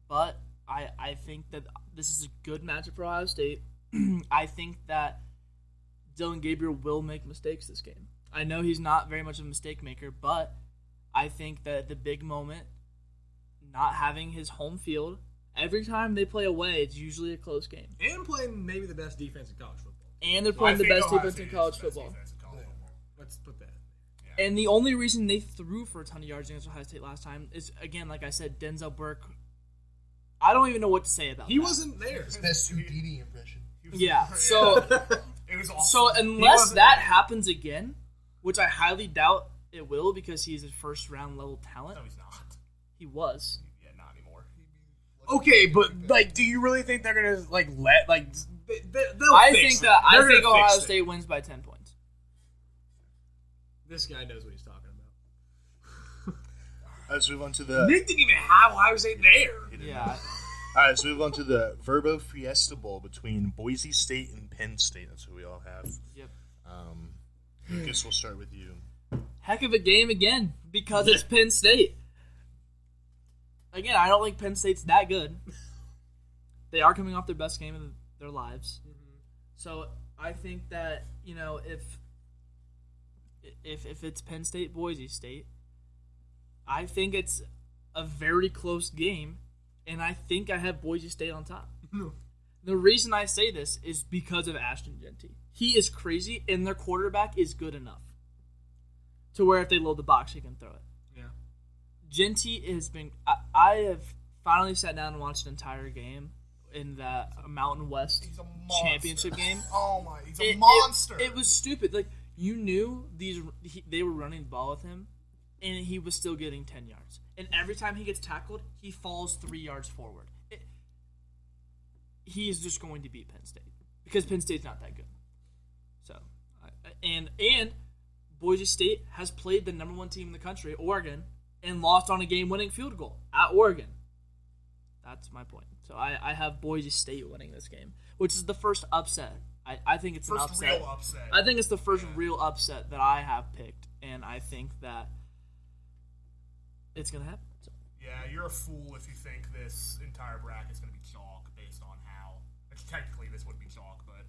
[SPEAKER 3] But I think that this is a good matchup for Ohio State. I think that Dylan Gabriel will make mistakes this game. I know he's not very much of a mistake maker, but I think that the big moment, not having his home field, every time they play away, it's usually a close game.
[SPEAKER 4] And playing maybe the best defense in college football.
[SPEAKER 3] And they're
[SPEAKER 2] I
[SPEAKER 3] playing the
[SPEAKER 2] think
[SPEAKER 3] best
[SPEAKER 2] Ohio
[SPEAKER 3] defense
[SPEAKER 2] State
[SPEAKER 3] in
[SPEAKER 2] is
[SPEAKER 3] college
[SPEAKER 2] the best
[SPEAKER 3] football.
[SPEAKER 2] defense in college football.
[SPEAKER 4] Let's put that.
[SPEAKER 3] And the only reason they threw for a ton of yards against Ohio State last time is, again, like I said, Denzel Burke. I don't even know what to say about
[SPEAKER 4] He
[SPEAKER 3] that.
[SPEAKER 4] wasn't there.
[SPEAKER 1] best Houdini impression.
[SPEAKER 3] Yeah, so
[SPEAKER 2] It was awesome.
[SPEAKER 3] so unless
[SPEAKER 4] wasn't
[SPEAKER 3] that
[SPEAKER 4] there.
[SPEAKER 3] happens again, which I highly doubt it will because he's a first-round level talent.
[SPEAKER 2] No, he's not.
[SPEAKER 3] He was.
[SPEAKER 2] Yeah, not anymore.
[SPEAKER 4] Okay, but like, do you really think they're gonna like let like? They'll
[SPEAKER 3] I
[SPEAKER 4] fix
[SPEAKER 3] think
[SPEAKER 4] it.
[SPEAKER 3] that
[SPEAKER 4] They're
[SPEAKER 3] I think
[SPEAKER 4] gonna fix
[SPEAKER 3] Ohio
[SPEAKER 4] it.
[SPEAKER 3] State wins by 10 points.
[SPEAKER 4] This guy knows what he's talking about.
[SPEAKER 1] Let's move on to the.
[SPEAKER 4] Nick didn't even have Ohio State there.
[SPEAKER 3] Yeah.
[SPEAKER 1] All right, let's move on to the Verbo Fiesta Bowl between Boise State and Penn State. That's who we all have.
[SPEAKER 3] Yep.
[SPEAKER 1] I guess we'll start with you.
[SPEAKER 3] Heck of a game again because it's Penn State. Again, I don't think Penn State's that good. They are coming off their best game of their lives. So I think that, you know, if it's Penn State, Boise State, I think it's a very close game, and I think I have Boise State on top. The reason I say this is because of Ashton Genty. He is crazy, and their quarterback is good enough to where if they load the box, he can throw it.
[SPEAKER 4] Yeah.
[SPEAKER 3] Genty has been. I have finally sat down and watched an entire game in that Mountain West
[SPEAKER 2] He's a monster.
[SPEAKER 3] championship game.
[SPEAKER 2] Oh my, he's a monster.
[SPEAKER 3] It was stupid. Like, you knew they were running the ball with him, and he was still getting 10 yards. And every time he gets tackled, he falls 3 yards forward. He is just going to beat Penn State because Penn State's not that good. So, and Boise State has played the number 1 team in the country, Oregon, and lost on a game-winning field goal at Oregon. That's my point. So I have Boise State winning this game, which is the first upset. I think it's an
[SPEAKER 2] first
[SPEAKER 3] upset.
[SPEAKER 2] real upset.
[SPEAKER 3] I think it's the first real upset that I have picked, and I think that it's going to happen. So.
[SPEAKER 2] Yeah, you're a fool if you think this entire bracket is going to be chalk based on how. Technically, this would be chalk, but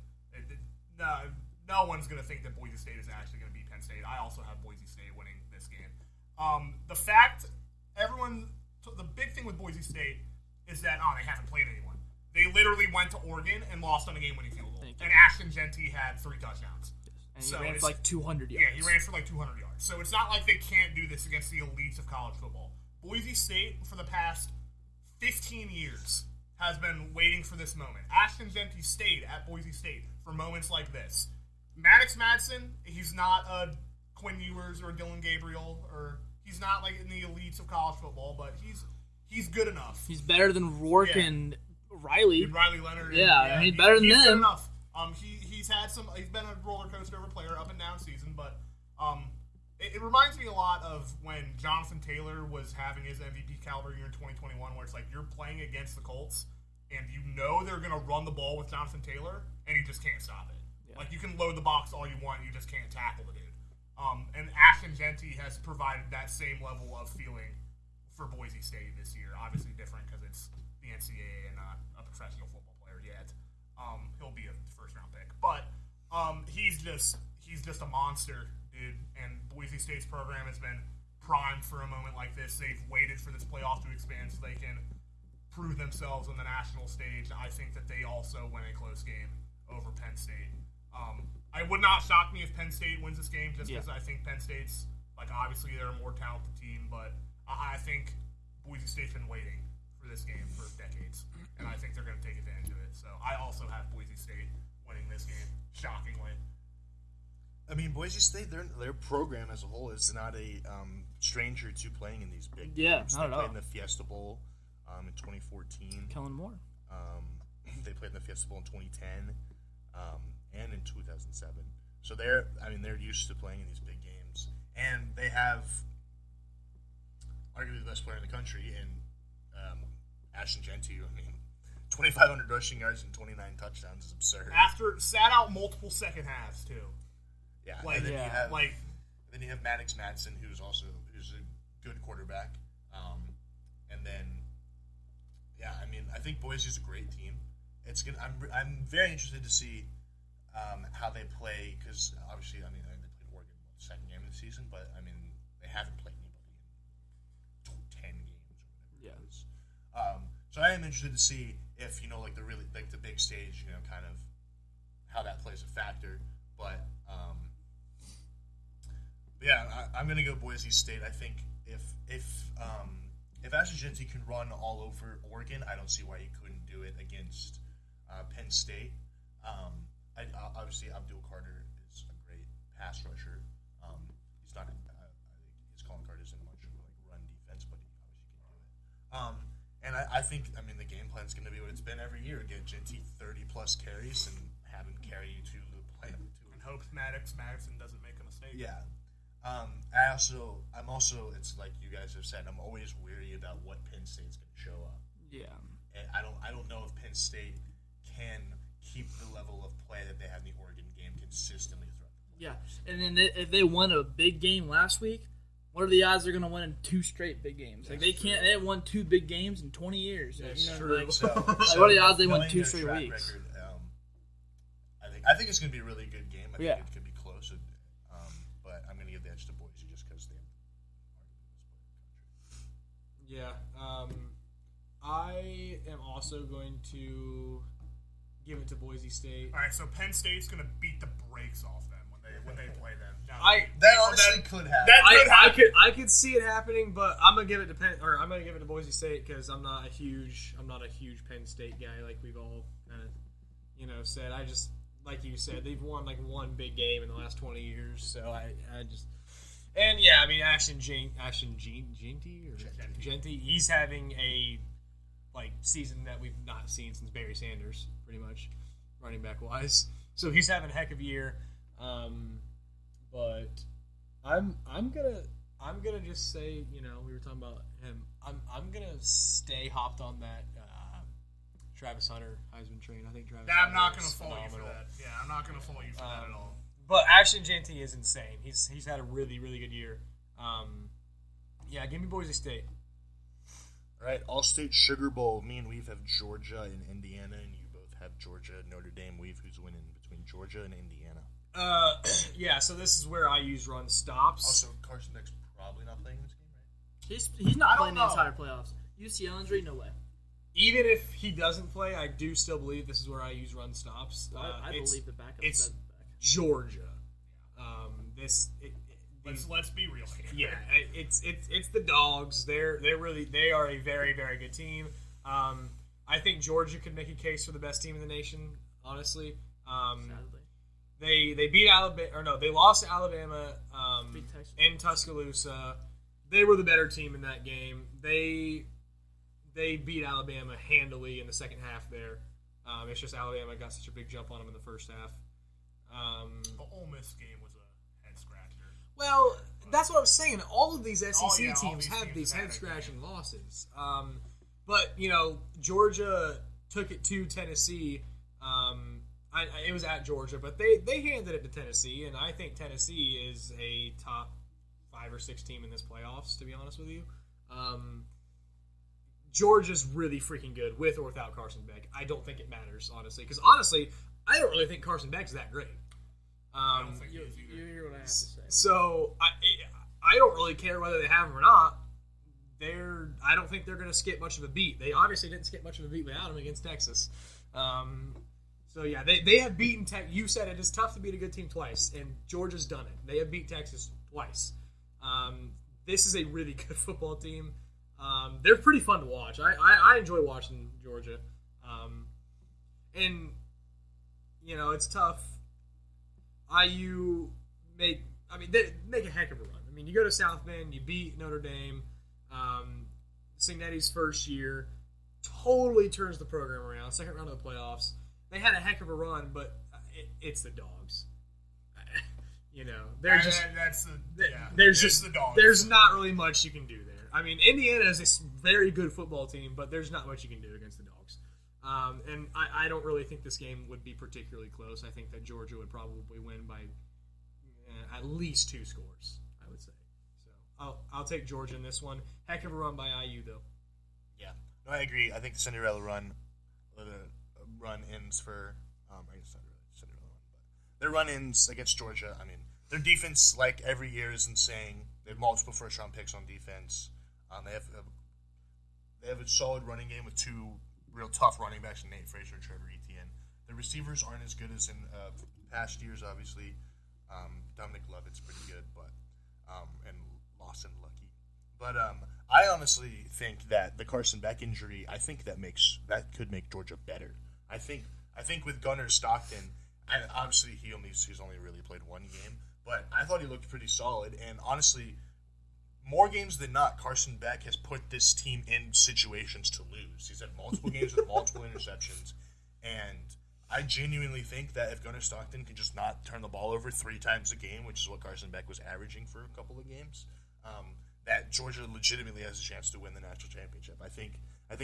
[SPEAKER 2] no one's going to think that Boise State is actually going to beat Penn State. I also have Boise State winning this game. The fact the big thing with Boise State is that they haven't played anyone. They literally went to Oregon and lost on a game-winning field goal, and Ashton Genty had 3 touchdowns.
[SPEAKER 3] And he
[SPEAKER 2] So
[SPEAKER 3] ran
[SPEAKER 2] it's-
[SPEAKER 3] for like 200 yards.
[SPEAKER 2] Yeah, he ran for like 200 yards. So it's not like they can't do this against the elites of college football. Boise State, for the past 15 years, has been waiting for this moment. Ashton Genty stayed at Boise State for moments like this. Maddox Madsen, he's not a Quinn Ewers or a Dylan Gabriel, or he's not like in the elites of college football, but he's good enough.
[SPEAKER 3] He's better than Rourke
[SPEAKER 2] Yeah.
[SPEAKER 3] and Riley.
[SPEAKER 2] And Riley Leonard.
[SPEAKER 3] Yeah, he's better than
[SPEAKER 2] he's good
[SPEAKER 3] them.
[SPEAKER 2] enough. He's been a roller coaster of a player, up and down season, but It reminds me a lot of when Jonathan Taylor was having his MVP caliber year in 2021, where it's like you're playing against the Colts, and you know they're going to run the ball with Jonathan Taylor, and you just can't stop it.
[SPEAKER 3] Yeah.
[SPEAKER 2] Like, you can load the box all you want, you just can't tackle the dude. And Ashton Genty has provided that same level of feeling for Boise State this year. Obviously different because it's the NCAA and not a professional football player yet. He'll be a first-round pick. But he's just a monster, dude. And Boise State's program has been primed for a moment like this. They've waited for this playoff to expand so they can prove themselves on the national stage. I think that they also win a close game over Penn State. I would not shock me if Penn State wins this game just because I think Penn State's, like, obviously they're a more talented team, but I think Boise State's been waiting for this game for decades, and I think they're going to take advantage of it. So I also have Boise State winning this game, shockingly.
[SPEAKER 1] I mean, Boise State, their program as a whole is not a stranger to playing in these big games.
[SPEAKER 3] Not
[SPEAKER 1] They
[SPEAKER 3] at
[SPEAKER 1] played
[SPEAKER 3] all.
[SPEAKER 1] in the Fiesta Bowl in 2014.
[SPEAKER 3] Kellen Moore.
[SPEAKER 1] They played in the Fiesta Bowl in 2010 and in 2007. So they're used to playing in these big games, and they have arguably the best player in the country in Ashton Genty. I mean, 2,500 rushing yards and 29 touchdowns is absurd.
[SPEAKER 2] Sat out multiple second halves, too.
[SPEAKER 1] Yeah,
[SPEAKER 2] Like,
[SPEAKER 1] and then you have
[SPEAKER 2] like,
[SPEAKER 1] then you have Maddox Madsen, who's a good quarterback, and then I mean, I think Boise's a great team. I'm very interested to see how they play because obviously, I mean, they played Oregon the second game of the season, but I mean, they haven't played anybody in 10 games or whatever it is. So I am interested to see if like the big stage, kind of how that plays a factor. But I'm gonna go Boise State. I think if Ashton Genty can run all over Oregon, I don't see why he couldn't do it against Penn State. Obviously, Abdul Carter is a great pass rusher. He's not. His calling card isn't much of like run defense, but he obviously can do it. And I think the game plan is going to be what it's been every year: get Genty 30 plus carries and have him carry you to the play.
[SPEAKER 2] and hopes Madison doesn't make a mistake.
[SPEAKER 1] Yeah. I'm also. It's like you guys have said. I'm always weary about what Penn State's going to show up.
[SPEAKER 3] Yeah.
[SPEAKER 1] And I don't know if Penn State can keep the level of play that they had in the Oregon game consistently throughout the
[SPEAKER 3] Yeah. And then if they won a big game last week, what are the odds they're going to win in 2 straight big games? Like, they can't. They haven't won 2 big games in 20 years.
[SPEAKER 1] That's
[SPEAKER 3] you know,
[SPEAKER 1] true.
[SPEAKER 3] like,
[SPEAKER 1] So
[SPEAKER 3] what are the odds they won
[SPEAKER 1] knowing
[SPEAKER 3] 2
[SPEAKER 1] their
[SPEAKER 3] straight
[SPEAKER 1] track
[SPEAKER 3] weeks?
[SPEAKER 1] record, I think it's going to be a really good game. I think it could be close. But I'm going to give the edge to Boise just because they
[SPEAKER 4] Yeah. I am also going to give it to Boise State.
[SPEAKER 2] All right, so Penn State's going to beat the brakes off them when they play them. Now,
[SPEAKER 1] that honestly could happen.
[SPEAKER 2] that could happen.
[SPEAKER 4] I could see it happening, but I'm gonna give it to Boise State because I'm not a huge Penn State guy like we've all kind of said. I just like you said they've won like one big game in the last 20 years, so I just Ashton Genty, he's having a season that we've not seen since Barry Sanders, pretty much running back wise. So he's having a heck of a year. But I'm gonna just say, we were talking about him. I'm gonna stay hopped on that Travis Hunter Heisman train. I think Travis.
[SPEAKER 2] I'm not
[SPEAKER 4] Hunter
[SPEAKER 2] going
[SPEAKER 4] is
[SPEAKER 2] to fault you for
[SPEAKER 4] phenomenal.
[SPEAKER 2] that. Yeah, I'm not going to fault you for that at all.
[SPEAKER 4] But Ashton Genty is insane. He's had a really, really good year. Give me Boise State.
[SPEAKER 1] All right, All-State Sugar Bowl. Me and Weave have Georgia and Indiana, and you both have Georgia and Notre Dame. Weave, who's winning between Georgia and Indiana?
[SPEAKER 4] So this is where I use run stops.
[SPEAKER 1] Also, Carson Beck's probably not playing this game, right?
[SPEAKER 3] He's not
[SPEAKER 2] I
[SPEAKER 3] playing the
[SPEAKER 2] don't know.
[SPEAKER 3] entire playoffs. UCL injury, no way.
[SPEAKER 4] Even if he doesn't play, I do still believe this is where I use run stops.
[SPEAKER 3] I believe the backup
[SPEAKER 4] it's
[SPEAKER 3] said back.
[SPEAKER 4] Georgia.
[SPEAKER 2] Let's be real here.
[SPEAKER 4] Yeah, it's the Dogs. They are a very, very good team. I think Georgia could make a case for the best team in the nation. Honestly,
[SPEAKER 3] Sadly.
[SPEAKER 4] they beat Alabama, or no, they lost to Alabama
[SPEAKER 3] Beat Texas.
[SPEAKER 4] in Tuscaloosa. They were the better team in that game. They beat Alabama handily in the second half. There, it's just Alabama got such a big jump on them in the first half.
[SPEAKER 2] The Ole Miss game was a head scratcher.
[SPEAKER 4] Well, That's what I was saying. All of these SEC
[SPEAKER 2] all
[SPEAKER 4] teams
[SPEAKER 2] these
[SPEAKER 4] have
[SPEAKER 2] teams
[SPEAKER 4] these
[SPEAKER 2] have had
[SPEAKER 4] head-scratching losses. But, Georgia took it to Tennessee. It was at Georgia, but they handed it to Tennessee, and I think Tennessee is a top 5 or 6 team in this playoffs, to be honest with you. Georgia's really freaking good with or without Carson Beck. I don't think it matters, honestly, because honestly, I don't really think Carson Beck's that great.
[SPEAKER 2] I don't think he is
[SPEAKER 3] You
[SPEAKER 2] either.
[SPEAKER 3] hear what I have to say.
[SPEAKER 4] So I don't really care whether they have him or not. I don't think they're going to skip much of a beat. They obviously didn't skip much of a beat without him against Texas. So yeah, they have beaten Texas. You said it is tough to beat a good team twice, and Georgia's done it. They have beat Texas twice. This is a really good football team. They're pretty fun to watch. I enjoy watching Georgia. And it's tough. IU they make a heck of a run. I mean, you go to South Bend, you beat Notre Dame. Cignetti's first year totally turns the program around. Second round of the playoffs. They had a heck of a run, but it's the Dogs. They're just there's just
[SPEAKER 2] the Dogs.
[SPEAKER 4] There's not really much you can do there. I mean, Indiana is a very good football team, but there's not much you can do against the Dogs. And I don't really think this game would be particularly close. I think that Georgia would probably win by at least 2 scores, I would say. So I'll take Georgia in this one. Heck of a run by IU, though.
[SPEAKER 1] Yeah, no, I agree. I think the Cinderella run ends for I guess not really Cinderella run, but their run ends against Georgia. I mean, their defense, like every year, is insane. They have multiple first-round picks on defense. They have a solid running game with 2 real tough running backs in Nate Frazier and Trevor Etienne. The receivers aren't as good as in past years, obviously. Dominic Lovett's pretty good, but and Lawson Lucky. But I honestly think that the Carson Beck injury, I think that could make Georgia better. I think with Gunnar Stockton, and obviously he's only really played 1 game, but I thought he looked pretty solid. And honestly, more games than not, Carson Beck has put this team in situations to lose. He's had multiple games with multiple interceptions, and I genuinely think that if Gunnar Stockton can just not turn the ball over 3 times a game, which is what Carson Beck was averaging for a couple of games, that Georgia legitimately has a chance to win the national championship. I think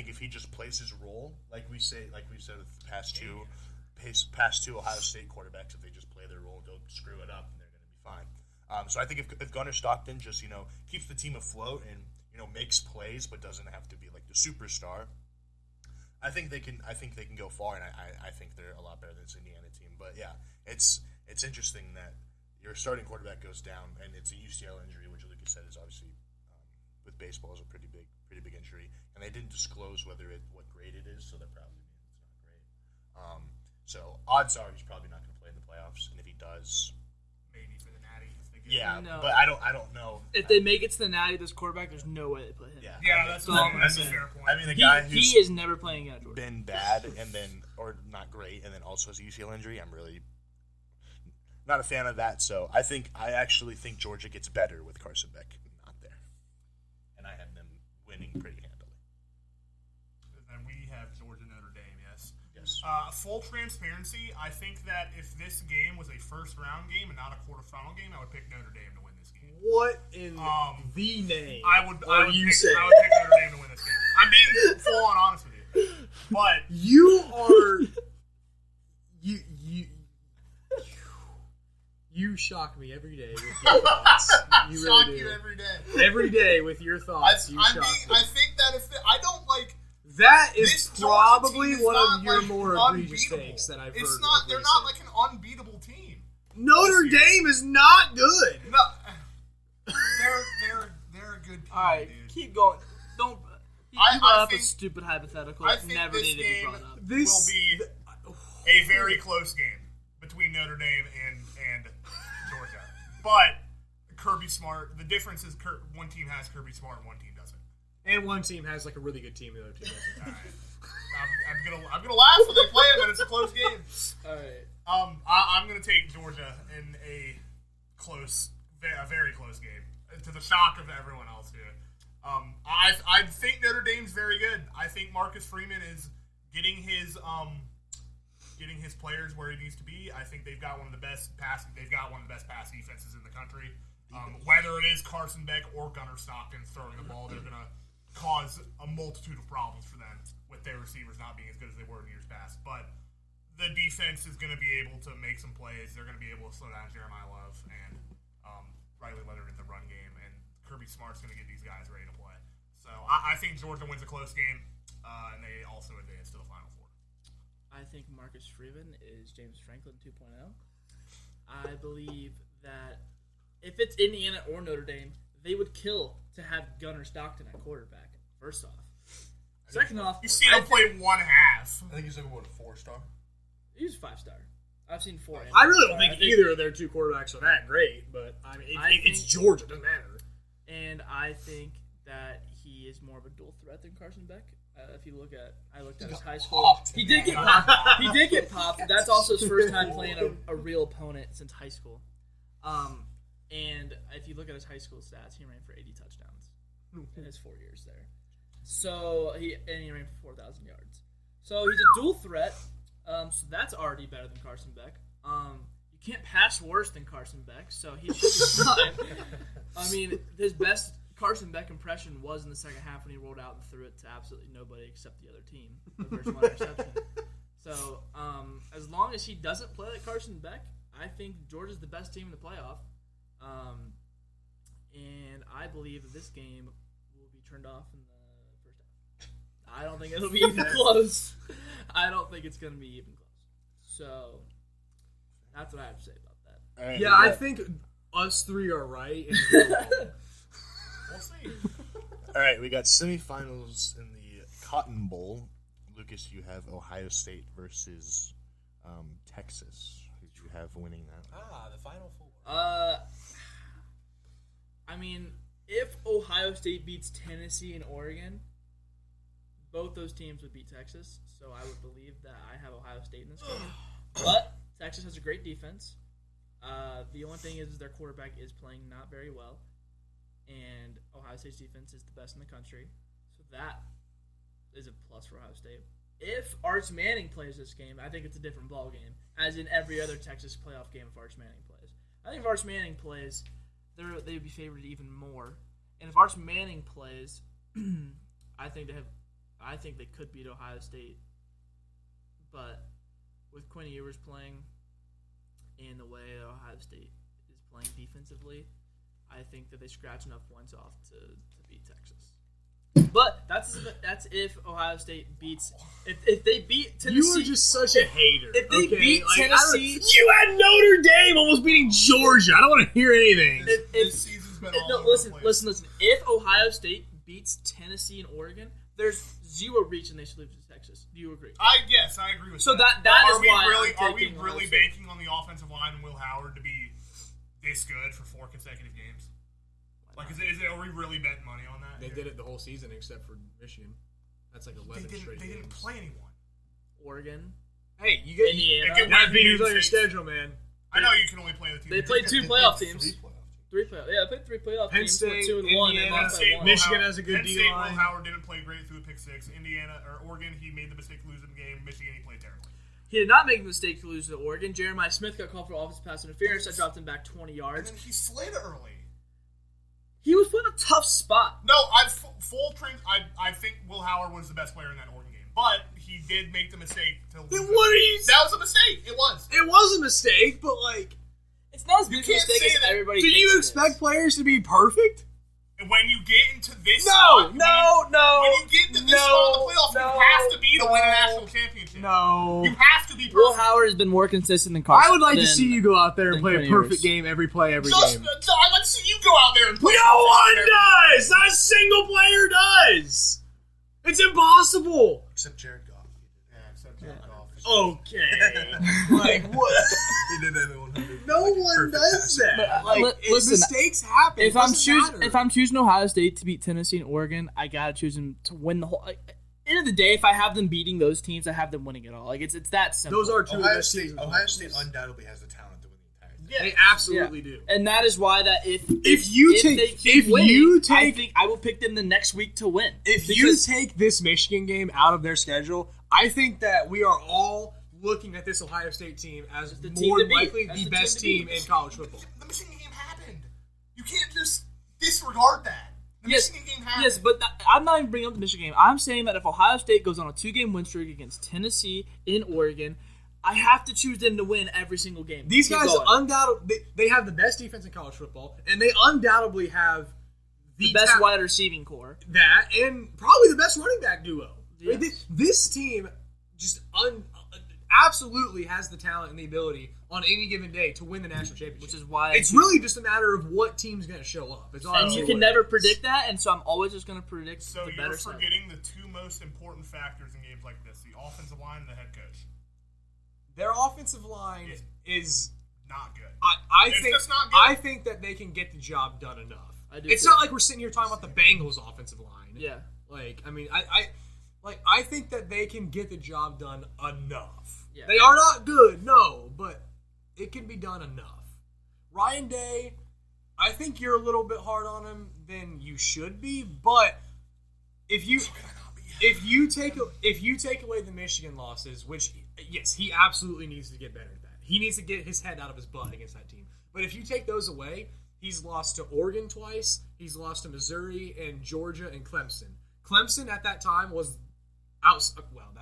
[SPEAKER 1] if he just plays his role, like we've said with the past two Ohio State quarterbacks, if they just play their role, don't screw it up, they're going to be fine. So I think if Gunnar Stockton just keeps the team afloat and makes plays but doesn't have to be like the superstar, I think they can go far, and I think they're a lot better than this Indiana team. But yeah, it's interesting that your starting quarterback goes down, and it's a UCL injury, which Lucas said is obviously with baseball is a pretty big injury, and they didn't disclose what grade it is, so that probably means it's not great. So odds are he's probably not going to play in the playoffs, and if he does,
[SPEAKER 2] maybe for the Natty.
[SPEAKER 1] yeah,
[SPEAKER 3] No.
[SPEAKER 1] but I don't know.
[SPEAKER 3] If they make it to the Natty, this quarterback, there's no way they put him.
[SPEAKER 2] Yeah, that's
[SPEAKER 3] all I'm
[SPEAKER 2] a
[SPEAKER 3] saying.
[SPEAKER 2] fair point.
[SPEAKER 1] I mean, the guy
[SPEAKER 3] He
[SPEAKER 1] who's
[SPEAKER 3] is never playing at Georgia.
[SPEAKER 1] been bad or not great, and then also has a UCL injury, I'm really not a fan of that. So I actually think Georgia gets better with Carson Beck not there, and I have them winning pretty handily.
[SPEAKER 2] And we have Georgia Notre Dame. Yes.
[SPEAKER 1] Yes.
[SPEAKER 2] Full transparency, I think that if this game was a first-round game and not a quarterfinal game, I would pick Notre Dame to win this game.
[SPEAKER 4] What in the name
[SPEAKER 2] I would pick Notre Dame to win this game. I'm being full-on honest with you. But
[SPEAKER 4] You are you shock me every day with your thoughts. You
[SPEAKER 2] shock
[SPEAKER 4] really
[SPEAKER 2] you
[SPEAKER 4] do.
[SPEAKER 2] every day.
[SPEAKER 4] Every day with your thoughts. You shock me.
[SPEAKER 2] I think that I don't like.
[SPEAKER 4] That is
[SPEAKER 2] This Georgia
[SPEAKER 4] probably
[SPEAKER 2] team is
[SPEAKER 4] one
[SPEAKER 2] not,
[SPEAKER 4] of your
[SPEAKER 2] like,
[SPEAKER 4] more egregious
[SPEAKER 2] unbeatable.
[SPEAKER 4] takes that I've heard.
[SPEAKER 2] It's not.
[SPEAKER 4] of
[SPEAKER 2] They're
[SPEAKER 4] recent.
[SPEAKER 2] not like an unbeatable team.
[SPEAKER 4] Notre
[SPEAKER 2] this year.
[SPEAKER 4] Dame is not good.
[SPEAKER 2] No, they're a good team,
[SPEAKER 3] All right,
[SPEAKER 2] dude.
[SPEAKER 3] keep going. Don't. You
[SPEAKER 2] I
[SPEAKER 3] brought up a
[SPEAKER 2] think-
[SPEAKER 3] stupid hypothetical
[SPEAKER 2] I
[SPEAKER 3] that
[SPEAKER 2] think
[SPEAKER 3] never
[SPEAKER 2] this
[SPEAKER 3] needed to be
[SPEAKER 2] game
[SPEAKER 3] brought up.
[SPEAKER 4] This
[SPEAKER 2] will be a very close game between Notre Dame and Georgia. But Kirby Smart, the difference is one team has Kirby Smart and one team doesn't.
[SPEAKER 4] And one team has like a really good team, the other team doesn't.
[SPEAKER 2] All right. I'm gonna laugh when they play it, but it's a close game.
[SPEAKER 3] All right.
[SPEAKER 2] I'm gonna take Georgia in a very close game, to the shock of everyone else here. I think Notre Dame's very good. I think Marcus Freeman is getting his players where he needs to be. I think they've got one of the best pass defenses in the country. Whether it is Carson Beck or Gunnar Stockton throwing the ball, they're going to cause a multitude of problems for them with their receivers not being as good as they were in years past. But the defense is going to be able to make some plays. They're going to be able to slow down Jeremiah Love and Riley Leonard in the run game. And Kirby Smart's going to get these guys ready to play. So I think Georgia wins a close game, and they also advance to the Final Four.
[SPEAKER 3] I think Marcus Freeman is James Franklin 2.0. I believe that if it's Indiana or Notre Dame, they would kill to have Gunnar Stockton at quarterback, first off. Second off,
[SPEAKER 2] You've seen him play one half.
[SPEAKER 1] I think he's like, what, a 4-star?
[SPEAKER 3] he was 5-star. I've seen 4.
[SPEAKER 4] I really don't think either of their two quarterbacks are that great, but I mean, it's Georgia. It doesn't matter.
[SPEAKER 3] And I think that he is more of a dual threat than Carson Beck. If you look at, I looked at his high school. He did get popped. He did get popped. That's also his first time playing a real opponent since high school. And if you look at his high school stats, he ran for 80 touchdowns in his 4 years there. So he ran for 4,000 yards. So he's a dual threat. So that's already better than Carson Beck. You can't pass worse than Carson Beck, so he should be fine. I mean, his best Carson Beck impression was in the second half when he rolled out and threw it to absolutely nobody except the other team. The first one interception. So as long as he doesn't play like Carson Beck, I think Georgia's the best team in the playoff. And I believe that this game will be turned off in the first half. I don't think it'll be even close. I don't think it's going to be even close. So that's what I have to say about that.
[SPEAKER 1] All right,
[SPEAKER 4] Yeah, I think us three are right. And
[SPEAKER 2] We'll see.
[SPEAKER 1] All right, we got semifinals in the Cotton Bowl. Lucas, you have Ohio State versus Texas. Who did you have winning that?
[SPEAKER 4] the Final Four.
[SPEAKER 3] I mean, if Ohio State beats Tennessee and Oregon, both those teams would beat Texas. So I would believe that I have Ohio State in this game. But Texas has a great defense. The only thing is their quarterback is playing not very well. And Ohio State's defense is the best in the country. So that is a plus for Ohio State. If Arch Manning plays this game, I think it's a different ball game, as in every other Texas playoff game if Arch Manning plays. I think if Arch Manning plays, they would be favored even more. And if Arch Manning plays, I think they could beat Ohio State. But with Quinn Ewers playing and the way Ohio State is playing defensively, I think that they scratch enough points off to beat Texas. But that's if Ohio State beats. If they beat Tennessee,
[SPEAKER 4] You are just such a hater.
[SPEAKER 3] If they beat Tennessee,
[SPEAKER 4] you had Notre Dame almost beating Georgia. I don't want to hear anything.
[SPEAKER 2] This season's been all
[SPEAKER 3] no,
[SPEAKER 2] over the place.
[SPEAKER 3] listen. If Ohio State beats Tennessee and Oregon, there's zero reason they should lose to Texas. Do you agree?
[SPEAKER 2] Yes, I agree with
[SPEAKER 3] So
[SPEAKER 2] that.
[SPEAKER 3] that
[SPEAKER 2] Are
[SPEAKER 3] is
[SPEAKER 2] we
[SPEAKER 3] why
[SPEAKER 2] really,
[SPEAKER 3] I'm
[SPEAKER 2] are we
[SPEAKER 3] taking
[SPEAKER 2] really
[SPEAKER 3] Ohio State.
[SPEAKER 2] banking on the offensive line and Will Howard to be this good for 4 consecutive games? Like, are we really betting money on that?
[SPEAKER 4] They did it the whole season except for Michigan. That's like 11 straight
[SPEAKER 2] They didn't
[SPEAKER 4] games.
[SPEAKER 2] play anyone.
[SPEAKER 3] Oregon.
[SPEAKER 4] Hey, you get
[SPEAKER 3] Indiana.
[SPEAKER 2] They get
[SPEAKER 4] that
[SPEAKER 2] one
[SPEAKER 4] being who's
[SPEAKER 2] game
[SPEAKER 4] on your
[SPEAKER 2] six.
[SPEAKER 4] schedule, man.
[SPEAKER 2] I know you can only play the team.
[SPEAKER 3] They played 2 playoff teams. 3 playoff. Yeah, they played 3 playoff
[SPEAKER 4] Penn
[SPEAKER 3] teams.
[SPEAKER 4] State,
[SPEAKER 3] 2-1, and
[SPEAKER 4] Indiana,
[SPEAKER 3] lost by 1.
[SPEAKER 4] Michigan has a good
[SPEAKER 2] Penn State,
[SPEAKER 4] D-line.
[SPEAKER 2] Will Howard didn't play great through the pick 6. Indiana or Oregon, he made the mistake losing the game. Michigan, he played terribly.
[SPEAKER 3] He did not make the mistake to lose to Oregon. Jeremiah Smith got called for offensive pass interference. That dropped him back 20
[SPEAKER 2] And
[SPEAKER 3] yards.
[SPEAKER 2] then he slid early.
[SPEAKER 3] He was put in a tough spot.
[SPEAKER 2] No, I think Will Howard was the best player in that Oregon game, but he did make the mistake to lose.
[SPEAKER 4] Then what are you?
[SPEAKER 2] That was a mistake. It was.
[SPEAKER 4] It was a mistake, but like,
[SPEAKER 3] It's not as big a
[SPEAKER 2] can't
[SPEAKER 3] mistake
[SPEAKER 2] say
[SPEAKER 3] as
[SPEAKER 2] that.
[SPEAKER 3] everybody
[SPEAKER 4] do
[SPEAKER 3] thinks
[SPEAKER 4] you
[SPEAKER 3] it
[SPEAKER 4] expect
[SPEAKER 3] is.
[SPEAKER 4] players to be perfect?
[SPEAKER 2] And when you get into this
[SPEAKER 4] No,
[SPEAKER 2] spot,
[SPEAKER 4] no.
[SPEAKER 2] When you get into this spot in the playoffs, you have to be to win a national championship.
[SPEAKER 4] No.
[SPEAKER 2] You have to be perfect.
[SPEAKER 3] Will Howard has been more consistent than Carson.
[SPEAKER 4] I would like to see you go out there and
[SPEAKER 3] than
[SPEAKER 4] play a
[SPEAKER 3] Quinn
[SPEAKER 4] perfect
[SPEAKER 3] Ewers.
[SPEAKER 4] game every play, every
[SPEAKER 2] Just,
[SPEAKER 4] game.
[SPEAKER 2] I'd like to see you go out there and play.
[SPEAKER 4] No one does! Not a single player does! It's impossible!
[SPEAKER 1] Except Jared Goff.
[SPEAKER 2] Yeah, except Jared Goff.
[SPEAKER 4] Okay. Like, what?
[SPEAKER 1] He did that at 100.
[SPEAKER 4] No one does that. Like,
[SPEAKER 3] Listen,
[SPEAKER 4] mistakes happen.
[SPEAKER 3] If
[SPEAKER 4] It
[SPEAKER 3] I'm
[SPEAKER 4] doesn't matter.
[SPEAKER 3] if I'm choosing Ohio State to beat Tennessee and Oregon, I gotta choose them to win the whole. End of the day, if I have them beating those teams, I have them winning it all. Like it's that simple.
[SPEAKER 4] Those are two of the
[SPEAKER 1] Ohio
[SPEAKER 4] best
[SPEAKER 1] State,
[SPEAKER 4] teams in the
[SPEAKER 1] Ohio
[SPEAKER 4] conference.
[SPEAKER 1] State undoubtedly has the talent to win the entire thing.
[SPEAKER 4] They absolutely do.
[SPEAKER 3] and that is why that if
[SPEAKER 4] you
[SPEAKER 3] they
[SPEAKER 4] take-
[SPEAKER 3] keep
[SPEAKER 4] if
[SPEAKER 3] winning,
[SPEAKER 4] you
[SPEAKER 3] I
[SPEAKER 4] take-
[SPEAKER 3] think I will pick them the next week to win.
[SPEAKER 4] If you take this Michigan game out of their schedule, I think that we are all looking at this Ohio State team as
[SPEAKER 3] the team
[SPEAKER 4] more
[SPEAKER 3] to
[SPEAKER 4] than
[SPEAKER 3] beat.
[SPEAKER 4] likely
[SPEAKER 3] That's
[SPEAKER 4] the
[SPEAKER 3] the
[SPEAKER 4] best
[SPEAKER 3] team
[SPEAKER 4] team
[SPEAKER 3] to beat.
[SPEAKER 4] in college football.
[SPEAKER 2] The Michigan game happened. You can't just disregard that. The
[SPEAKER 3] Yes,
[SPEAKER 2] Michigan game happened.
[SPEAKER 3] yes, but I'm not even bringing up the Michigan game. I'm saying that if Ohio State goes on a 2-game win streak against Tennessee in Oregon, I have to choose them to win every single game.
[SPEAKER 4] These
[SPEAKER 3] Keep
[SPEAKER 4] guys
[SPEAKER 3] going.
[SPEAKER 4] undoubtedly they have the best defense in college football, and they undoubtedly have
[SPEAKER 3] the best wide receiving core.
[SPEAKER 4] that and probably the best running back duo.
[SPEAKER 3] Yes.
[SPEAKER 4] This team just absolutely has the talent and the ability on any given day to win the national championship.
[SPEAKER 3] Which is why
[SPEAKER 4] it's really just a matter of what team's going to show up. It's
[SPEAKER 3] and
[SPEAKER 4] honestly
[SPEAKER 3] you can
[SPEAKER 4] what
[SPEAKER 3] never
[SPEAKER 4] it is.
[SPEAKER 3] predict that, and so I'm always just going to predict
[SPEAKER 2] So
[SPEAKER 3] the
[SPEAKER 2] you're
[SPEAKER 3] better side.
[SPEAKER 2] forgetting the two most important factors in games like this: the offensive line and the head coach.
[SPEAKER 4] Their offensive line is
[SPEAKER 2] Not good.
[SPEAKER 4] I
[SPEAKER 2] It's
[SPEAKER 4] think
[SPEAKER 2] just not good.
[SPEAKER 4] I think that they can get the job done enough.
[SPEAKER 3] I do
[SPEAKER 4] It's
[SPEAKER 3] too.
[SPEAKER 4] not like we're sitting here talking about the Bengals offensive line.
[SPEAKER 3] Yeah.
[SPEAKER 4] Like, I mean, I think that they can get the job done enough.
[SPEAKER 3] Yeah.
[SPEAKER 4] They are not good, no, but it can be done enough. Ryan Day, I think you're a little bit hard on him than you should be, but if you take away the Michigan losses, which yes, he absolutely needs to get better at that. He needs to get his head out of his butt against that team. But if you take those away, he's lost to Oregon twice, he's lost to Missouri and Georgia and Clemson. Clemson at that time was that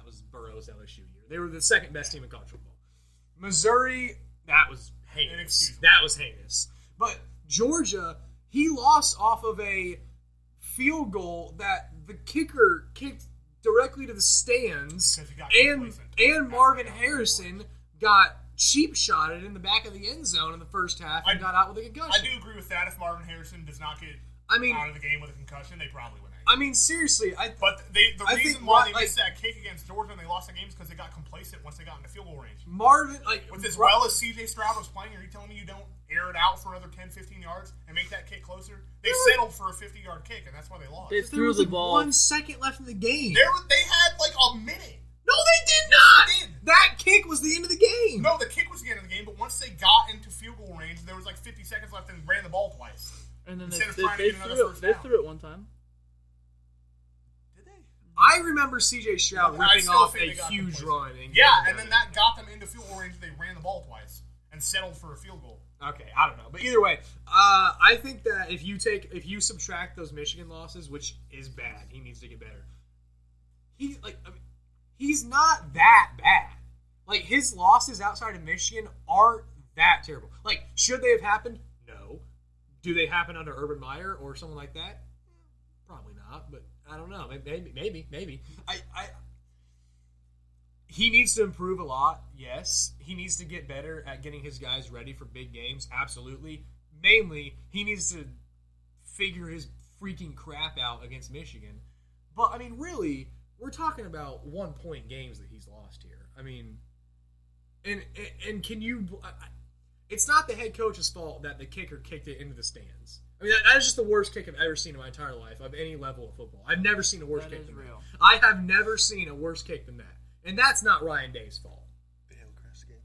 [SPEAKER 4] was Burrow's LSU year. They were the second best team in college football. Missouri, that was heinous.
[SPEAKER 2] Inexcusable.
[SPEAKER 4] That was heinous. But Georgia, he lost off of a field goal that the kicker kicked directly to the stands,
[SPEAKER 2] Because he got
[SPEAKER 4] and
[SPEAKER 2] complacent.
[SPEAKER 4] Marvin Harrison got cheap shotted in the back of the end zone in the first half and got out with a concussion.
[SPEAKER 2] I do agree with that. If Marvin Harrison does not get
[SPEAKER 4] I mean-
[SPEAKER 2] out of the game with a concussion, they probably win that.
[SPEAKER 4] I mean, seriously,
[SPEAKER 2] But the
[SPEAKER 4] I
[SPEAKER 2] reason
[SPEAKER 4] think
[SPEAKER 2] why they
[SPEAKER 4] like-
[SPEAKER 2] missed that kick against Georgia and they lost the game is because they got complacent once they got into field goal range.
[SPEAKER 4] Marvin, like,
[SPEAKER 2] With as well as CJ Stroud was playing, are you telling me you don't air it out for another 10, 15 yards and make that kick closer? They settled for a 50-yard kick, and that's why they lost.
[SPEAKER 3] They
[SPEAKER 4] there
[SPEAKER 3] threw
[SPEAKER 4] was
[SPEAKER 3] the
[SPEAKER 4] like
[SPEAKER 3] ball.
[SPEAKER 4] 1 second left in the game.
[SPEAKER 2] They had like a minute.
[SPEAKER 4] No, they did not.
[SPEAKER 2] they did.
[SPEAKER 4] That kick was the end of the game.
[SPEAKER 2] No, the kick was the end of the game, but once they got into field goal range, there was like 50 seconds left and ran the ball twice.
[SPEAKER 3] And then
[SPEAKER 2] Instead of
[SPEAKER 3] they
[SPEAKER 2] trying to get another
[SPEAKER 3] threw it.
[SPEAKER 2] first
[SPEAKER 3] They
[SPEAKER 2] down.
[SPEAKER 3] threw it one time.
[SPEAKER 2] Did they?
[SPEAKER 4] I remember CJ Stroud
[SPEAKER 2] I
[SPEAKER 4] ripping
[SPEAKER 2] still
[SPEAKER 4] off
[SPEAKER 2] think
[SPEAKER 4] a
[SPEAKER 2] they got
[SPEAKER 4] huge
[SPEAKER 2] complacent.
[SPEAKER 4] run.
[SPEAKER 2] Yeah, and then that got them into field goal range. They ran the ball twice and settled for a field goal.
[SPEAKER 4] Okay, I don't know, but either way, I think that if you subtract those Michigan losses, which is bad, he needs to get better. He's not that bad. Like, his losses outside of Michigan aren't that terrible. Like, should they have happened? No. Do they happen under Urban Meyer or someone like that? Probably not, but I don't know. Maybe. He needs to improve a lot, yes. He needs to get better at getting his guys ready for big games, absolutely. Mainly, he needs to figure his freaking crap out against Michigan. But, I mean, really, we're talking about 1-point games that he's lost here. I mean, and can you... It's not the head coach's fault that the kicker kicked it into the stands. I mean, that is just the worst kick I've ever seen in my entire life of any level of football. I've never seen a worse
[SPEAKER 3] That
[SPEAKER 4] kick
[SPEAKER 3] is
[SPEAKER 4] than
[SPEAKER 3] real.
[SPEAKER 4] that. I have never seen a worse kick than that. And that's not Ryan Day's fault.
[SPEAKER 1] The Hillcrest game.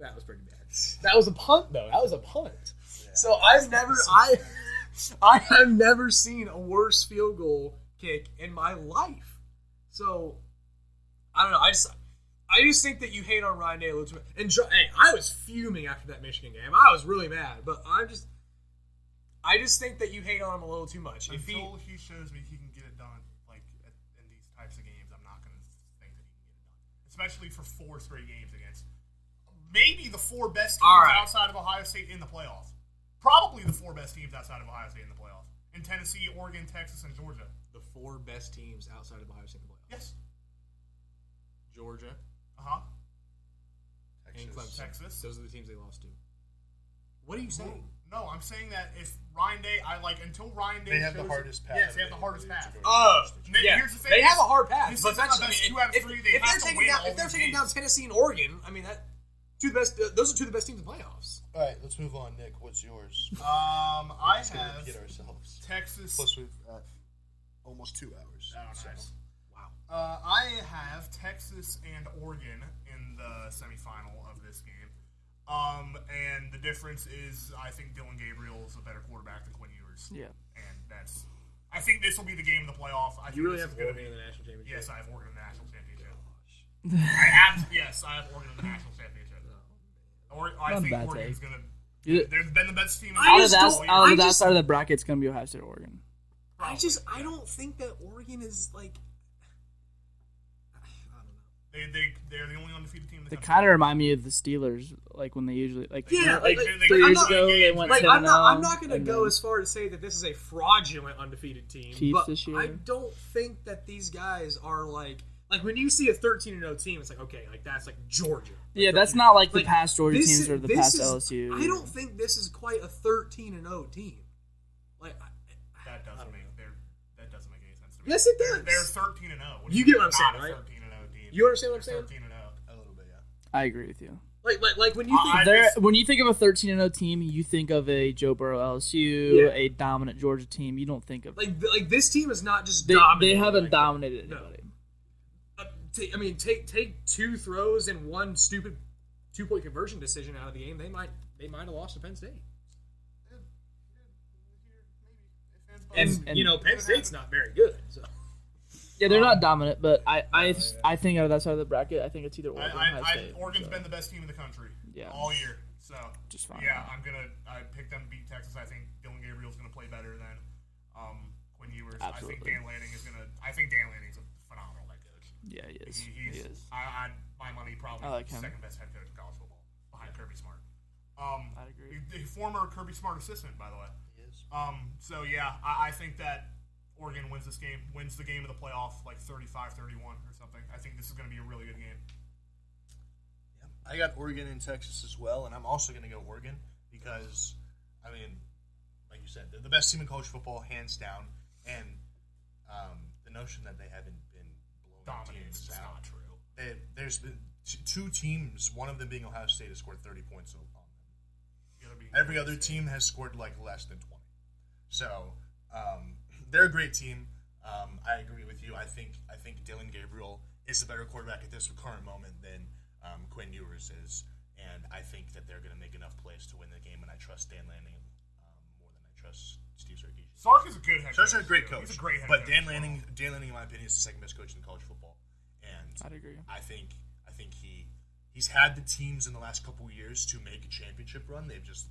[SPEAKER 4] That was pretty bad. That was a punt, though. That was a punt. So I have never seen a worse field goal kick in my life. So I don't know. I just think that you hate on Ryan Day a little too much. And hey, I was fuming after that Michigan game. I was really mad, but I just think that you hate on him a little too much.
[SPEAKER 2] Until he shows me he can get it done, like in these types of games, I'm not going to think that he can get it done. Especially for 4 straight games against maybe the 4 best teams
[SPEAKER 4] All right.
[SPEAKER 2] outside of Ohio State in the playoffs. Probably the 4 best teams outside of Ohio State in the playoffs. In Tennessee, Oregon, Texas, and Georgia.
[SPEAKER 4] the 4 best teams outside of Ohio State in the playoffs.
[SPEAKER 2] Yes.
[SPEAKER 4] Georgia
[SPEAKER 2] Uh-huh.
[SPEAKER 4] and Clemson.
[SPEAKER 2] Texas.
[SPEAKER 4] Those are the teams they lost to. What are you saying?
[SPEAKER 2] No, I'm saying that if Ryan Day, until Ryan Day
[SPEAKER 1] They have
[SPEAKER 2] shows
[SPEAKER 1] the hardest path.
[SPEAKER 2] Yes, they have the hardest path. Here's the thing.
[SPEAKER 4] They have a hard path,
[SPEAKER 2] This
[SPEAKER 4] but
[SPEAKER 2] is
[SPEAKER 4] that's
[SPEAKER 2] the best
[SPEAKER 4] I mean,
[SPEAKER 2] 2 out of 3. They
[SPEAKER 4] if
[SPEAKER 2] have
[SPEAKER 4] they're
[SPEAKER 2] to
[SPEAKER 4] taking
[SPEAKER 2] win
[SPEAKER 4] down,
[SPEAKER 2] all
[SPEAKER 4] if they're
[SPEAKER 2] these
[SPEAKER 4] taking down
[SPEAKER 2] games.
[SPEAKER 4] Tennessee and Oregon, I mean that those are 2 of the best teams in the playoffs.
[SPEAKER 1] All right, let's move on. Nick, what's yours?
[SPEAKER 2] I
[SPEAKER 1] Just gonna
[SPEAKER 2] have
[SPEAKER 1] repeat ourselves.
[SPEAKER 2] Texas.
[SPEAKER 1] Plus, we've almost 2 hours.
[SPEAKER 2] Oh,
[SPEAKER 1] so.
[SPEAKER 2] nice.
[SPEAKER 4] Wow.
[SPEAKER 2] I have Texas and Oregon in the semifinal of this game. And the difference is I think Dylan Gabriel is a better quarterback than Quinn Ewers.
[SPEAKER 3] Yeah.
[SPEAKER 2] And I think this will be the game of the playoff. I
[SPEAKER 4] You
[SPEAKER 2] think
[SPEAKER 4] really
[SPEAKER 2] this
[SPEAKER 4] have
[SPEAKER 2] is gonna
[SPEAKER 4] Oregon
[SPEAKER 2] be-
[SPEAKER 4] in the national championship.
[SPEAKER 2] Yes, I have Oregon in the national championship.
[SPEAKER 3] That's
[SPEAKER 2] Yes, I have Oregon in the national championship. Or I
[SPEAKER 3] Not a
[SPEAKER 2] think
[SPEAKER 3] bad
[SPEAKER 2] Oregon's
[SPEAKER 3] take.
[SPEAKER 2] going to
[SPEAKER 3] You-
[SPEAKER 2] They've been the best team. In the
[SPEAKER 3] Out of
[SPEAKER 2] league
[SPEAKER 3] that,
[SPEAKER 2] all year.
[SPEAKER 3] out of that
[SPEAKER 4] just-
[SPEAKER 3] side of the bracket, it's going to be Ohio State or Oregon.
[SPEAKER 2] Probably,
[SPEAKER 4] I
[SPEAKER 2] yeah.
[SPEAKER 4] don't think that Oregon is like. I don't know.
[SPEAKER 2] They're the only undefeated team in the
[SPEAKER 3] They
[SPEAKER 2] country.
[SPEAKER 3] kind of remind me of the Steelers, like when they usually
[SPEAKER 4] Yeah,
[SPEAKER 3] like
[SPEAKER 4] like,
[SPEAKER 3] 3
[SPEAKER 4] I'm
[SPEAKER 3] years
[SPEAKER 4] not-
[SPEAKER 3] ago they went
[SPEAKER 4] Like,
[SPEAKER 3] 7-0.
[SPEAKER 4] I'm not going to
[SPEAKER 3] and
[SPEAKER 4] go
[SPEAKER 3] then-
[SPEAKER 4] as far to say that this is a fraudulent undefeated team.
[SPEAKER 3] Chiefs
[SPEAKER 4] but
[SPEAKER 3] this year.
[SPEAKER 4] I don't think that these guys are like when you see a 13-0 team, it's like okay, like that's like Georgia.
[SPEAKER 3] Yeah, that's not like the
[SPEAKER 4] Like,
[SPEAKER 3] past Georgia
[SPEAKER 4] this
[SPEAKER 3] teams
[SPEAKER 4] is-
[SPEAKER 3] or the
[SPEAKER 4] this
[SPEAKER 3] past
[SPEAKER 4] is-
[SPEAKER 3] LSU.
[SPEAKER 4] I don't think this is quite a 13-0 team. Like,
[SPEAKER 2] That doesn't make any sense to me.
[SPEAKER 4] Yes, it does.
[SPEAKER 2] They're 13-0.
[SPEAKER 4] You get what I'm saying,
[SPEAKER 2] Not
[SPEAKER 4] right?
[SPEAKER 2] a 13-0 team.
[SPEAKER 4] You understand what I'm
[SPEAKER 2] They're
[SPEAKER 4] saying?
[SPEAKER 2] 13-0.
[SPEAKER 1] A little bit, yeah.
[SPEAKER 3] I agree with you.
[SPEAKER 4] like when you think
[SPEAKER 2] I
[SPEAKER 3] There,
[SPEAKER 2] just-
[SPEAKER 3] when you think of a 13-0 team, you think of a Joe Burrow LSU,
[SPEAKER 4] Yeah.
[SPEAKER 3] a dominant Georgia team. You don't think of
[SPEAKER 4] like this team is not just
[SPEAKER 3] they
[SPEAKER 4] dominating.
[SPEAKER 3] haven't
[SPEAKER 4] like,
[SPEAKER 3] dominated
[SPEAKER 4] no.
[SPEAKER 3] anybody.
[SPEAKER 4] Take 2 throws and 1 stupid 2-point conversion decision out of the game. They might have lost to Penn State. And,
[SPEAKER 3] And-
[SPEAKER 4] Penn State's not very good. So.
[SPEAKER 3] Yeah, they're not dominant, but I think out of that side of the bracket, I think it's either Oregon or Ohio State.
[SPEAKER 2] Oregon's
[SPEAKER 3] so.
[SPEAKER 2] been the best team in the country
[SPEAKER 3] Yeah.
[SPEAKER 2] all year. So
[SPEAKER 3] Just fine.
[SPEAKER 2] yeah, I picked them to beat Texas. I think Dylan Gabriel's going to play better than Quinn Ewers.
[SPEAKER 3] Absolutely.
[SPEAKER 2] I think Dan Lanning's a phenomenal head coach.
[SPEAKER 3] Yeah, he is.
[SPEAKER 2] He
[SPEAKER 3] He
[SPEAKER 2] is.
[SPEAKER 3] is.
[SPEAKER 2] My money probably
[SPEAKER 3] I like him.
[SPEAKER 2] second best head coach in college football behind Kirby Smart.
[SPEAKER 3] I'd agree.
[SPEAKER 2] The former Kirby Smart assistant, by the way.
[SPEAKER 1] He is.
[SPEAKER 2] So yeah, I think that Oregon wins the game of the playoff like 35-31 or something. I think this is going to be a really good game.
[SPEAKER 1] Yeah. I got Oregon and Texas as well, and I'm also going to go Oregon because, I mean, like you said, they're the best team in college football, hands down, and the notion that they haven't been blowing
[SPEAKER 2] Dominance
[SPEAKER 1] teams
[SPEAKER 2] is
[SPEAKER 1] out.
[SPEAKER 2] not true.
[SPEAKER 1] There's been 2 teams, one of them being Ohio State, has scored 30 points on them.
[SPEAKER 2] The other being
[SPEAKER 1] Every
[SPEAKER 2] Penn
[SPEAKER 1] other
[SPEAKER 2] State.
[SPEAKER 1] team has scored like less than 20. So they're a great team. I agree with you. I think Dylan Gabriel is a better quarterback at this current moment than Quinn Ewers is, and I think that they're going to make enough plays to win the game. And I trust Dan Lanning more than I trust Steve Sarkisian.
[SPEAKER 2] Sark is a good head coach.
[SPEAKER 1] Sark's a great
[SPEAKER 2] too.
[SPEAKER 1] coach,
[SPEAKER 2] He's a great head
[SPEAKER 1] but
[SPEAKER 2] coach.
[SPEAKER 1] Dan Lanning, in my opinion, is the second best coach in college football, and
[SPEAKER 3] I'd agree.
[SPEAKER 1] I think he's had the teams in the last couple of years to make a championship run. They've just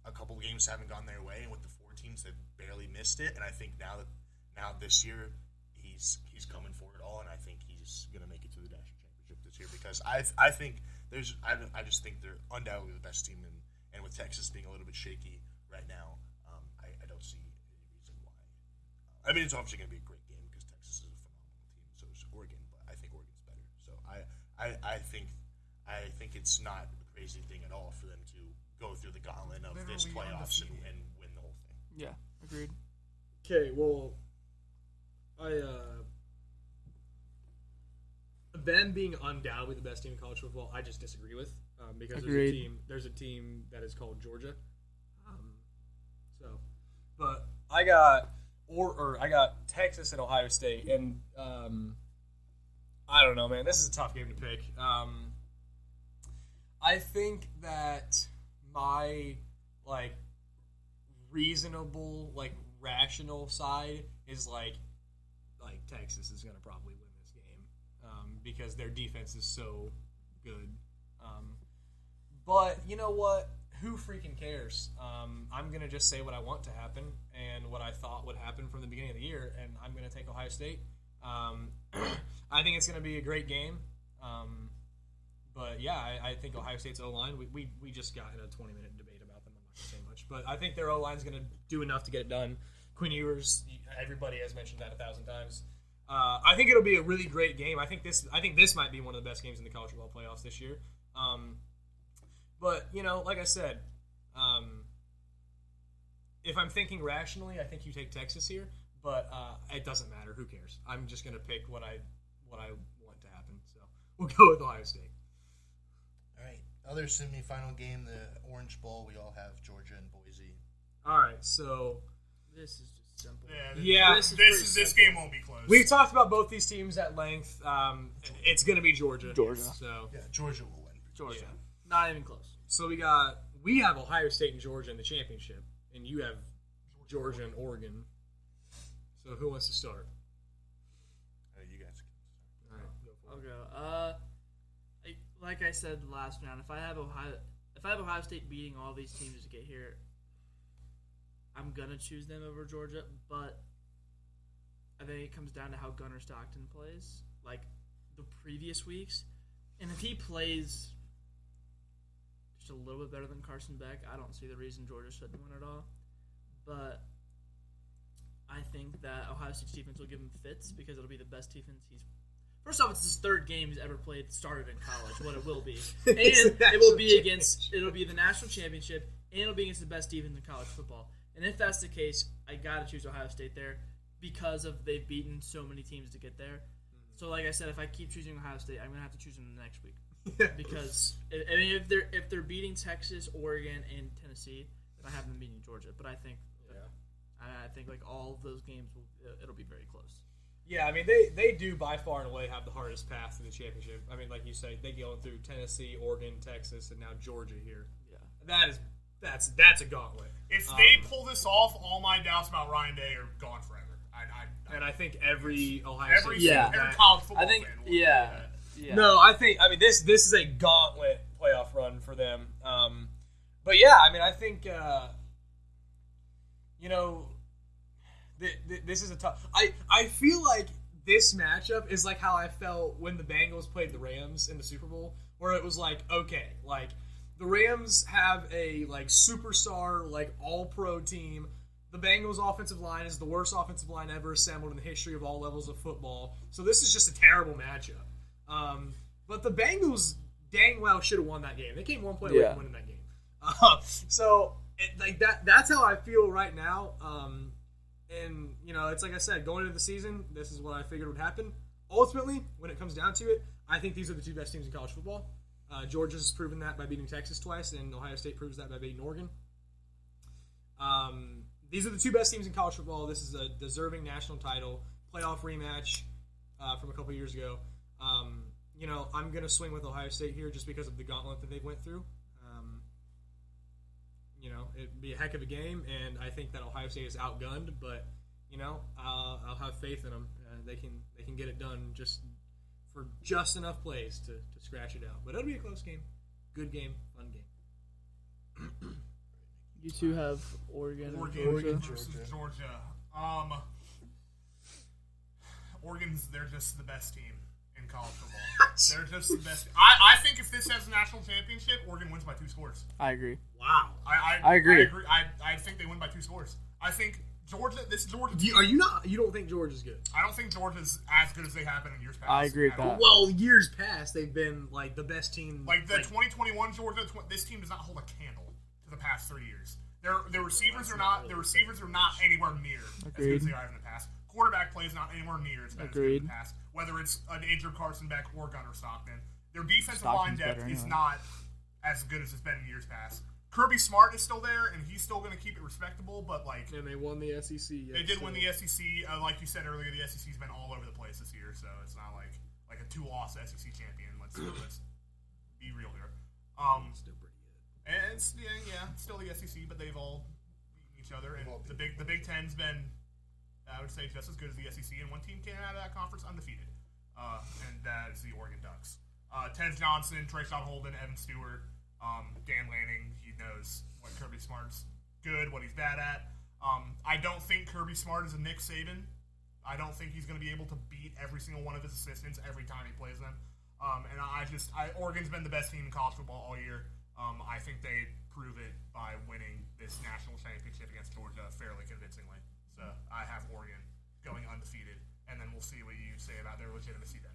[SPEAKER 1] a couple of games haven't gone their way, and with the 4 teams, they've barely missed it. And I think now this year, he's coming for it all, and I think he's going to make it to the national championship this year because I just think they're undoubtedly the best team, and with Texas being a little bit shaky right now, I don't see any reason why. I mean, it's obviously going to be a great game because Texas is a phenomenal team, so is Oregon, but I think Oregon's better. So I think it's not a crazy thing at all for them to go through the gauntlet of this
[SPEAKER 2] Literally
[SPEAKER 1] playoffs and
[SPEAKER 2] undefeated.
[SPEAKER 1] win the whole thing.
[SPEAKER 3] Yeah, agreed.
[SPEAKER 4] Okay, well, them being undoubtedly the best team in college football, I just disagree with because
[SPEAKER 3] Agreed.
[SPEAKER 4] there's a team that is called Georgia. But I got I got Texas and Ohio State, and I don't know, man. This is a tough game to pick. I think that my reasonable, rational side is like Texas is going to probably win this game because their defense is so good. But you know what? Who freaking cares? I'm going to just say what I want to happen and what I thought would happen from the beginning of the year, and I'm going to take Ohio State. I think it's going to be a great game. But yeah, I think Ohio State's O-line, we just got in a 20-minute debate about them. I'm not going to say much. But I think their O-line's going to do enough to get it done. Quinn Ewers, everybody has mentioned that 1,000 times. I think it'll be a really great game. I think this might be one of the best games in the college football playoffs this year. But, like I said, if I'm thinking rationally, I think you take Texas here. But it doesn't matter. Who cares? I'm just going to pick what I want to happen. So we'll go with Ohio State.
[SPEAKER 1] All right. Other semifinal game, the Orange Bowl. We all have Georgia and Boise.
[SPEAKER 4] All right, so
[SPEAKER 3] This is just simple.
[SPEAKER 4] Yeah,
[SPEAKER 3] This is
[SPEAKER 2] This
[SPEAKER 3] pretty
[SPEAKER 2] game won't be close.
[SPEAKER 4] we've talked about both these teams at length. It's going to be Georgia.
[SPEAKER 3] Georgia.
[SPEAKER 4] So
[SPEAKER 1] Yeah, Georgia will win.
[SPEAKER 3] Georgia.
[SPEAKER 4] Yeah.
[SPEAKER 3] Not even close.
[SPEAKER 4] So we have Ohio State and Georgia in the championship, and you have Georgia and Oregon. So who wants to start?
[SPEAKER 1] You guys.
[SPEAKER 4] All right, go for
[SPEAKER 3] I'll
[SPEAKER 4] it.
[SPEAKER 3] go. Like I said last round, if I have if I have Ohio State beating all these teams to get here, I'm gonna choose them over Georgia. But I think it comes down to how Gunnar Stockton plays, like the previous weeks, and if he plays just a little bit better than Carson Beck, I don't see the reason Georgia shouldn't win at all. But I think that Ohio State's defense will give him fits because it'll be the best defense he's. First off, it's his third game he's ever played. Started in college, what it will be, and it will be against. It'll be the national championship, and it'll be against the best defense in college football. And if that's the case, I gotta choose Ohio State there because of they've beaten so many teams to get there. So, like I said, if I keep choosing Ohio State, I'm gonna have to choose them the next week because I mean, if they're beating Texas, Oregon, and Tennessee, then I have them beating Georgia. But I think. I think like all of those games, it'll be very close.
[SPEAKER 4] Yeah, I mean they do by far and away have the hardest path to the championship. I mean, like you say, they go through Tennessee, Oregon, Texas, and now Georgia here. Yeah, that's a gauntlet.
[SPEAKER 2] If they pull this off, all my doubts about Ryan Day are gone forever.
[SPEAKER 4] I think every Ohio State
[SPEAKER 2] every college football
[SPEAKER 3] I think
[SPEAKER 2] fan will
[SPEAKER 3] yeah.
[SPEAKER 4] No, I mean this is a gauntlet playoff run for them. But yeah, I mean I think this is a tough. I feel like this matchup is like how I felt when the Bengals played the Rams in the Super Bowl, where it was like, okay, like the Rams have a like superstar, like all-pro team. The Bengals' offensive line is the worst offensive line ever assembled in the history of all levels of football. So this is just a terrible matchup. But the Bengals dang well should have won that game. They came one play away from winning that game. That's how I feel right now. And, it's like I said, going into the season, this is what I figured would happen. Ultimately, when it comes down to it, I think these are the two best teams in college football. Georgia's proven that by beating Texas twice, and Ohio State proves that by beating Oregon. These are the two best teams in college football. This is a deserving national title, playoff rematch from a couple years ago. I'm going to swing with Ohio State here just because of the gauntlet that they went through. It'd be a heck of a game, and I think that Ohio State is outgunned, but, I'll have faith in them. They can get it done just for just enough plays to scratch it out. But it'll be a close game. Good game. Fun game.
[SPEAKER 3] You two have Oregon
[SPEAKER 2] versus Georgia. They're just the best team in college football. They're just the best. I think if this has a national championship, Oregon wins by 2 scores.
[SPEAKER 3] I agree.
[SPEAKER 4] Wow.
[SPEAKER 3] I agree.
[SPEAKER 2] I think they win by 2 scores. I think this Georgia.
[SPEAKER 4] You don't think Georgia's good?
[SPEAKER 2] I don't think Georgia's as good as they have been in years past.
[SPEAKER 3] I agree with that.
[SPEAKER 4] Well, years past, they've been like the best team.
[SPEAKER 2] Like the 2021 Georgia, this team does not hold a candle to the past 3 years. Their receivers are not anywhere near as good as they are in the past. Quarterback play is not anywhere near as bad as in the past. Whether it's an injured Carson Beck or Gunnar Stockton, their defensive line depth is not as good as it's been in years past. Kirby Smart is still there, and he's still going to keep it respectable. But and
[SPEAKER 4] they won the SEC.
[SPEAKER 2] They did win the SEC. Like you said earlier, the SEC's been all over the place this year, so it's not like a 2-loss SEC champion. Let's be real here.
[SPEAKER 4] Still pretty good.
[SPEAKER 2] And it's still the SEC, but they've all beaten each other. And the Big Ten's been, I would say, just as good as the SEC. And one team came out of that conference undefeated, and that is the Oregon Ducks. Tez Johnson, Trayshawn Holden, Evan Stewart, Dan Lanning. He knows what Kirby Smart's good, what he's bad at. I don't think Kirby Smart is a Nick Saban. I don't think he's going to be able to beat every single one of his assistants every time he plays them. And Oregon's been the best team in college football all year. I think they prove it by winning this national championship against Georgia fairly convincingly. So I have Oregon going undefeated, and then we'll see what you say about their legitimacy then.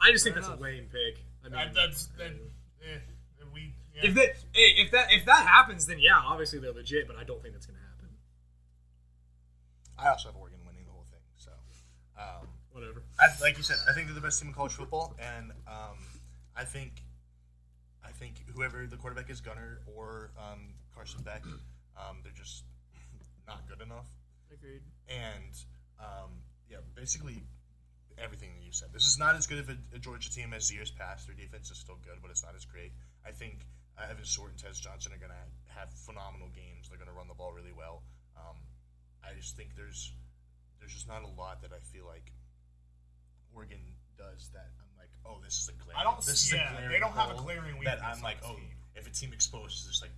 [SPEAKER 4] I just think that's a lame pick. I mean, if that happens, then yeah, obviously they're legit, but I don't think that's going to happen.
[SPEAKER 1] I also have Oregon winning the whole thing. So
[SPEAKER 4] whatever.
[SPEAKER 1] Like you said, I think they're the best team in college football, and I think whoever the quarterback is, Gunnar or Carson Beck, they're just not good enough.
[SPEAKER 3] Agreed.
[SPEAKER 1] And basically everything that you said. This is not as good of a Georgia team as years past. Their defense is still good, but it's not as great. I think Evan Stewart and Tez Johnson are going to have phenomenal games. They're going to run the ball really well. I just think there's just not a lot that I feel like Oregon does that I'm like, oh, this is a glaring.
[SPEAKER 2] They don't have a glaring weakness.
[SPEAKER 1] That I'm like, oh, if a team exposed is just like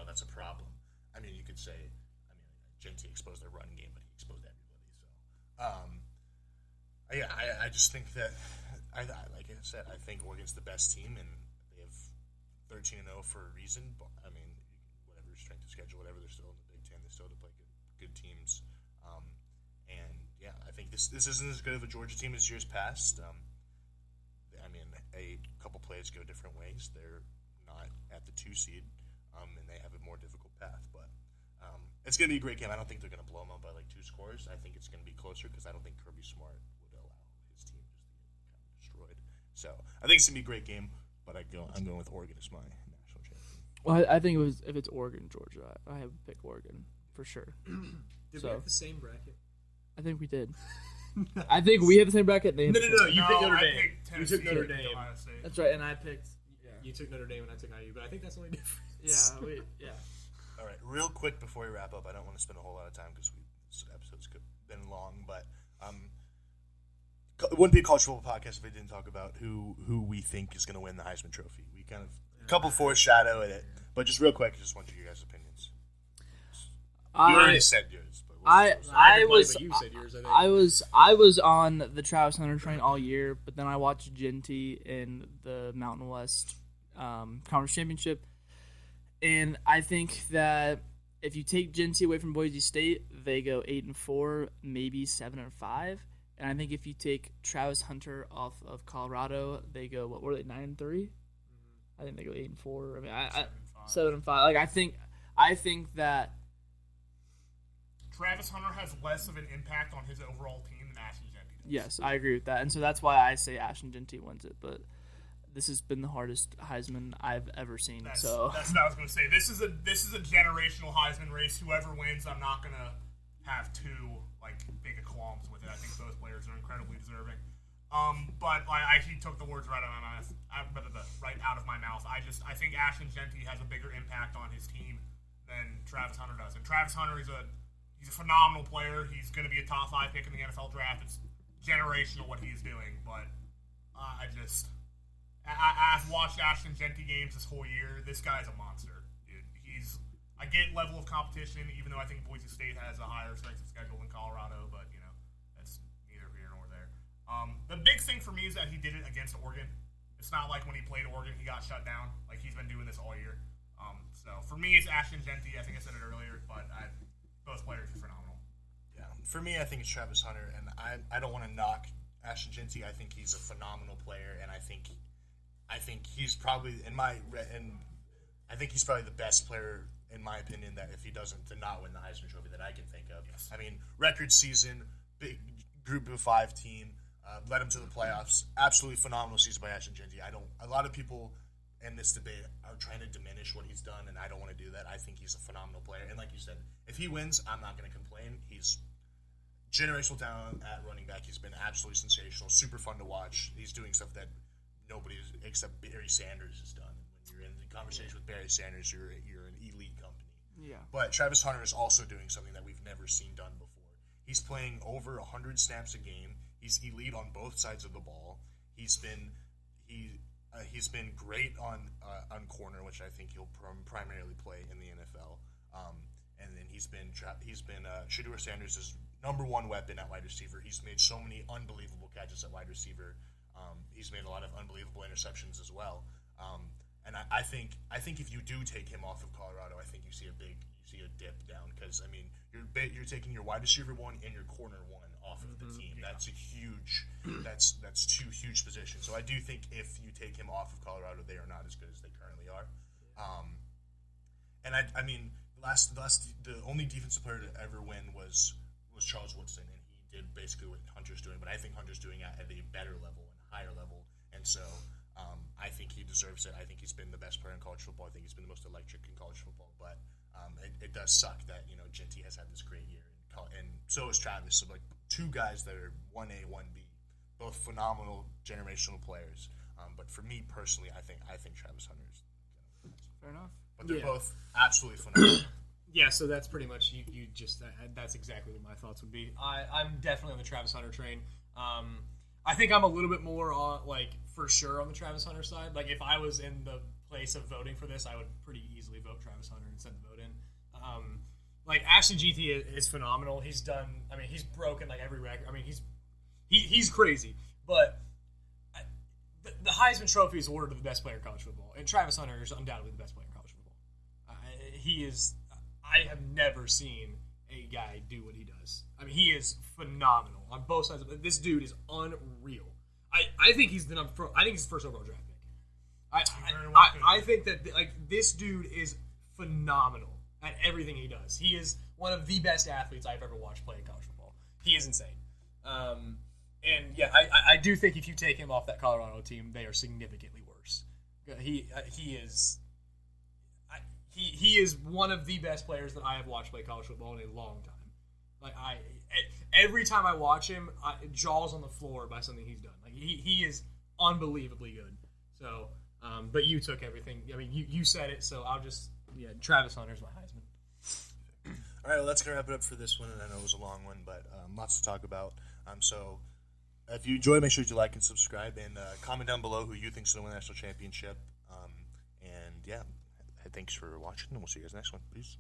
[SPEAKER 1] that's a problem. I mean, you could say, Genty exposed their running game, but he exposed everybody. So, I just think that, like I said, I think Oregon's the best team, and they have 13-0 for a reason. But I mean, whatever strength of schedule, whatever, they're still in the Big Ten. They still have to play good teams. And yeah, I think this isn't as good of a Georgia team as years past. I mean, a couple plays go different ways. They're not at the 2 seed, and they have a more difficult path. But it's going to be a great game. I don't think they're going to blow them up by like 2 scores. I think it's going to be closer because I don't think Kirby Smart would allow his team just to get kind of destroyed. So I think it's going to be a great game, but I'm going with Oregon as my national champion.
[SPEAKER 3] Well, I think if it's Oregon, Georgia, I have pick Oregon for sure.
[SPEAKER 4] Did we have the same bracket?
[SPEAKER 3] I think we did. I think we have the same bracket.
[SPEAKER 4] No. You picked Notre
[SPEAKER 2] I
[SPEAKER 4] Dame.
[SPEAKER 2] picked
[SPEAKER 4] You
[SPEAKER 2] Tennessee,
[SPEAKER 4] took Notre Dame.
[SPEAKER 2] Ohio State.
[SPEAKER 3] That's right, and I picked.
[SPEAKER 4] Yeah. You took Notre Dame and I took IU, but I think that's the only difference.
[SPEAKER 3] Yeah.
[SPEAKER 1] All right, real quick before we wrap up, I don't want to spend a whole lot of time because this episode's been long, but it wouldn't be a college football podcast if we didn't talk about who we think is going to win the Heisman Trophy. We kind of couple foreshadow it, but just real quick, I just want your guys' opinions. You already said yours, but
[SPEAKER 4] you said yours.
[SPEAKER 3] I was on the Travis Hunter train all year, but then I watched Genty in the Mountain West Conference Championship. And I think that if you take Genty away from Boise State, they go 8-4, maybe 7-5. And I think if you take Travis Hunter off of Colorado, they go 9-3. I think they go 8-4. I mean, 7-5. Like I think that
[SPEAKER 2] Travis Hunter has less of an impact on his overall team than Ashton Genty does.
[SPEAKER 3] Yes, I agree with that, and so that's why I say Ashton Genty wins it. But this has been the hardest Heisman I've ever seen.
[SPEAKER 2] That's
[SPEAKER 3] so
[SPEAKER 2] what I was going to say. This is a generational Heisman race. Whoever wins, I'm not going to have too big qualms with it. I think both players are incredibly deserving. But he took the words right out of my mouth. Right out of my mouth. I think Ashton Genty has a bigger impact on his team than Travis Hunter does. And Travis Hunter he's a phenomenal player. He's going to be a top 5 pick in the NFL draft. It's generational what he's doing. But I've watched Ashton Genty games this whole year. This guy's a monster, dude. I get level of competition, even though I think Boise State has a higher strength of schedule than Colorado, but that's neither here nor there. The big thing for me is that he did it against Oregon. It's not like when he played Oregon, he got shut down. Like he's been doing this all year. So for me, it's Ashton Genty. I think I said it earlier, but both players are phenomenal.
[SPEAKER 1] Yeah, for me, I think it's Travis Hunter, and I don't want to knock Ashton Genty. I think he's a phenomenal player, and I think he's probably I think he's probably the best player in my opinion that if he doesn't to not win the Heisman Trophy that I can think of.
[SPEAKER 2] Yes.
[SPEAKER 1] I mean, record season, big Group of 5 team, led him to the playoffs. Absolutely phenomenal season by Ashton Genty. A lot of people in this debate are trying to diminish what he's done, and I don't want to do that. I think he's a phenomenal player, and like you said, if he wins, I'm not going to complain. He's generational talent at running back. He's been absolutely sensational, super fun to watch. He's doing stuff that nobody except Barry Sanders has done. When you're in the conversation with Barry Sanders, you're an elite company.
[SPEAKER 3] yeah.
[SPEAKER 1] But Travis Hunter is also doing something that we've never seen done before. He's playing over 100 snaps a game. He's elite on both sides of the ball. He's been great on corner, which I think he'll primarily play in the NFL. And then he's been Shedeur Sanders' #1 weapon at wide receiver. He's made so many unbelievable catches at wide receiver. He's made a lot of unbelievable interceptions as well. And I think if you do take him off of Colorado, I think you see a dip down because I mean you're taking your wide receiver 1 and your corner 1 off of the team.
[SPEAKER 2] Yeah.
[SPEAKER 1] That's a huge that's 2 huge positions. So I do think if you take him off of Colorado, they are not as good as they currently are. And I mean the only defensive player to ever win was Charles Woodson, and he did basically what Hunter's doing. But I think Hunter's doing it at a better level and higher level, and so. I think he deserves it. I think he's been the best player in college football. I think he's been the most electric in college football. But it does suck that Genty has had this great year, and so is Travis. So 2 guys that are 1A, 1B, both phenomenal generational players. But for me personally, I think Travis Hunter is.
[SPEAKER 3] Fair enough.
[SPEAKER 1] But they're both absolutely phenomenal.
[SPEAKER 4] Yeah, so that's pretty much you just that's exactly what my thoughts would be. I'm definitely on the Travis Hunter train. I think I'm a little bit more on for sure on the Travis Hunter side. If I was in the place of voting for this, I would pretty easily vote Travis Hunter and send the vote in. Like Ashley GT is phenomenal. He's done. I mean, he's broken like every record. I mean, he's crazy. But the Heisman Trophy is awarded to the best player in college football, and Travis Hunter is undoubtedly the best player in college football. He is. I have never seen a guy do what he does. I mean, he is phenomenal on both sides of it. This dude is unreal. I think he's I think he's the first overall draft pick. I think that like this dude is phenomenal at everything he does. He is one of the best athletes I've ever watched play in college football. He is insane. And yeah, I do think if you take him off that Colorado team, they are significantly worse. He is one of the best players that I have watched play college football in a long time. Like every time I watch him, jaws on the floor by something he's done. Like he is unbelievably good. So, but you took everything. I mean, you said it. So I'll just Travis Hunter's my Heisman.
[SPEAKER 1] All right, well, that's going to wrap it up for this one, and I know it was a long one, but lots to talk about. So if you enjoyed, make sure you like and subscribe, and comment down below who you think is going to win the national championship. And, yeah, thanks for watching, and we'll see you guys next one. Peace.